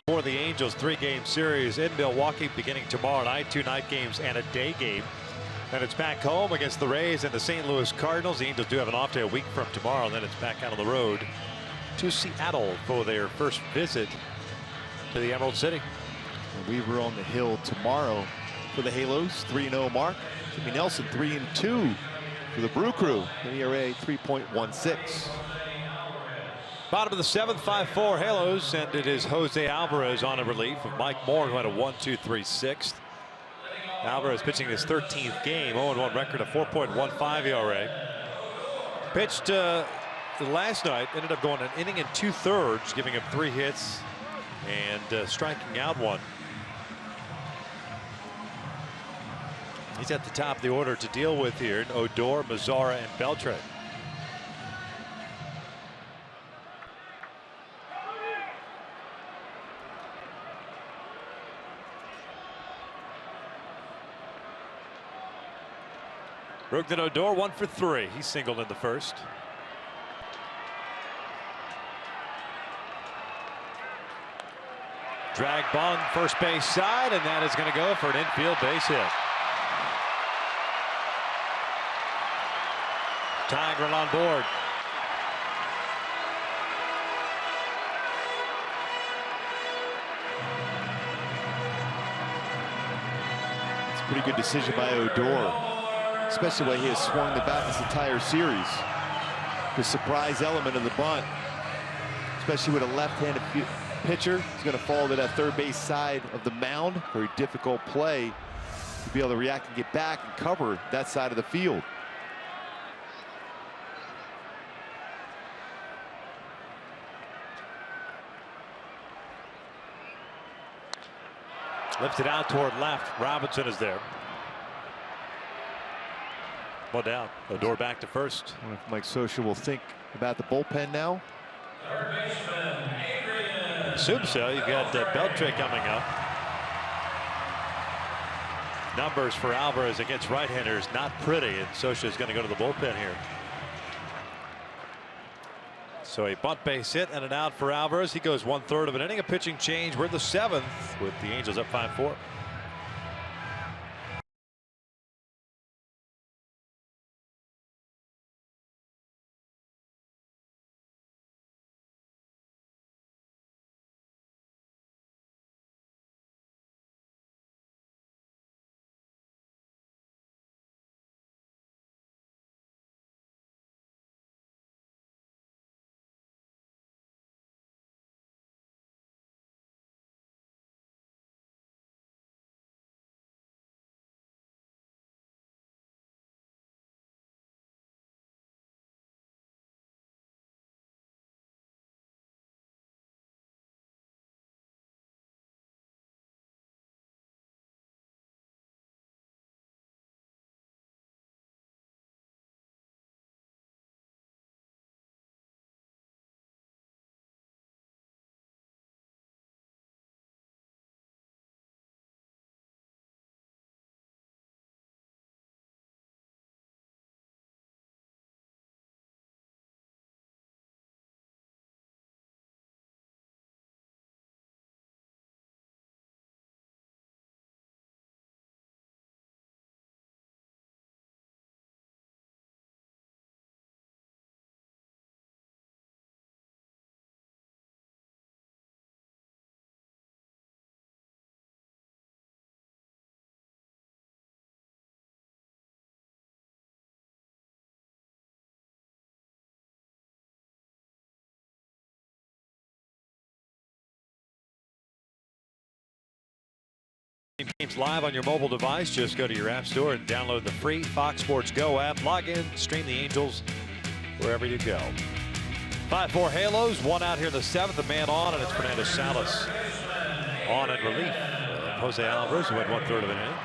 For the Angels, 3-game series in Milwaukee beginning tomorrow night. 2 night games and a day game. And it's back home against the Rays and the St. Louis Cardinals. The Angels do have an off day a week from tomorrow. And then it's back out on the road to Seattle for their first visit to the Emerald City. And Weaver on the hill tomorrow for the Halos. 3-0 mark. Jimmy Nelson 3-2 for the Brew Crew. The ERA 3.16. Bottom of the 7th, 5-4 Halos, and it is Jose Alvarez on a relief of Mike Moore, who had a 1-2-3-6. Alvarez pitching his 13th game, 0-1 record, a 4.15 ERA. Pitched last night, ended up going an inning and 2/3, giving up 3 hits and striking out 1. He's at the top of the order to deal with here. Odor, Mazzara, and Beltre. Brooklyn Odor 1 for 3. He singled in the first. Drag ball first base side, and that is going to go for an infield base hit. Tying run on board. It's a pretty good decision by Odor, especially when he has swung the bat this entire series. The surprise element of the bunt, especially with a left-handed pitcher, is going to fall to that third base side of the mound. Very difficult play to be able to react and get back and cover that side of the field. Lifted out toward left. Robinson is there. One down. Odor back to first. I wonder if Mike Scioscia will think about the bullpen now. I assume so. You've got Beltre coming up. Numbers for Alvarez against right-handers not pretty, and Scioscia is going to go to the bullpen here. So a bunt base hit and an out for Alvarez. He goes 1/3 of an inning. A pitching change. We're in the 7th with the Angels up 5-4. Games live on your mobile device. Just go to your app store and download the free Fox Sports Go app. Log in, stream the Angels wherever you go. 5-4 Halos, 1 out here in the 7th. The man on, and it's Fernando Salas on in relief. Jose Alvarez, who had 1/3 of an inning.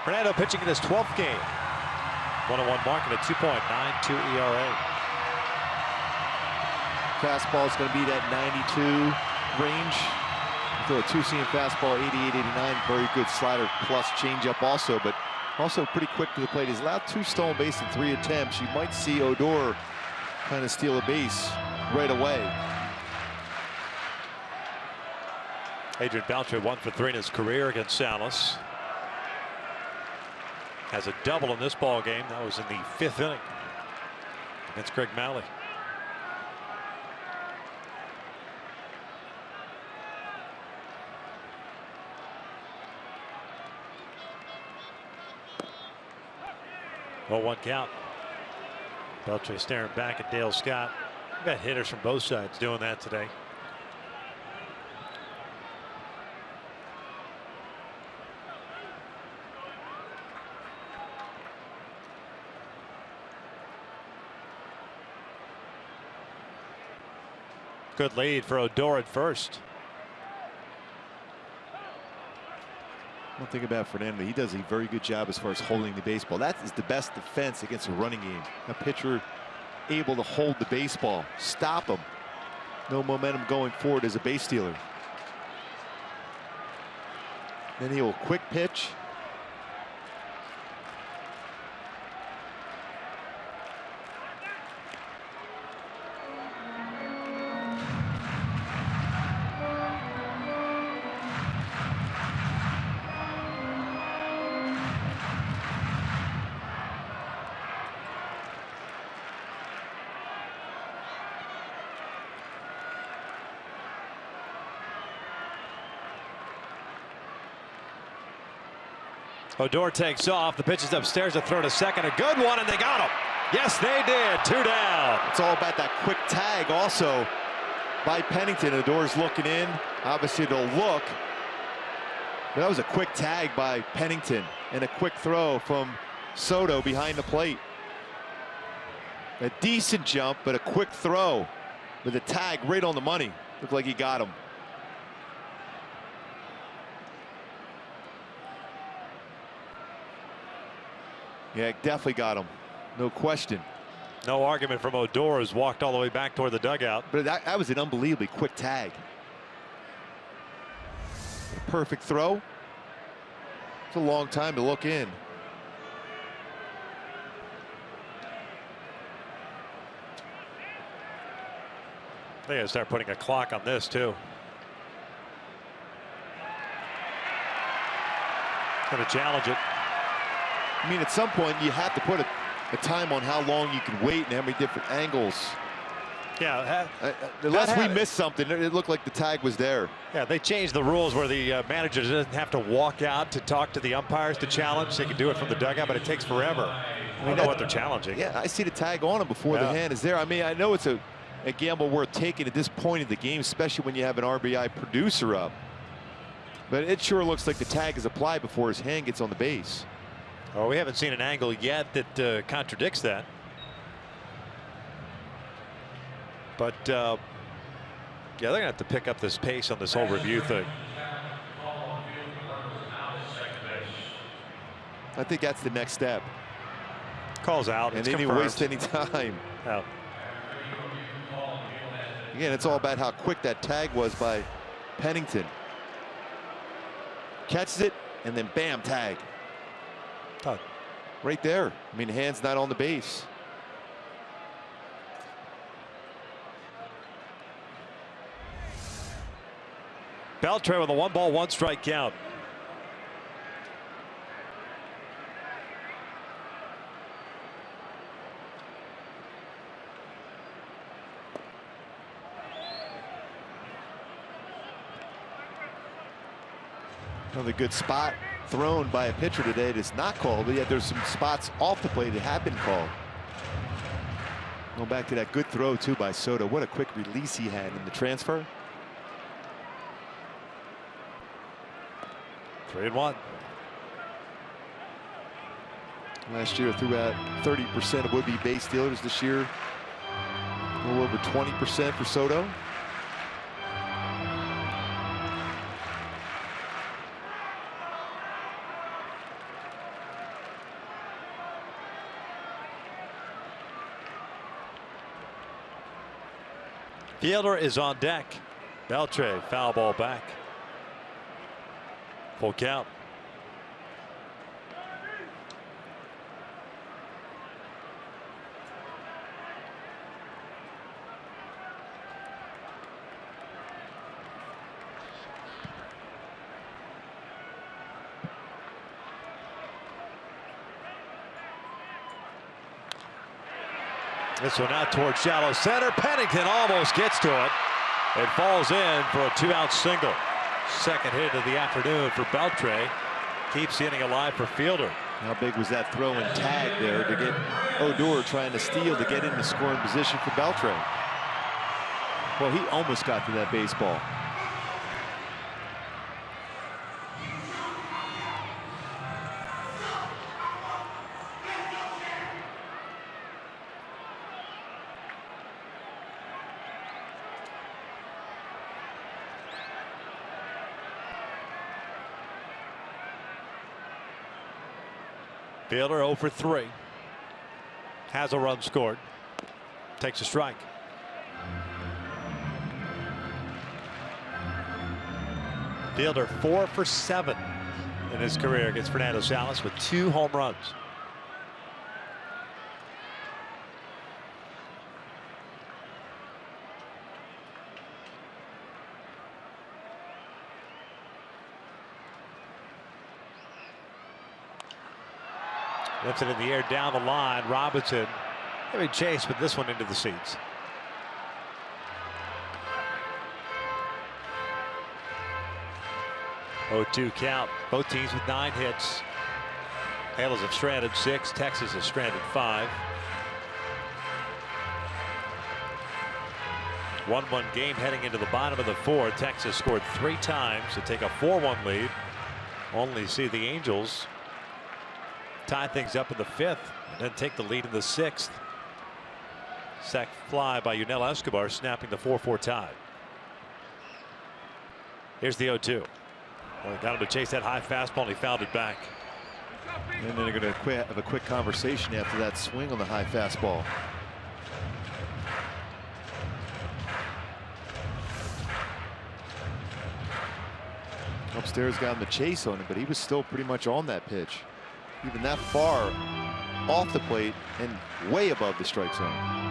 Fernando pitching in his 12th game. 1-1 mark and a 2.92 ERA. Fastball is going to be that 92 range. Throw a 2-seam fastball, 88, 89. Very good slider plus changeup also, but also pretty quick to the plate. He's allowed 2 stolen bases in 3 attempts. You might see Odor kind of steal a base right away. Adrian Beltre 1 for 3 in his career against Salas. Has a double in this ball game. That was in the 5th inning against Craig Malley. Well, 1 count. Beltre staring back at Dale Scott. We've got hitters from both sides doing that today. Good lead for Odor at first. One thing about Fernando, he does a very good job as far as holding the baseball. That is the best defense against a running game. A pitcher able to hold the baseball, stop him. No momentum going forward as a base stealer. Then he will quick pitch. Odor takes off. The pitch is upstairs to throw to second. A good one, and they got him. Yes, they did. 2 down. It's all about that quick tag also by Pennington. Odor's looking in. Obviously, they'll look. But that was a quick tag by Pennington and a quick throw from Soto behind the plate. A decent jump, but a quick throw with a tag right on the money. Looked like he got him. Yeah, definitely got him. No question. No argument from Odor, who's walked all the way back toward the dugout. But that was an unbelievably quick tag. A perfect throw. It's a long time to look in. They gotta start putting a clock on this too. Gonna challenge it. I mean, at some point you have to put a time on how long you can wait and how many different angles. Yeah. Unless we missed something, it looked like the tag was there. Yeah, they changed the rules where the manager doesn't have to walk out to talk to the umpires to challenge. They can do it from the dugout, but it takes forever. I don't know what they're challenging. Yeah, I see the tag on him before the hand is there. I mean, I know it's a gamble worth taking at this point in the game, especially when you have an RBI producer up. But it sure looks like the tag is applied before his hand gets on the base. Oh, we haven't seen an angle yet that contradicts that. But yeah, they're gonna have to pick up this pace on this whole review thing. I think that's the next step. Calls out, and they didn't waste any time. Out. Again, it's all about how quick that tag was by Pennington. Catches it, and then bam, tag. Right there. I mean, hand's not on the base. Beltre with a 1-ball, 1-strike count. Another good spot thrown by a pitcher today that's not called, but yet there's some spots off the plate that have been called. Going back to that good throw too by Soto. What a quick release he had in the transfer. 3-1. Last year threw out 30% of would-be base stealers. This year a little over 20% for Soto. Fielder is on deck. Beltre, foul ball back. Full count. This one out towards shallow center. Pennington almost gets to it. It falls in for a 2-out single. Second hit of the afternoon for Beltre. Keeps the inning alive for Fielder. How big was that throw and tag there to get Odor trying to steal to get into scoring position for Beltre? Well, he almost got to that baseball. Fielder 0 for 3. Has a run scored. Takes a strike. Fielder 4 for 7 in his career against Fernando Salas with 2 home runs. Lifted in the air down the line. Robinson having chase with this one into the seats. Oh-2 count. Both teams with 9 hits. Halos have stranded 6. Texas has stranded 5. 1-1 game heading into the bottom of the 4th. Texas scored 3 times to take a 4-1 lead. Only see the Angels tie things up in the 5th and then take the lead in the 6th. Sac fly by Yunel Escobar, snapping the 4-4 tie. Here's the 0-2. Well, he got him to chase that high fastball and he fouled it back. And then they're going to have a quick conversation after that swing on the high fastball. Upstairs got him the chase on it, but he was still pretty much on that pitch. Even that far off the plate and way above the strike zone.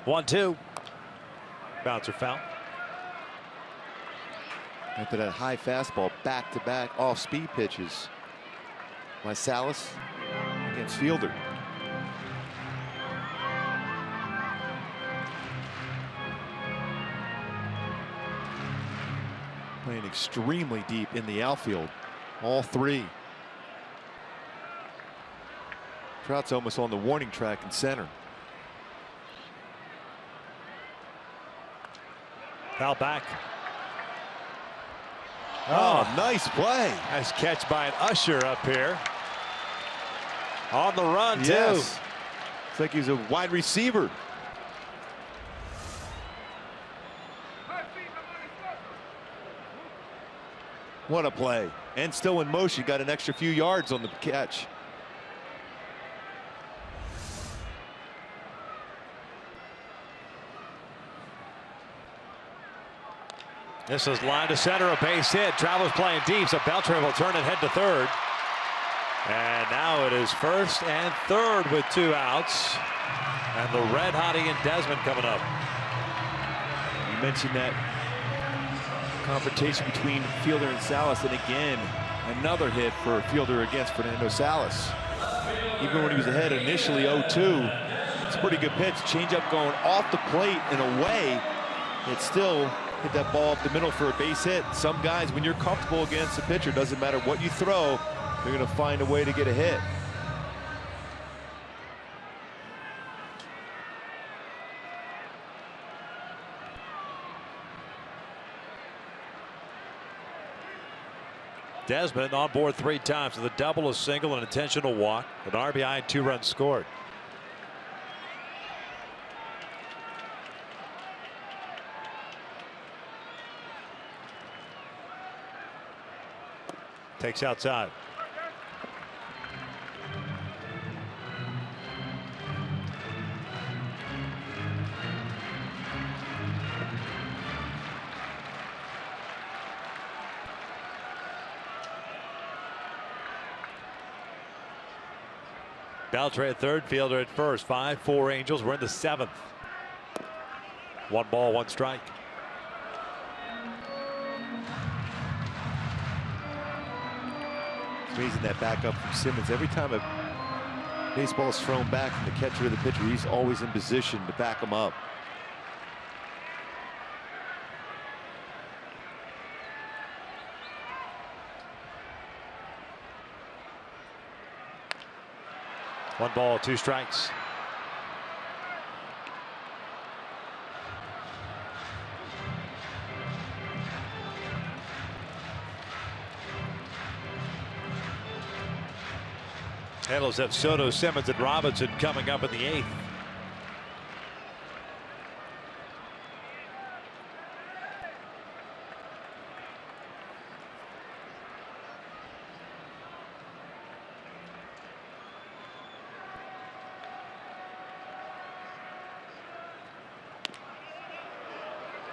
One-two. Bouncer foul. After that high fastball, back-to-back off-speed pitches by Salas against Fielder. Playing extremely deep in the outfield. All 3. Trout's almost on the warning track in center. Foul back. Oh, nice play. Nice catch by an Usher up here. On the run, too. Yes. It's like he's a wide receiver. What a play. And still in motion. Got an extra few yards on the catch. This is line to center, a base hit. Travels playing deep, so Beltre will turn it head to third. And now it is first and third with 2 outs. And the red hot Ian Desmond coming up. You mentioned that confrontation between Fielder and Salas, and again, another hit for Fielder against Fernando Salas. Even when he was ahead initially 0-2, it's a pretty good pitch. Changeup going off the plate and away. It still hit that ball up the middle for a base hit. Some guys, when you're comfortable against a pitcher, doesn't matter what you throw, they're going to find a way to get a hit. Desmond on board 3 times with a double, a single, an intentional walk, an RBI, and 2 runs scored. Takes outside. Beltre at third, Fielder at first. 5-4 Angels. We're in the seventh. 1 ball, 1 strike. It's amazing that backup from Simmons. Every time a baseball is thrown back from the catcher to the pitcher, he's always in position to back him up. One ball, 2 strikes. Handles have Soto, Simmons, and Robinson coming up in the 8th.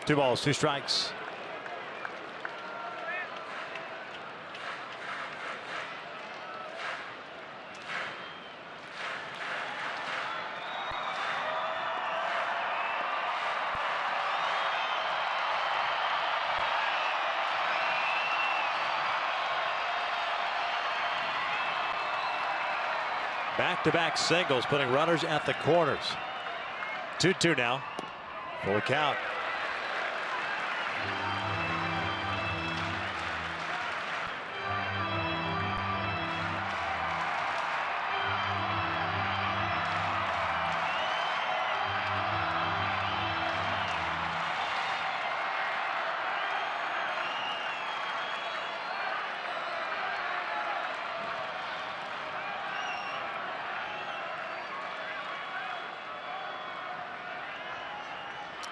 Two balls, 2 strikes. Back-to-back singles, putting runners at the corners. 2-2 now. Full count.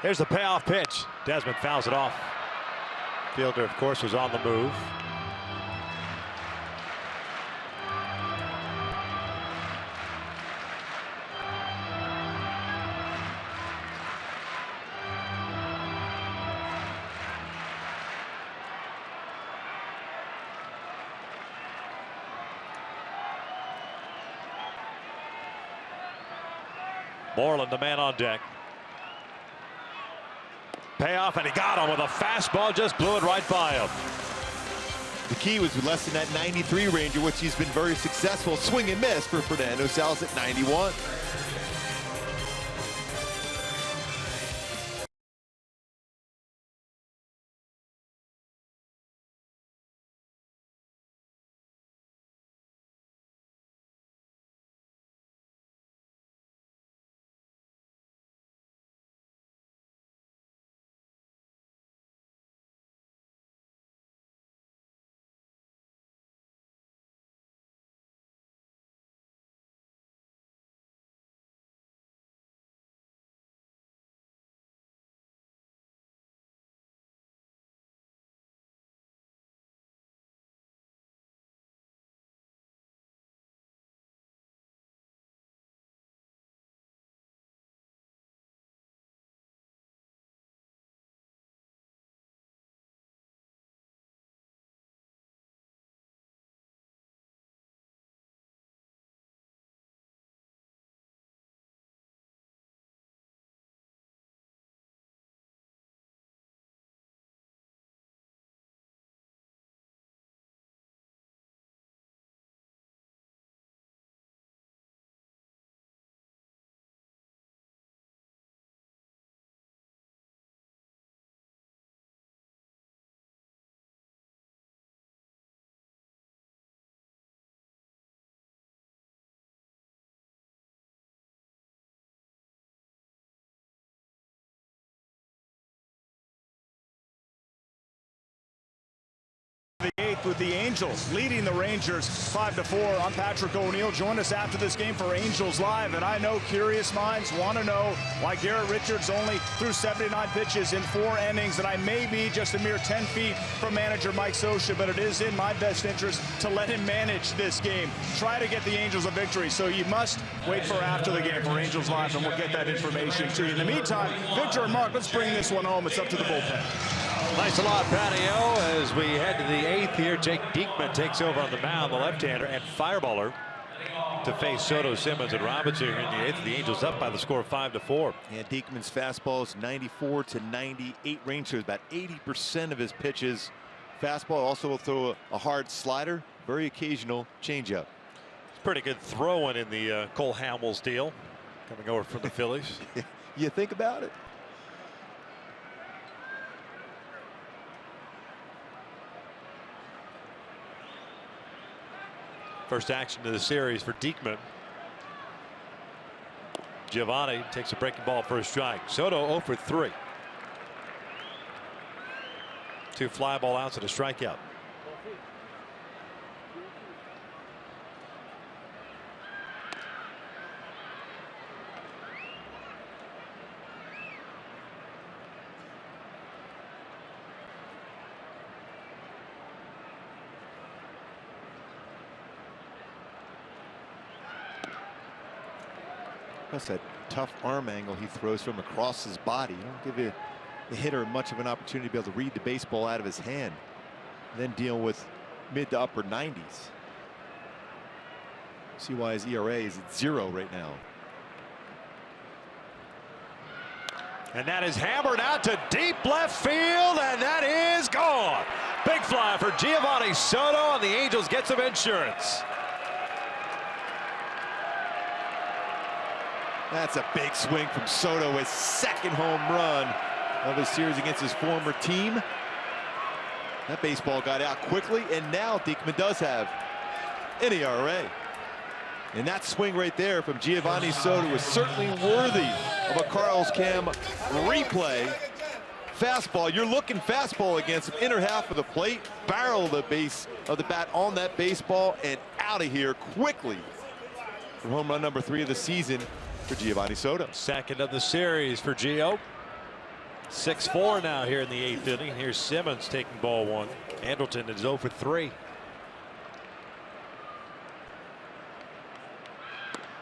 Here's the payoff pitch. Desmond fouls it off. Fielder, of course, was on the move. Moreland, the man on deck. Payoff, and he got him with a fastball, just blew it right by him. The key was less than that 93 Ranger, which he's been very successful. Swing and miss for Fernando Salas at 91. the 8th with the Angels leading the Rangers 5-4. I'm Patrick O'Neill. Join us after this game for Angels Live. And I know curious minds want to know why Garrett Richards only threw 79 pitches in 4 innings. And I may be just a mere 10 feet from manager Mike Scioscia, but it is in my best interest to let him manage this game. Try to get the Angels a victory. So you must wait for after the game for Angels Live, and we'll get that information to you. In the meantime, Victor and Mark, let's bring this one home. It's up to the bullpen. Nice a lot, Patio. As we head to the 8th here, Jake Diekman takes over on the mound, the left-hander, and Fireballer to face Soto, Simmons, and Robinson here in the 8th. The Angels up by the score of 5-4. And Diekman's fastball is 94 to 98 range, so about 80% of his pitches. Fastball also will throw a hard slider, very occasional changeup. It's pretty good throwing in the Cole Hamels deal, coming over from the Phillies. You think about it. First action of the series for Diekman. Giovanni takes a breaking ball for a strike. Soto 0 for 3. 2 fly ball outs and a strikeout. That's that tough arm angle he throws from across his body. You don't give the hitter much of an opportunity to be able to read the baseball out of his hand, and then deal with mid to upper 90s. See why his ERA is at 0 right now. And that is hammered out to deep left field, and that is gone. Big fly for Giovanni Soto, and the Angels get some insurance. That's a big swing from Soto, his 2nd home run of his series against his former team. That baseball got out quickly, and now Diekman does have an ERA. And that swing right there from Giovanni Soto was certainly worthy of a Carl's Cam replay. Fastball, you're looking fastball against him, inner half of the plate, barrel the base of the bat on that baseball, and out of here quickly for home run number 3 of the season for Giovanni Soto. Second of the series for Gio. 6-4 now here in the 8th inning. Here's Simmons taking ball 1. Andrelton is 0 for 3.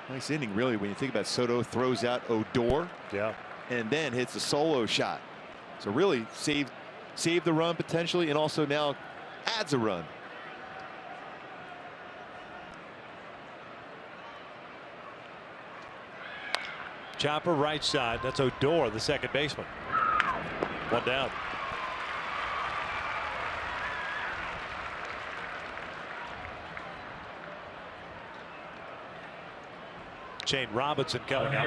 Nice inning, really, when you think about Soto throws out Odor, and then hits a solo shot. So really saved the run potentially, and also now adds a run. Chopper right side. That's Odor, the second baseman. 1 down. Shane Robinson coming up.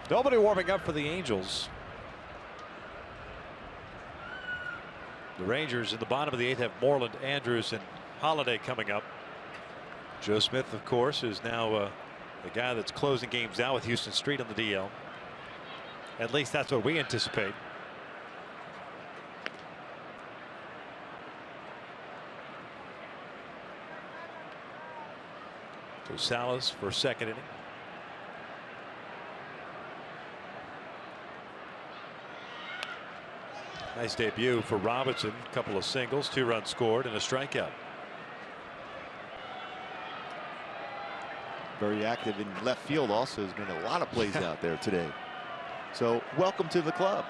Nobody warming up for the Angels. The Rangers in the bottom of the 8th have Moreland, Andrews, and Holiday coming up. Joe Smith, of course, is now the guy that's closing games out with Houston Street on the DL. At least that's what we anticipate. Salas for 2nd inning. Nice debut for Robinson. A couple of singles, 2 runs scored, and a strikeout. Very active in left field also. Has been a lot of plays out there today. So welcome to the club.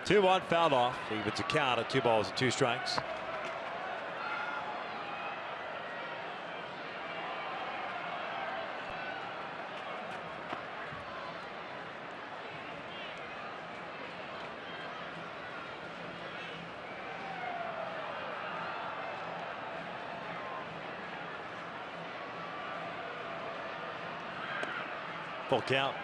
Two-1 fouled off. Evens a count at 2 balls and 2 strikes. Full count.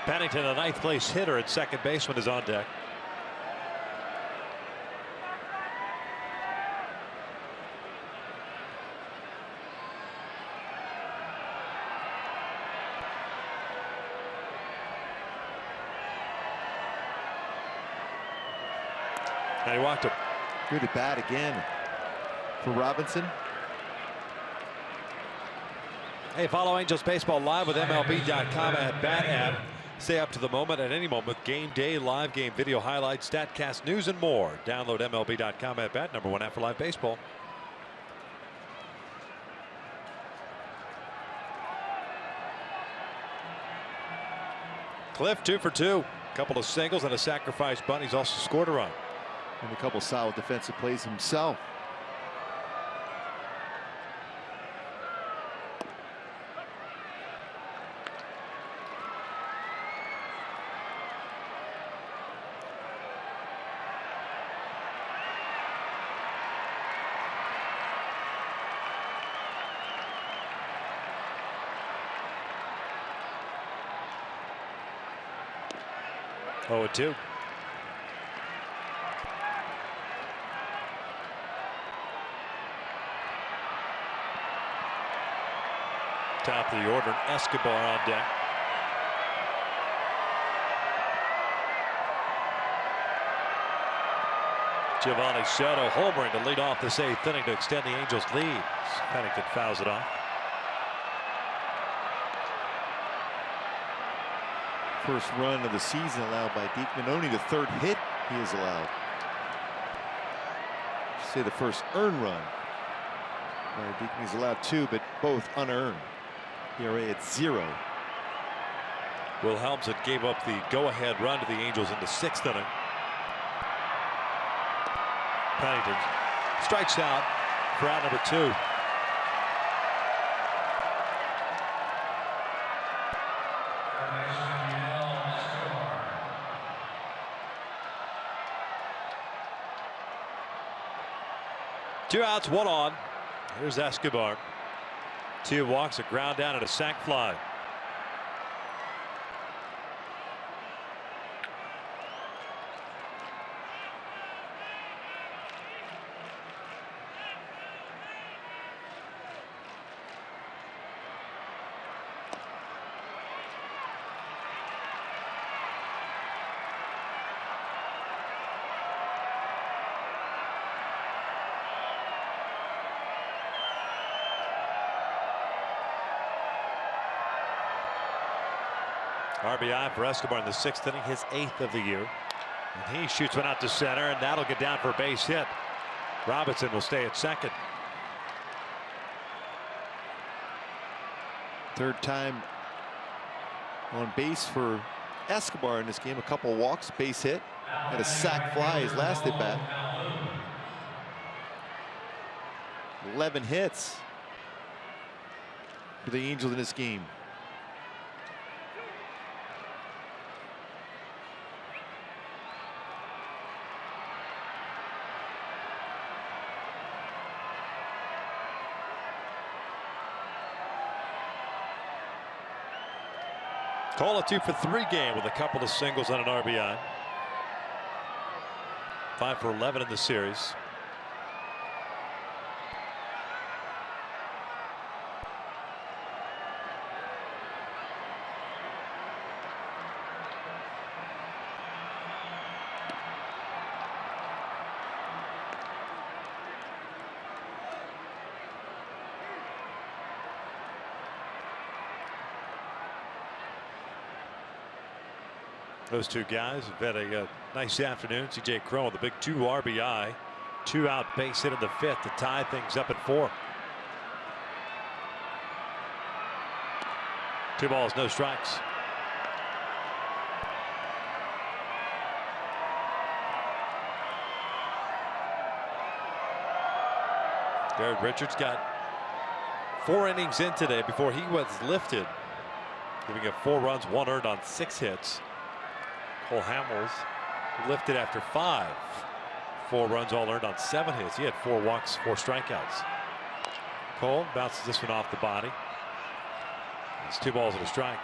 Pennington, a ninth place hitter at second baseman, is on deck. And he walked him. Good at bat again for Robinson. Hey, follow Angels Baseball live with MLB.com at Bat app. Stay up to the moment at any moment. Game day, live game video highlights, StatCast news, and more. Download MLB.com at Bat, #1 app for live baseball. Cliff 2 for 2. Couple of singles and a sacrifice bunt. He's also scored a run. And a couple solid defensive plays himself. Oh, 2. Top of the order, Escobar on deck. Giovanni Soto homering to lead off this 8th inning to extend the Angels' lead. Pennington fouls it off. First run of the season allowed by Diekman. Only the 3rd hit he has allowed. Say the first earned run. Diekman is allowed 2, but both unearned. ERA at 0. Wilhelmsen gave up the go-ahead run to the Angels in the 6th inning. Pennington strikes out for out number 2. Two outs, 1 on. Here's Escobar. 2 walks, a ground down, and a sac fly. RBI for Escobar in the 6th inning, his 8th of the year. And he shoots one out to center, and that'll get down for a base hit. Robinson will stay at second. 3rd time on base for Escobar in this game. A couple walks, base hit, and a sac fly his last at bat. 11 hits for the Angels in this game. Call a 2 for 3 game with a couple of singles and an RBI. 5 for 11 in the series. Those two guys have had a nice afternoon. C.J. Cron with a big 2 RBI, 2 out base hit in the 5th to tie things up at 4. 2 balls, no strikes. Garrett Richards got 4 innings in today before he was lifted, giving up 4 runs, 1 earned on 6 hits. Cole Hamels lifted after 5. 4 runs, all earned on 7 hits. He had 4 walks, 4 strikeouts. Cole bounces this one off the body. It's 2 balls and a strike.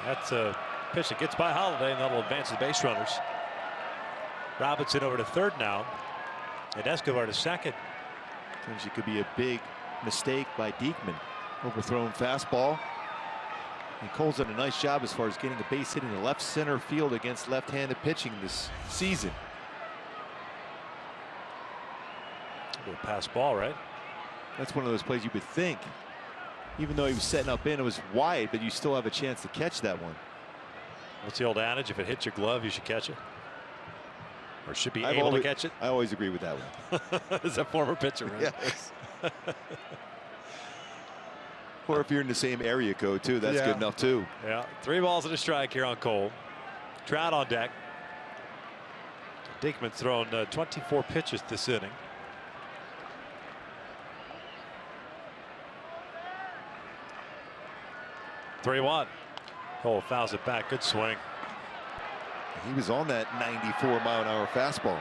That's a pitch that gets by Holiday, and that'll advance the base runners. Robinson over to third now, and Escobar to second. Seems it could be a big mistake by Diekman. Overthrown fastball. And Cole's done a nice job as far as getting a base hit in the left center field against left-handed pitching this season. A little pass ball, right? That's one of those plays you would think, even though he was setting up in, it was wide, but you still have a chance to catch that one. What's the old adage? If it hits your glove, you should catch it. Or should be able to catch it. I always agree with that one. As a former pitcher, right? Yes. Or if you're in the same area code, too, that's good enough, too. Yeah, 3 balls and a strike here on Cole. Trout on deck. Diekman's thrown 24 pitches this inning. Three-1. Cole fouls it back. Good swing. He was on that 94-mile-an-hour fastball,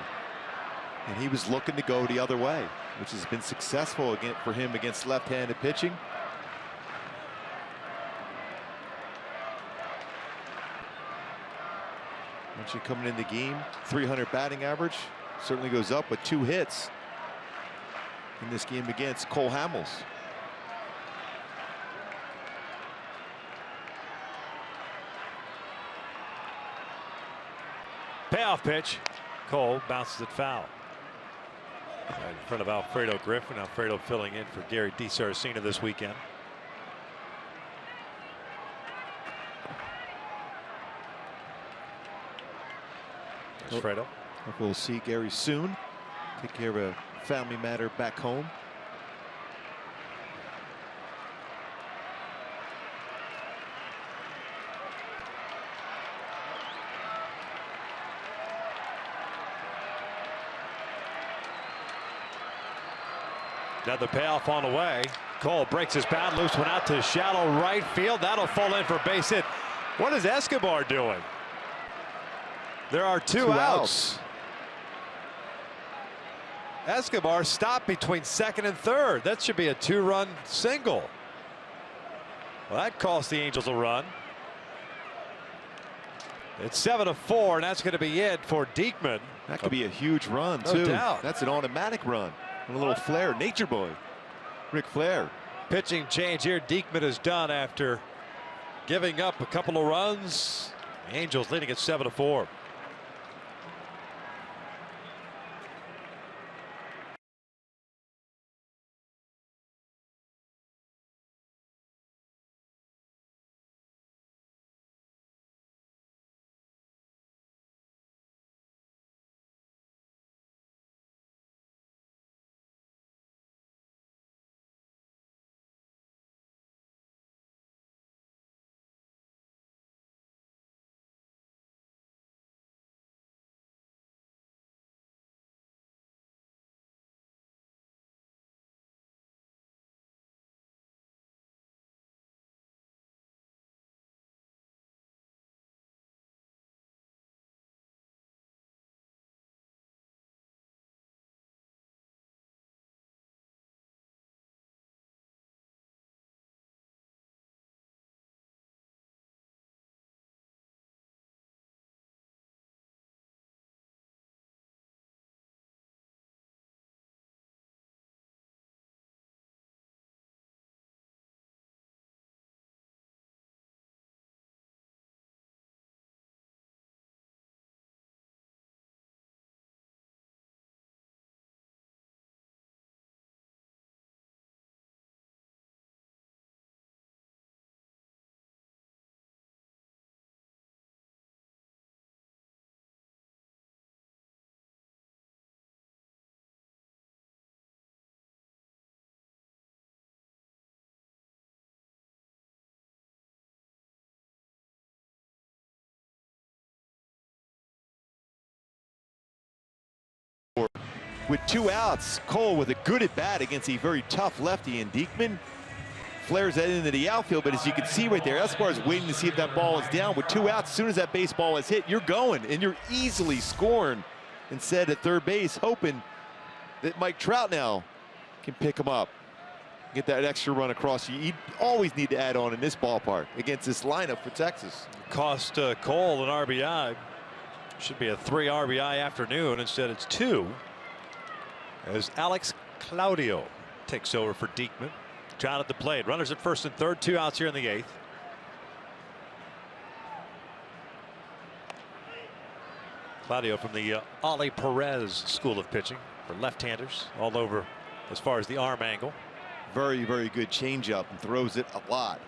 and he was looking to go the other way, which has been successful again for him against left-handed pitching. Once you're coming in the game, 300 batting average, certainly goes up with 2 hits in this game against Cole Hamels. Payoff pitch. Cole bounces it foul. Right in front of Alfredo Griffin. Alfredo filling in for Gary DiSarcina this weekend. Alfredo. We'll see Gary soon. Take care of a family matter back home. Another payoff on the way. Cole breaks his bat loose, went out to shallow right field. That'll fall in for a base hit. What is Escobar doing? There are two outs. Escobar stopped between second and third. That should be a 2-run single. Well, that cost the Angels a run. It's 7-4, and that's going to be it for Diekman. That could be a huge run, too. No doubt. That's an automatic run. And a little flair. Nature boy. Ric Flair. Pitching change here. Diekman is done after giving up a couple of runs. The Angels leading at 7-4. with 2 outs. Cole with a good at bat against a very tough lefty, and Diekman flares that into the outfield. But as you can see right there, Escobar's waiting to see if that ball is down. With 2 outs, as soon as that baseball is hit, you're going, and you're easily scoring. Instead at third base, hoping that Mike Trout now can pick him up, get that extra run across. You always need to add on in this ballpark against this lineup for Texas. Cost Cole an RBI. Should be a 3 RBI afternoon. Instead, it's 2. As Alex Claudio takes over for Diekman. John at the plate. Runners at first and third. 2 outs here in the 8th. Claudio from the Ali Perez school of pitching for left-handers all over as far as the arm angle. Very, very good changeup, and throws it a lot.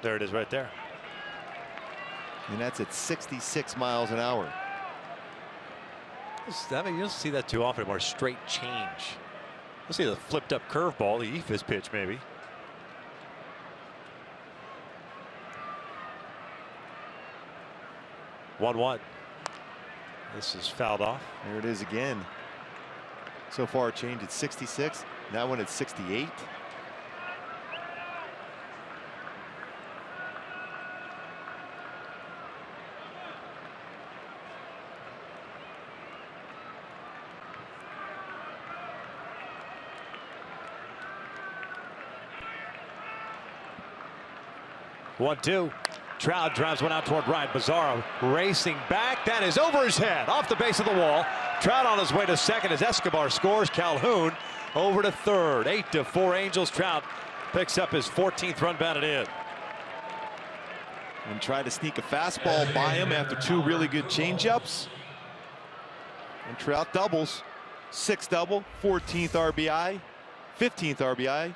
There it is right there. And that's at 66 miles an hour. I mean, you don't see that too often, more straight change. Let's see the flipped up curveball, the Ephus pitch maybe. One. This is fouled off. There it is again. So far it changed at 66. Now when it's 68. One, 2. Trout drives one out toward right. Bizarro racing back. That is over his head, off the base of the wall. Trout on his way to second as Escobar scores. Calhoun over to third. 8-4 Angels. Trout picks up his 14th run batted in. And tried to sneak a fastball by him after 2 really good changeups. And Trout doubles. 6th double, 14th RBI, 15th RBI.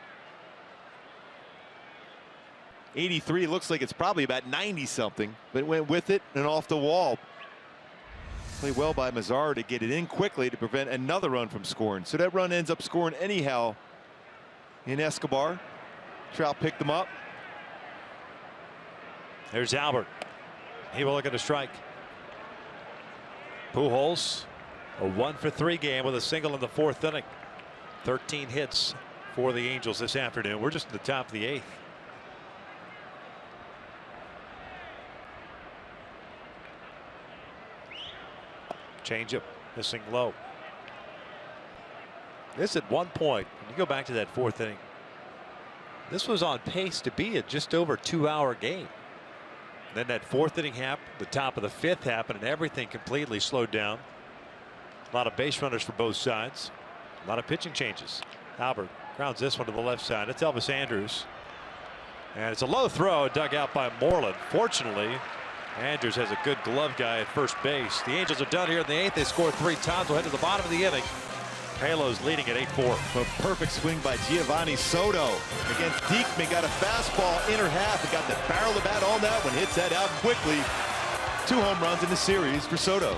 83 looks like it's probably about 90 something, but it went with it and off the wall. Played well by Mazzaro to get it in quickly to prevent another run from scoring. So that run ends up scoring anyhow in Escobar. Trout picked them up. There's Albert. He will look at a strike. Pujols, a 1-for-3 game with a single in the 4th inning. 13 hits for the Angels this afternoon. We're just at the top of the 8th. Changeup missing low. This at one point, when you go back to that 4th inning, this was on pace to be a just over 2-hour game. Then that 4th inning happened, the top of the 5th happened, and everything completely slowed down. A lot of base runners for both sides. A lot of pitching changes. Albert grounds this one to the left side. It's Elvis Andrus. And it's a low throw dug out by Moreland. Fortunately, Andrews has a good glove guy at first base. The Angels are done here in the 8th. They scored 3 times. We'll head to the bottom of the inning. Halos leading at 8-4. A perfect swing by Giovanni Soto against Diekman. Got a fastball inner half and got the barrel of the bat on that one. Hits that out quickly. 2 home runs in the series for Soto.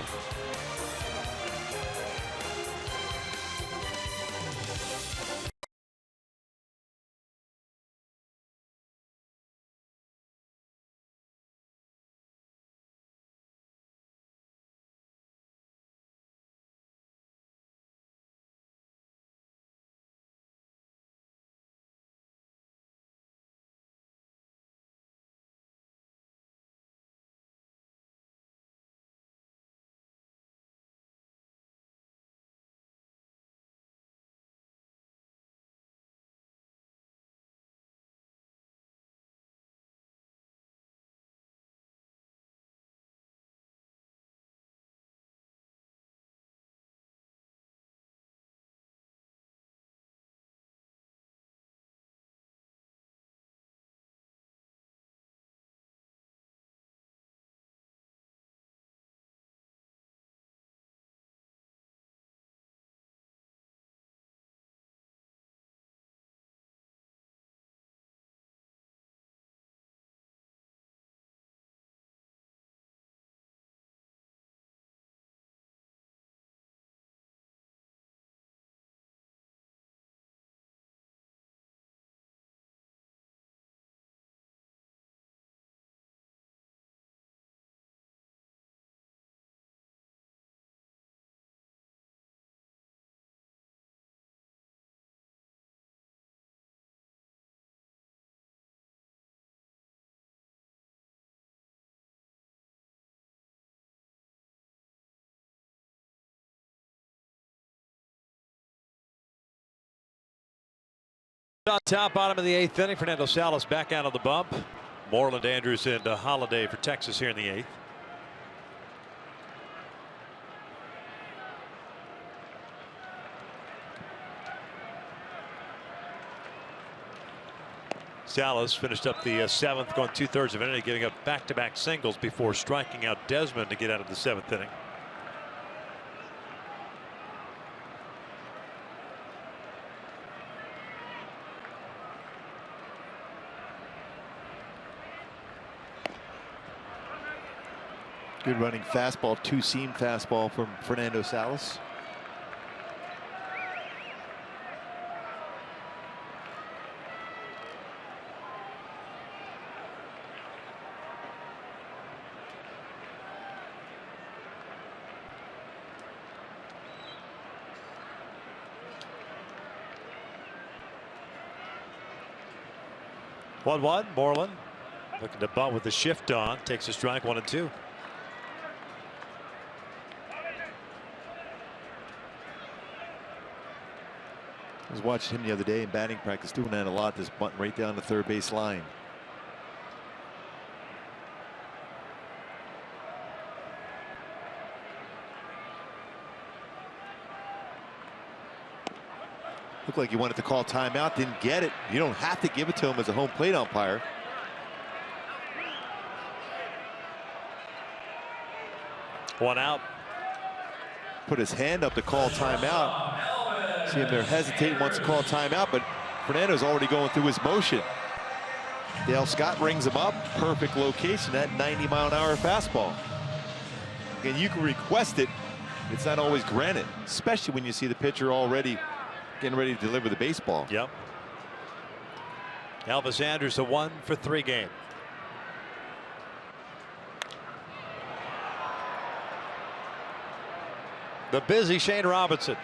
On top, bottom of the 8th inning, Fernando Salas back out on the bump. Moreland, Andrews, and Holiday for Texas here in the 8th. Salas finished up the 7th, going 2/3 of an inning, giving up back-to-back singles before striking out Desmond to get out of the 7th inning. Good running fastball, two-seam fastball from Fernando Salas. One. Moreland looking to bunt with the shift on. Takes a strike, 1-2. I was watching him the other day in batting practice, doing that a lot, just bunting right down the third base line. Looked like he wanted to call timeout, didn't get it. You don't have to give it to him as a home plate umpire. One out. Put his hand up to call timeout. See him there hesitating, wants to call timeout, but Fernando's already going through his motion. Dale Scott rings him up. Perfect location, that 90-mile-an-hour fastball. Again, you can request it. It's not always granted, especially when you see the pitcher already getting ready to deliver the baseball. Yep. Elvis Andrus, a 1-for-3 game. The busy Shane Robinson.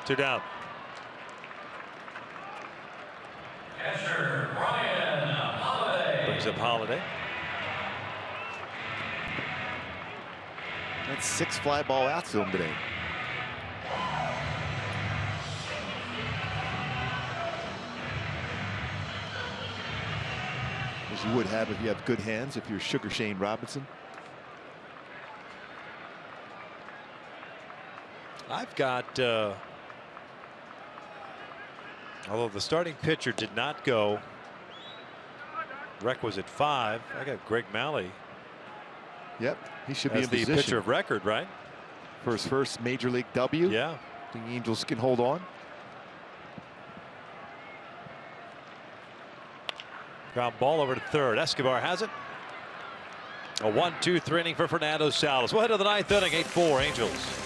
2 down. Brings up Holiday. That's 6 fly ball outs to him today. As you would have if you have good hands, if you're Sugar Shane Robinson. I've got, although the starting pitcher did not go requisite 5, I got Greg Malley. Yep, he should be in the position. pitcher of record, right? For his first major league W. Yeah. The Angels can hold on. Ground ball over to third. Escobar has it. A 1-2-3 inning for Fernando Salas. We'll head to the 9th inning. 8-4 Angels.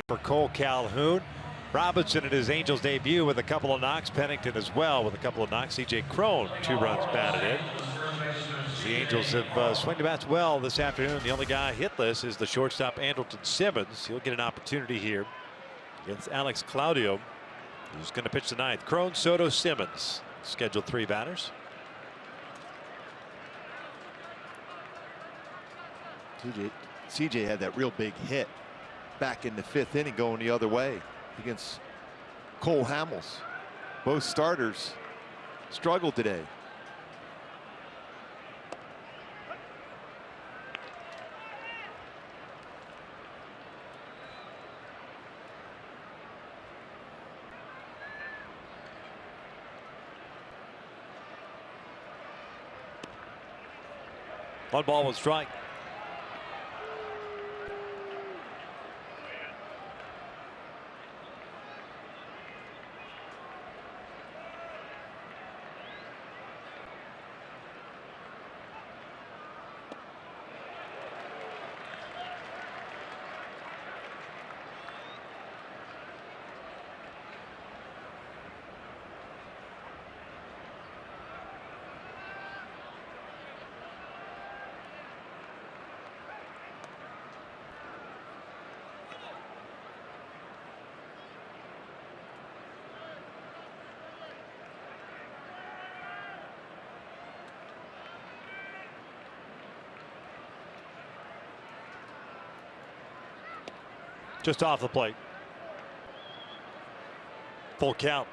For Cole Calhoun. Robinson in his Angels debut with a couple of knocks. Pennington as well with a couple of knocks. C.J. Cron, 2 runs batted in. The Angels have swung the bats well this afternoon. The only guy hitless is the shortstop Andrelton Simmons. He'll get an opportunity here against Alex Claudio, who's going to pitch the ninth. Crone, Soto, Simmons. Scheduled 3 batters. CJ had that real big hit back in the 5th inning going the other way against Cole Hamels. Both starters struggled today. One ball, one strike. Just off the plate. Full count.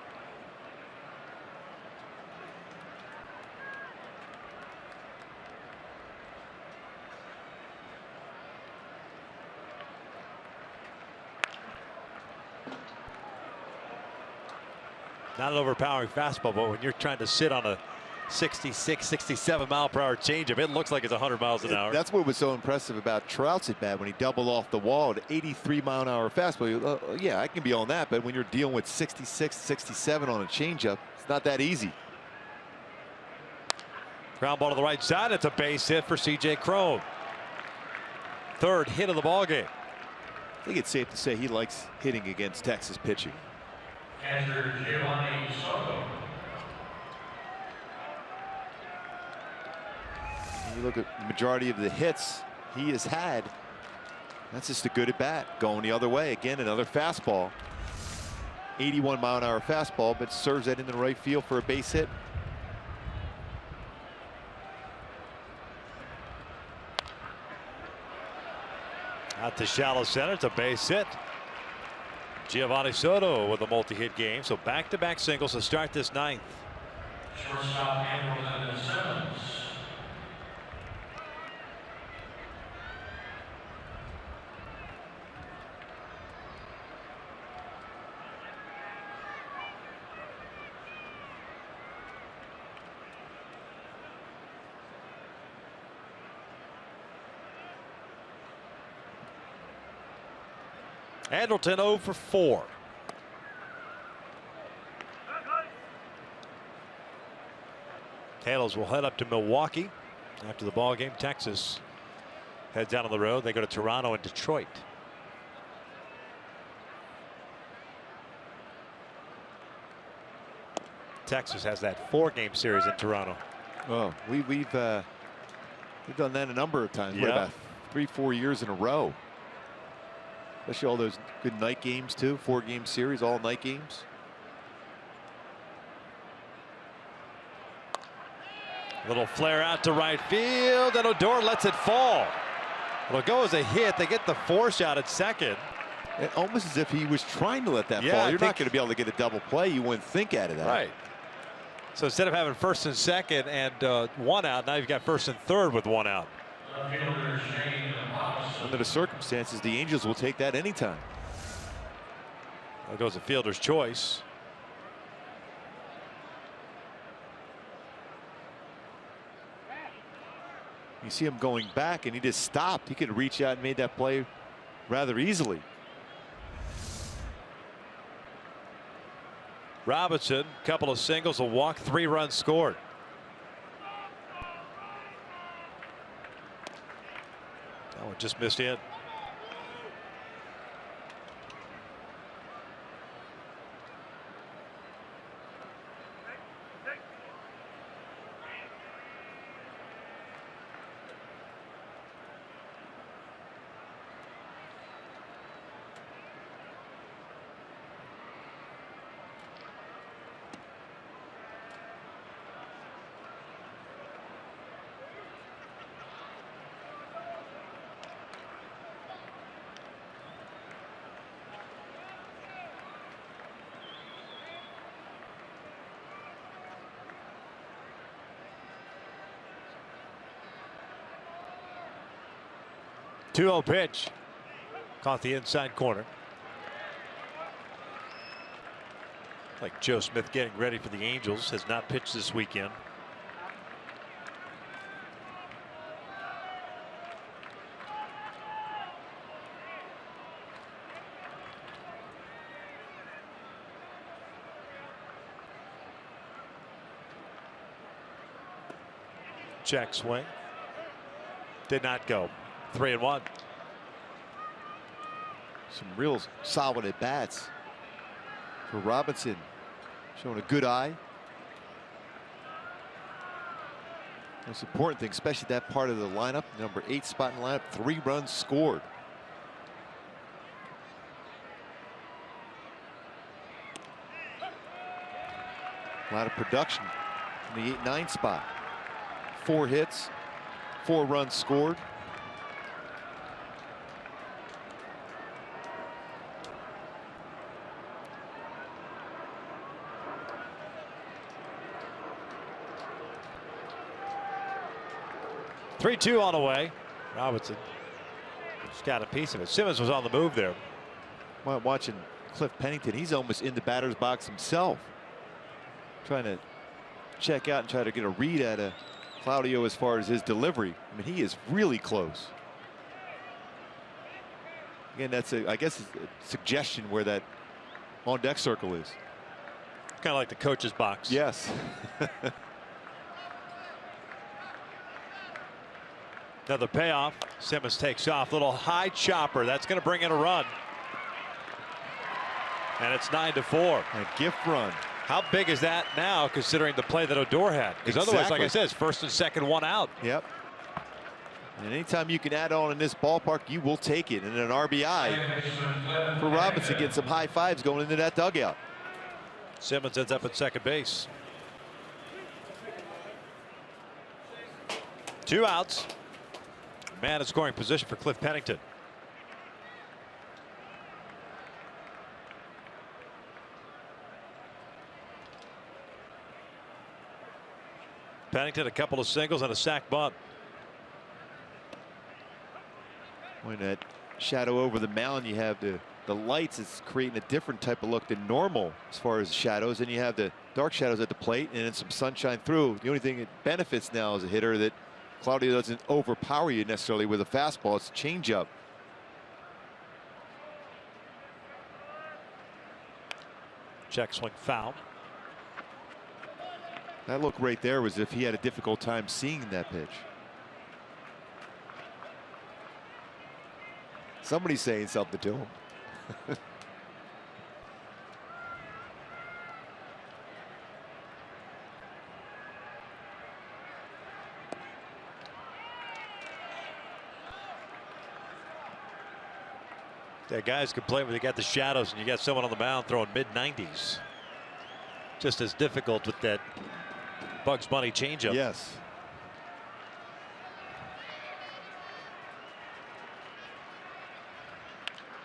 Not an overpowering fastball, but when you're trying to sit on a 66, 67 mile per hour changeup, it looks like it's 100 miles an hour. That's what was so impressive about Trout's at bat when he doubled off the wall at 83 mile an hour fastball. Yeah, I can be on that, but when you're dealing with 66, 67 on a changeup, it's not that easy. Ground ball to the right side. It's a base hit for C.J. Crone. 3rd hit of the ball game. I think it's safe to say he likes hitting against Texas pitching. You look at the majority of the hits he has had. That's just a good at bat going the other way. Again, another fastball. 81 mile an hour fastball, but serves that in the right field for a base hit. Out to shallow center. It's a base hit. Giovanni Soto with a multi-hit game. So back-to-back singles to start this 9th. Shortstop Andrelton Simmons. Andrelton 0 for 4. Halos will head up to Milwaukee after the ball game. Texas heads out on the road. They go to Toronto and Detroit. Texas has that 4-game series in Toronto. Oh, we've done that a number of times. What, about 3-4 years in a row? Especially all those good night games too. 4-game series, all night games. Little flare out to right field, and Odor lets it fall. It'll go as a hit. They get the force out at second. Almost as if he was trying to let that fall. You're not going to be able to get a double play. You wouldn't think out of that. Right. So instead of having 1st and 2nd and 1 out, now you've got 1st and 3rd with 1 out. Under the circumstances, the Angels will take that anytime. There goes a fielder's choice. You see him going back, and he just stopped. He could reach out and made that play rather easily. Robinson, couple of singles, a walk, 3 runs scored. That one just missed in. 2-0 pitch. Caught the inside corner. Like Joe Smith getting ready for the Angels. Has not pitched this weekend. Check swing. Did not go. 3-1. Some real solid at bats for Robinson. Showing a good eye. Most important thing, especially that part of the lineup, number 8 spot in the lineup, 3 runs scored. A lot of production in the 8-9 spot. 4 hits, 4 runs scored. Three-2 on the way. Robinson just got a piece of it. Simmons was on the move there. Watching Cliff Pennington, he's almost in the batter's box himself, trying to check out and try to get a read out of Claudio as far as his delivery. I mean, he is really close. Again, that's I guess a suggestion where that on deck circle is. Kind of like the coach's box. Yes. Another payoff. Simmons takes off. Little high chopper. That's going to bring in a run. And it's 9-4. A gift run. How big is that now, considering the play that Odor had? Because otherwise, like I said, it's first and second, 1 out. Yep. And anytime you can add on in this ballpark, you will take it. And an RBI for Robinson, getting some high fives going into that dugout. Simmons ends up at second base. 2 outs. Man in scoring position for Cliff Pennington. Pennington, a couple of singles and a sac bunt. When that shadow over the mound, you have the lights. It's creating a different type of look than normal as far as shadows. And you have the dark shadows at the plate and then some sunshine through. The only thing it benefits now as a hitter that Claudio doesn't overpower you necessarily with a fastball. It's a changeup. Check swing foul. That look right there was if he had a difficult time seeing that pitch. Somebody's saying something to him. Yeah, guys complain when they got the shadows and you got someone on the mound throwing mid-90s. Just as difficult with that Bugs Bunny changeup. Yes.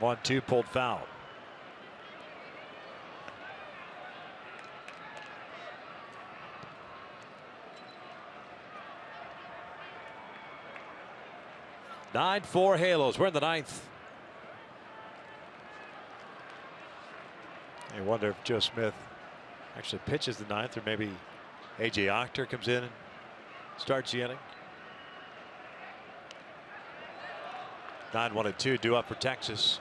1-2 pulled foul. Nine, 4 Halos. We're in the 9th. I wonder if Joe Smith actually pitches the 9th, or maybe A.J. Octor comes in and starts the inning. 9-1-2 due up for Texas.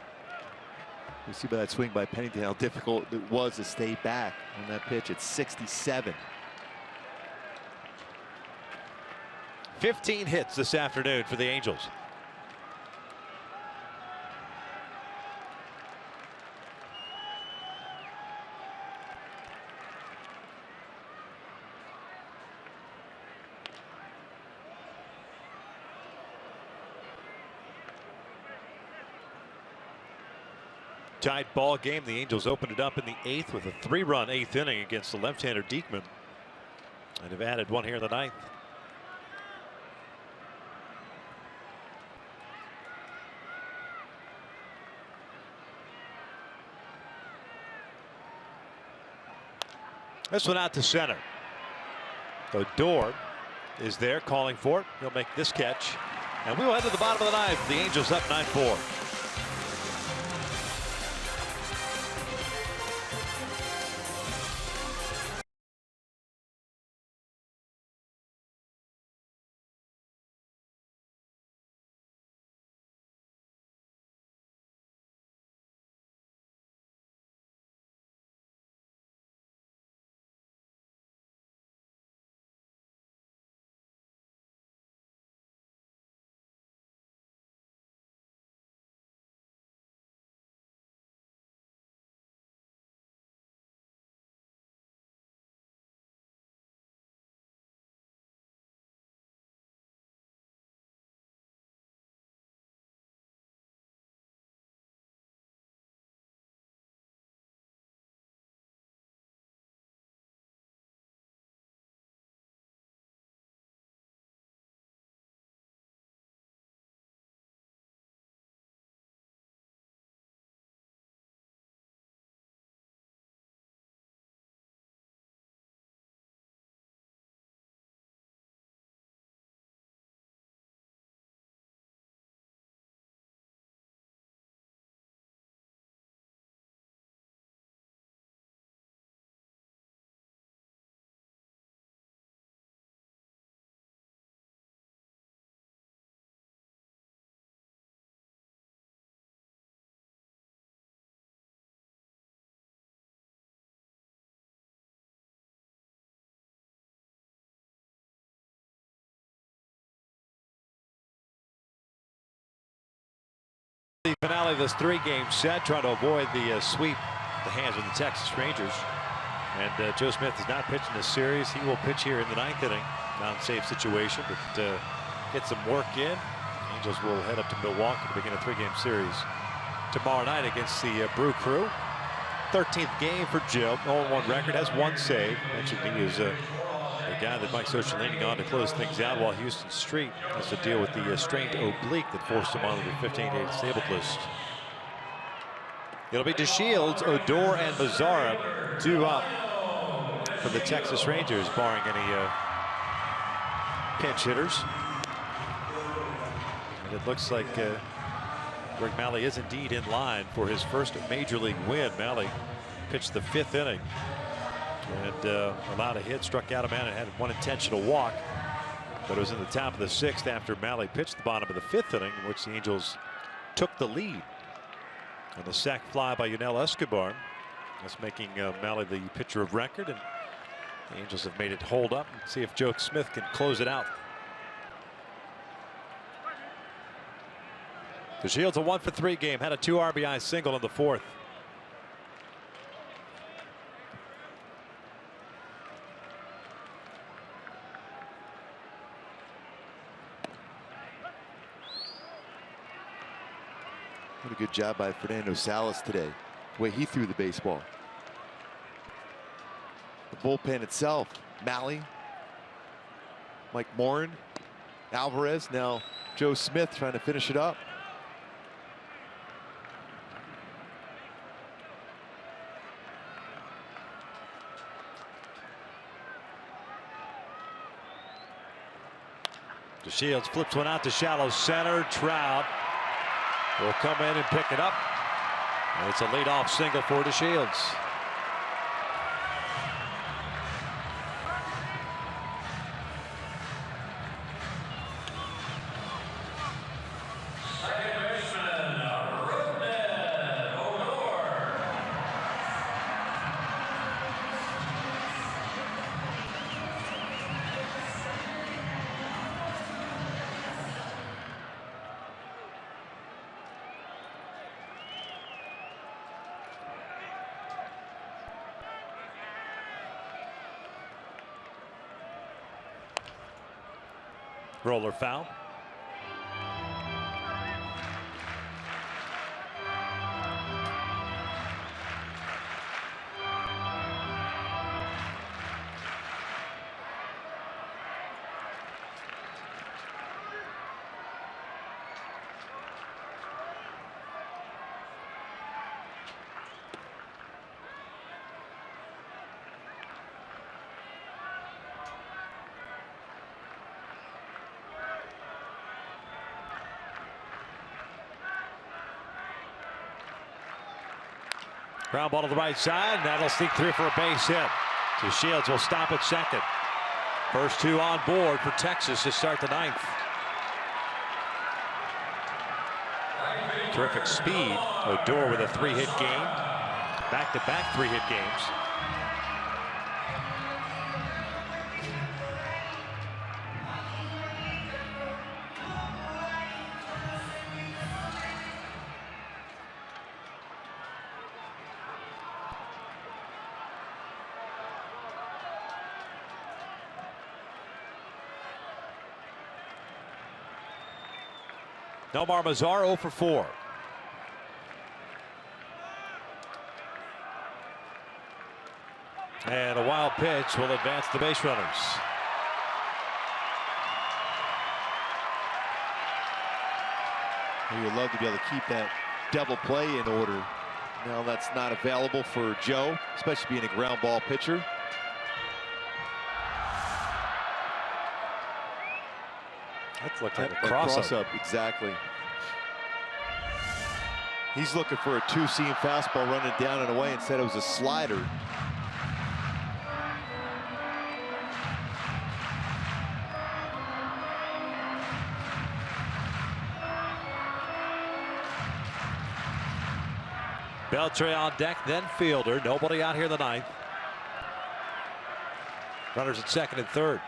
You see by that swing by Pennington how difficult it was to stay back on that pitch at 67. 15 hits this afternoon for the Angels. Tied ball game. The Angels opened it up in the 8th with a 3-run 8th inning against the left-hander Diekman, and have added one here in the 9th. This one out to center. Odor is there calling for it. He'll make this catch And we will head to the bottom of the ninth. The Angels up 9-4. The finale of this three-game set, trying to avoid the sweep at the hands of the Texas Rangers. And Joe Smith is not pitching this series. He will pitch here in the ninth inning. Non-safe situation, but get some work in. Angels will head up to Milwaukee to begin a three-game series tomorrow night against the Brew Crew. 13th game for Joe. 0-1 record, has one save. Mentioned he is the guy that Mike Socha leaning on to close things out while Houston Street has to deal with the strained oblique that forced him on the 15-day disabled list. It'll be DeShields, Odor, and Mazzara, 2 up for the Texas Rangers, barring any pinch hitters. And it looks like Greg Mahle is indeed in line for his first major league win. Mahle pitched the 5th inning and allowed a hit, struck out a man, and had one intentional walk. But it was in the top of the 6th after Mahle pitched the bottom of the 5th inning, in which the Angels took the lead on the sac fly by Yunel Escobar. That's making Mahle the pitcher of record, and the Angels have made it hold up and see if Joe Smith can close it out. DeShields a 1-for-3 game, had a 2 RBI single in the 4th. What a good job by Fernando Salas today, the way he threw the baseball. The bullpen itself, Mahle, Mike Morin, Alvarez, now Joe Smith trying to finish it up. DeShields flips one out to shallow center. Trout will come in and pick it up. And it's a leadoff single for DeShields. Roller foul. Ground ball to the right side, and that'll sneak through for a base hit. So Shields will stop at second. First two on board for Texas to start the ninth. Terrific speed. Odor with a 3-hit game. Back-to-back 3-hit games. Nomar Mazar 0 for 4. And a wild pitch will advance the base runners. You would love to be able to keep that double play in order. Now that's not available for Joe, especially being a ground ball pitcher. That looked like a cross-up. Exactly. He's looking for a two-seam fastball running down and away. Instead, it was a slider. Beltre on deck, then fielder. Nobody out here in the ninth. Runners at second and third.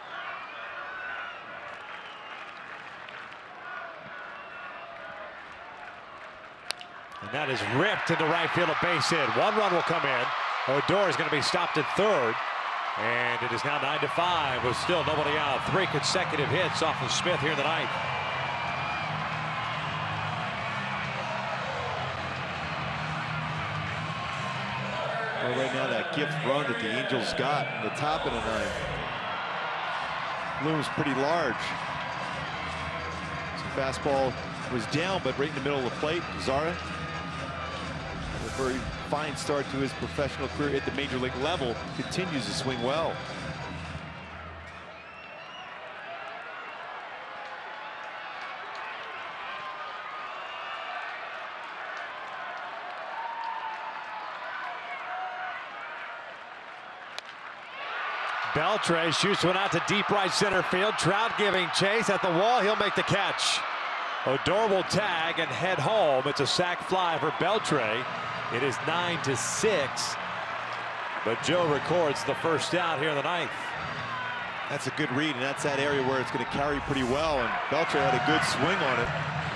And that is ripped into right field, a base hit. One run will come in. Odor is going to be stopped at third. And it is now 9-5 with still nobody out. 3 consecutive hits off of Smith here in the ninth. Well, right now that gift run that the Angels got in the top of the ninth looms pretty large. So fastball was down, but right in the middle of the plate. Zara, a very fine start to his professional career at the major league level, continues to swing well. Beltre shoots one out to deep right center field. Trout giving chase at the wall. He'll make the catch. Odor will tag and head home. It's a sac fly for Beltre. It is 9-6. But Joe records the first out here in the ninth. That's a good read, and that's that area where it's going to carry pretty well. And Beltre had a good swing on it.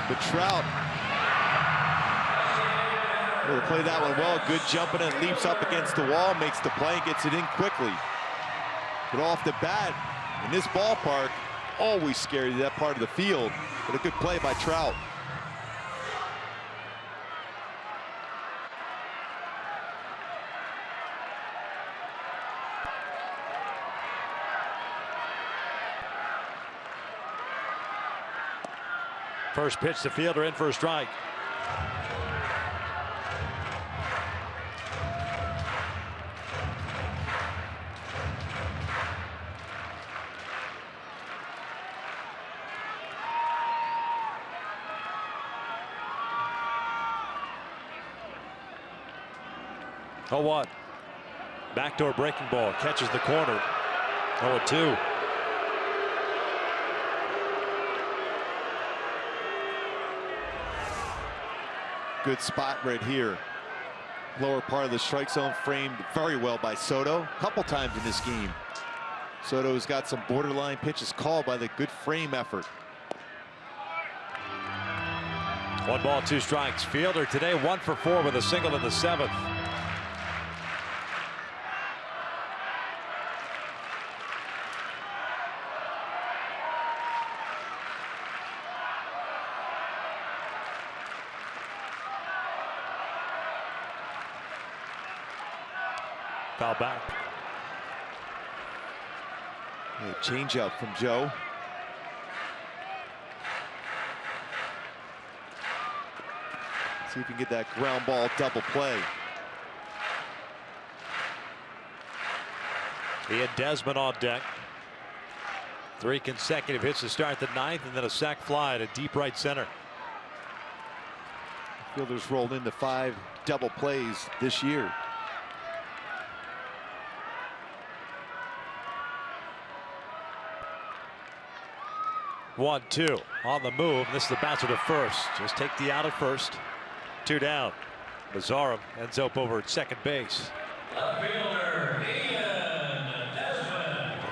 But Trout will play that one well. Good jumping and leaps up against the wall, makes the play, and gets it in quickly. But off the bat, in this ballpark, always scary to that part of the field. But a good play by Trout. First pitch to fielder in for a strike. Oh, what? Backdoor breaking ball, catches the corner. 0-2. Good spot right here. Lower part of the strike zone, framed very well by Soto. A couple times in this game. Soto's got some borderline pitches called by the good frame effort. 1 ball, 2 strikes. Fielder today 1 for 4 with a single in the 7th. Foul back. A change up from Joe. See if we can get that ground ball double play. He had Desmond on deck. 3 consecutive hits to start the 9th, and then a sac fly to deep right center. Fielders rolled into 5 double plays this year. One, two on the move. This is the bouncer to first. Just take the out at first. 2 down. Mazzarum ends up over at second base.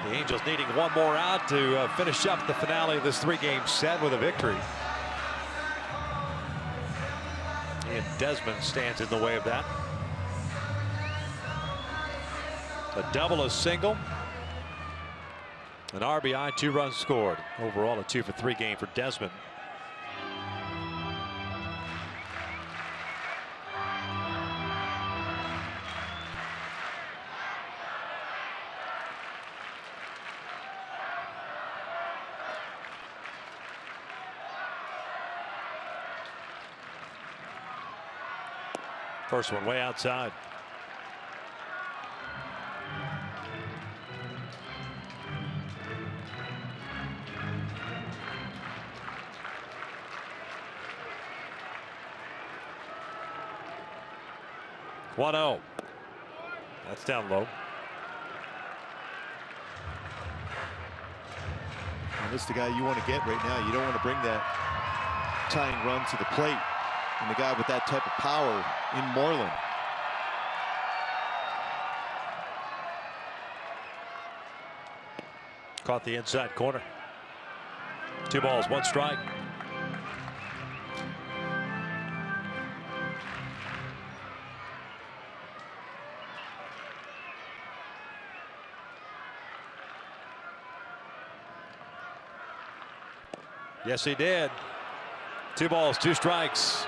The Angels needing one more out to finish up the finale of this 3-game set with a victory. And Desmond stands in the way of that. A double, a single. An RBI, 2 runs scored. Overall, a 2 for 3 game for Desmond. First one way outside. One-0. That's down low. And this is the guy you want to get right now. You don't want to bring that tying run to the plate. And the guy with that type of power in Moreland. Caught the inside corner. 2 balls, 1 strike. Yes, he did. 2 balls, 2 strikes.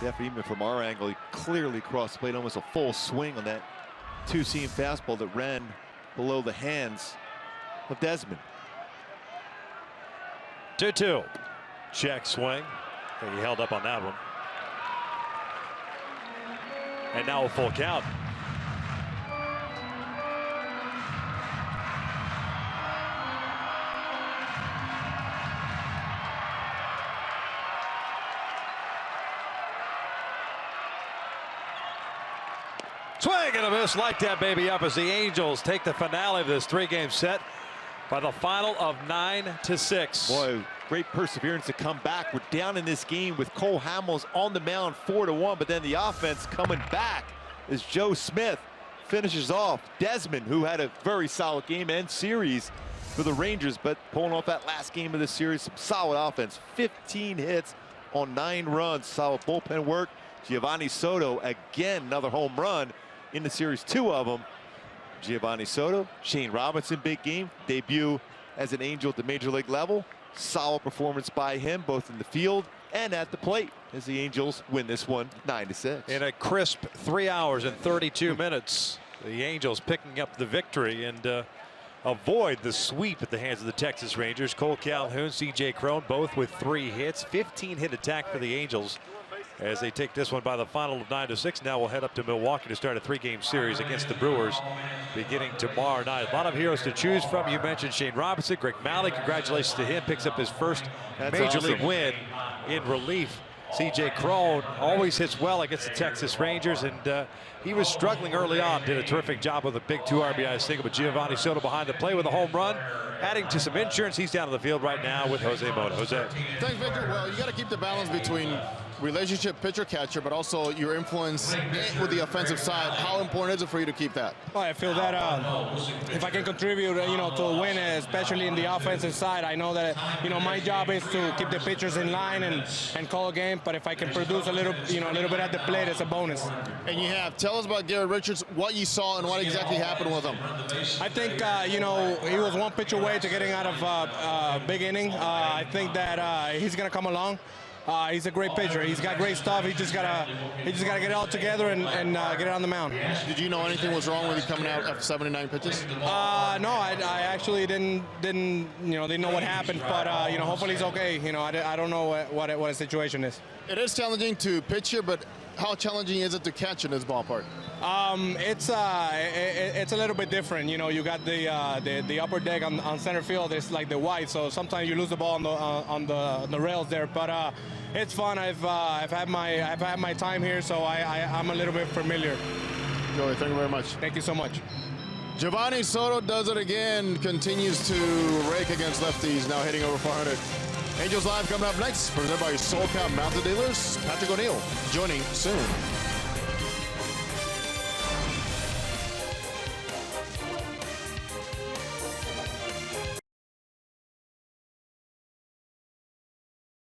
Definitely, even from our angle, he clearly crossed the plate, almost a full swing on that 2-seam fastball that ran below the hands of Desmond. 2-2. Check swing. I think he held up on that one. And now a full count. Swing and a miss, light that baby up as the Angels take the finale of this 3-game set by the final of 9-6. Boy, great perseverance to come back. We're down in this game with Cole Hamels on the mound 4-1, but then the offense coming back as Joe Smith finishes off Desmond, who had a very solid game and series for the Rangers, but pulling off that last game of the series, some solid offense. 15 hits on 9 runs, solid bullpen work. Giovanni Soto, again, another home run in the series, 2 of them. Giovanni Soto, Shane Robinson, big game, debut as an Angel at the major league level. Solid performance by him, both in the field and at the plate, as the Angels win this one 9-6. In a crisp 3 hours and 32 minutes, the Angels picking up the victory and avoid the sweep at the hands of the Texas Rangers. Cole Calhoun, C.J. Cron, both with 3 hits. 15-hit attack for the Angels as they take this one by the final of 9-6. Now we'll head up to Milwaukee to start a 3-game series against the Brewers beginning tomorrow night. A lot of heroes to choose from. You mentioned Shane Robinson. Greg Malley, congratulations to him. Picks up his first major league win in relief. C.J. Cron always hits well against the Texas Rangers, and he was struggling early on. Did a terrific job with a big 2 RBI single, but Giovanni Soto behind the plate with a home run, adding to some insurance. He's down on the field right now with Jose Mota. Jose. Thanks, Victor. Well, you got to keep the balance between relationship pitcher-catcher, but also your influence with the offensive side. How important is it for you to keep that? Well, I feel that if I can contribute, to a win, especially in the offensive side, I know that, my job is to keep the pitchers in line and call a game. But if I can produce a little bit at the plate, it's a bonus. And you have. Tell us about Garrett Richards, what you saw and what exactly happened with him. I think, he was 1 pitch away to getting out of a big inning. I think that he's going to come along. He's a great pitcher. He's got great stuff. He just gotta get it all together and get it on the mound. Did you know anything was wrong with you coming out after 79 pitches? No, I actually didn't know what happened, but hopefully he's okay. I don't know what his situation is. It is challenging to pitch here, but how challenging is it to catch in this ballpark? It's a little bit different. You know, you got the upper deck on center field. It's like the white, so sometimes you lose the ball on the rails there. But it's fun. I've had my time here, so I'm a little bit familiar. Joey, thank you very much. Thank you so much. Giovanni Soto does it again. Continues to rake against lefties. Now hitting over 400. Angels Live coming up next. Presented by SoCal Mountain Dealers. Patrick O'Neill joining soon.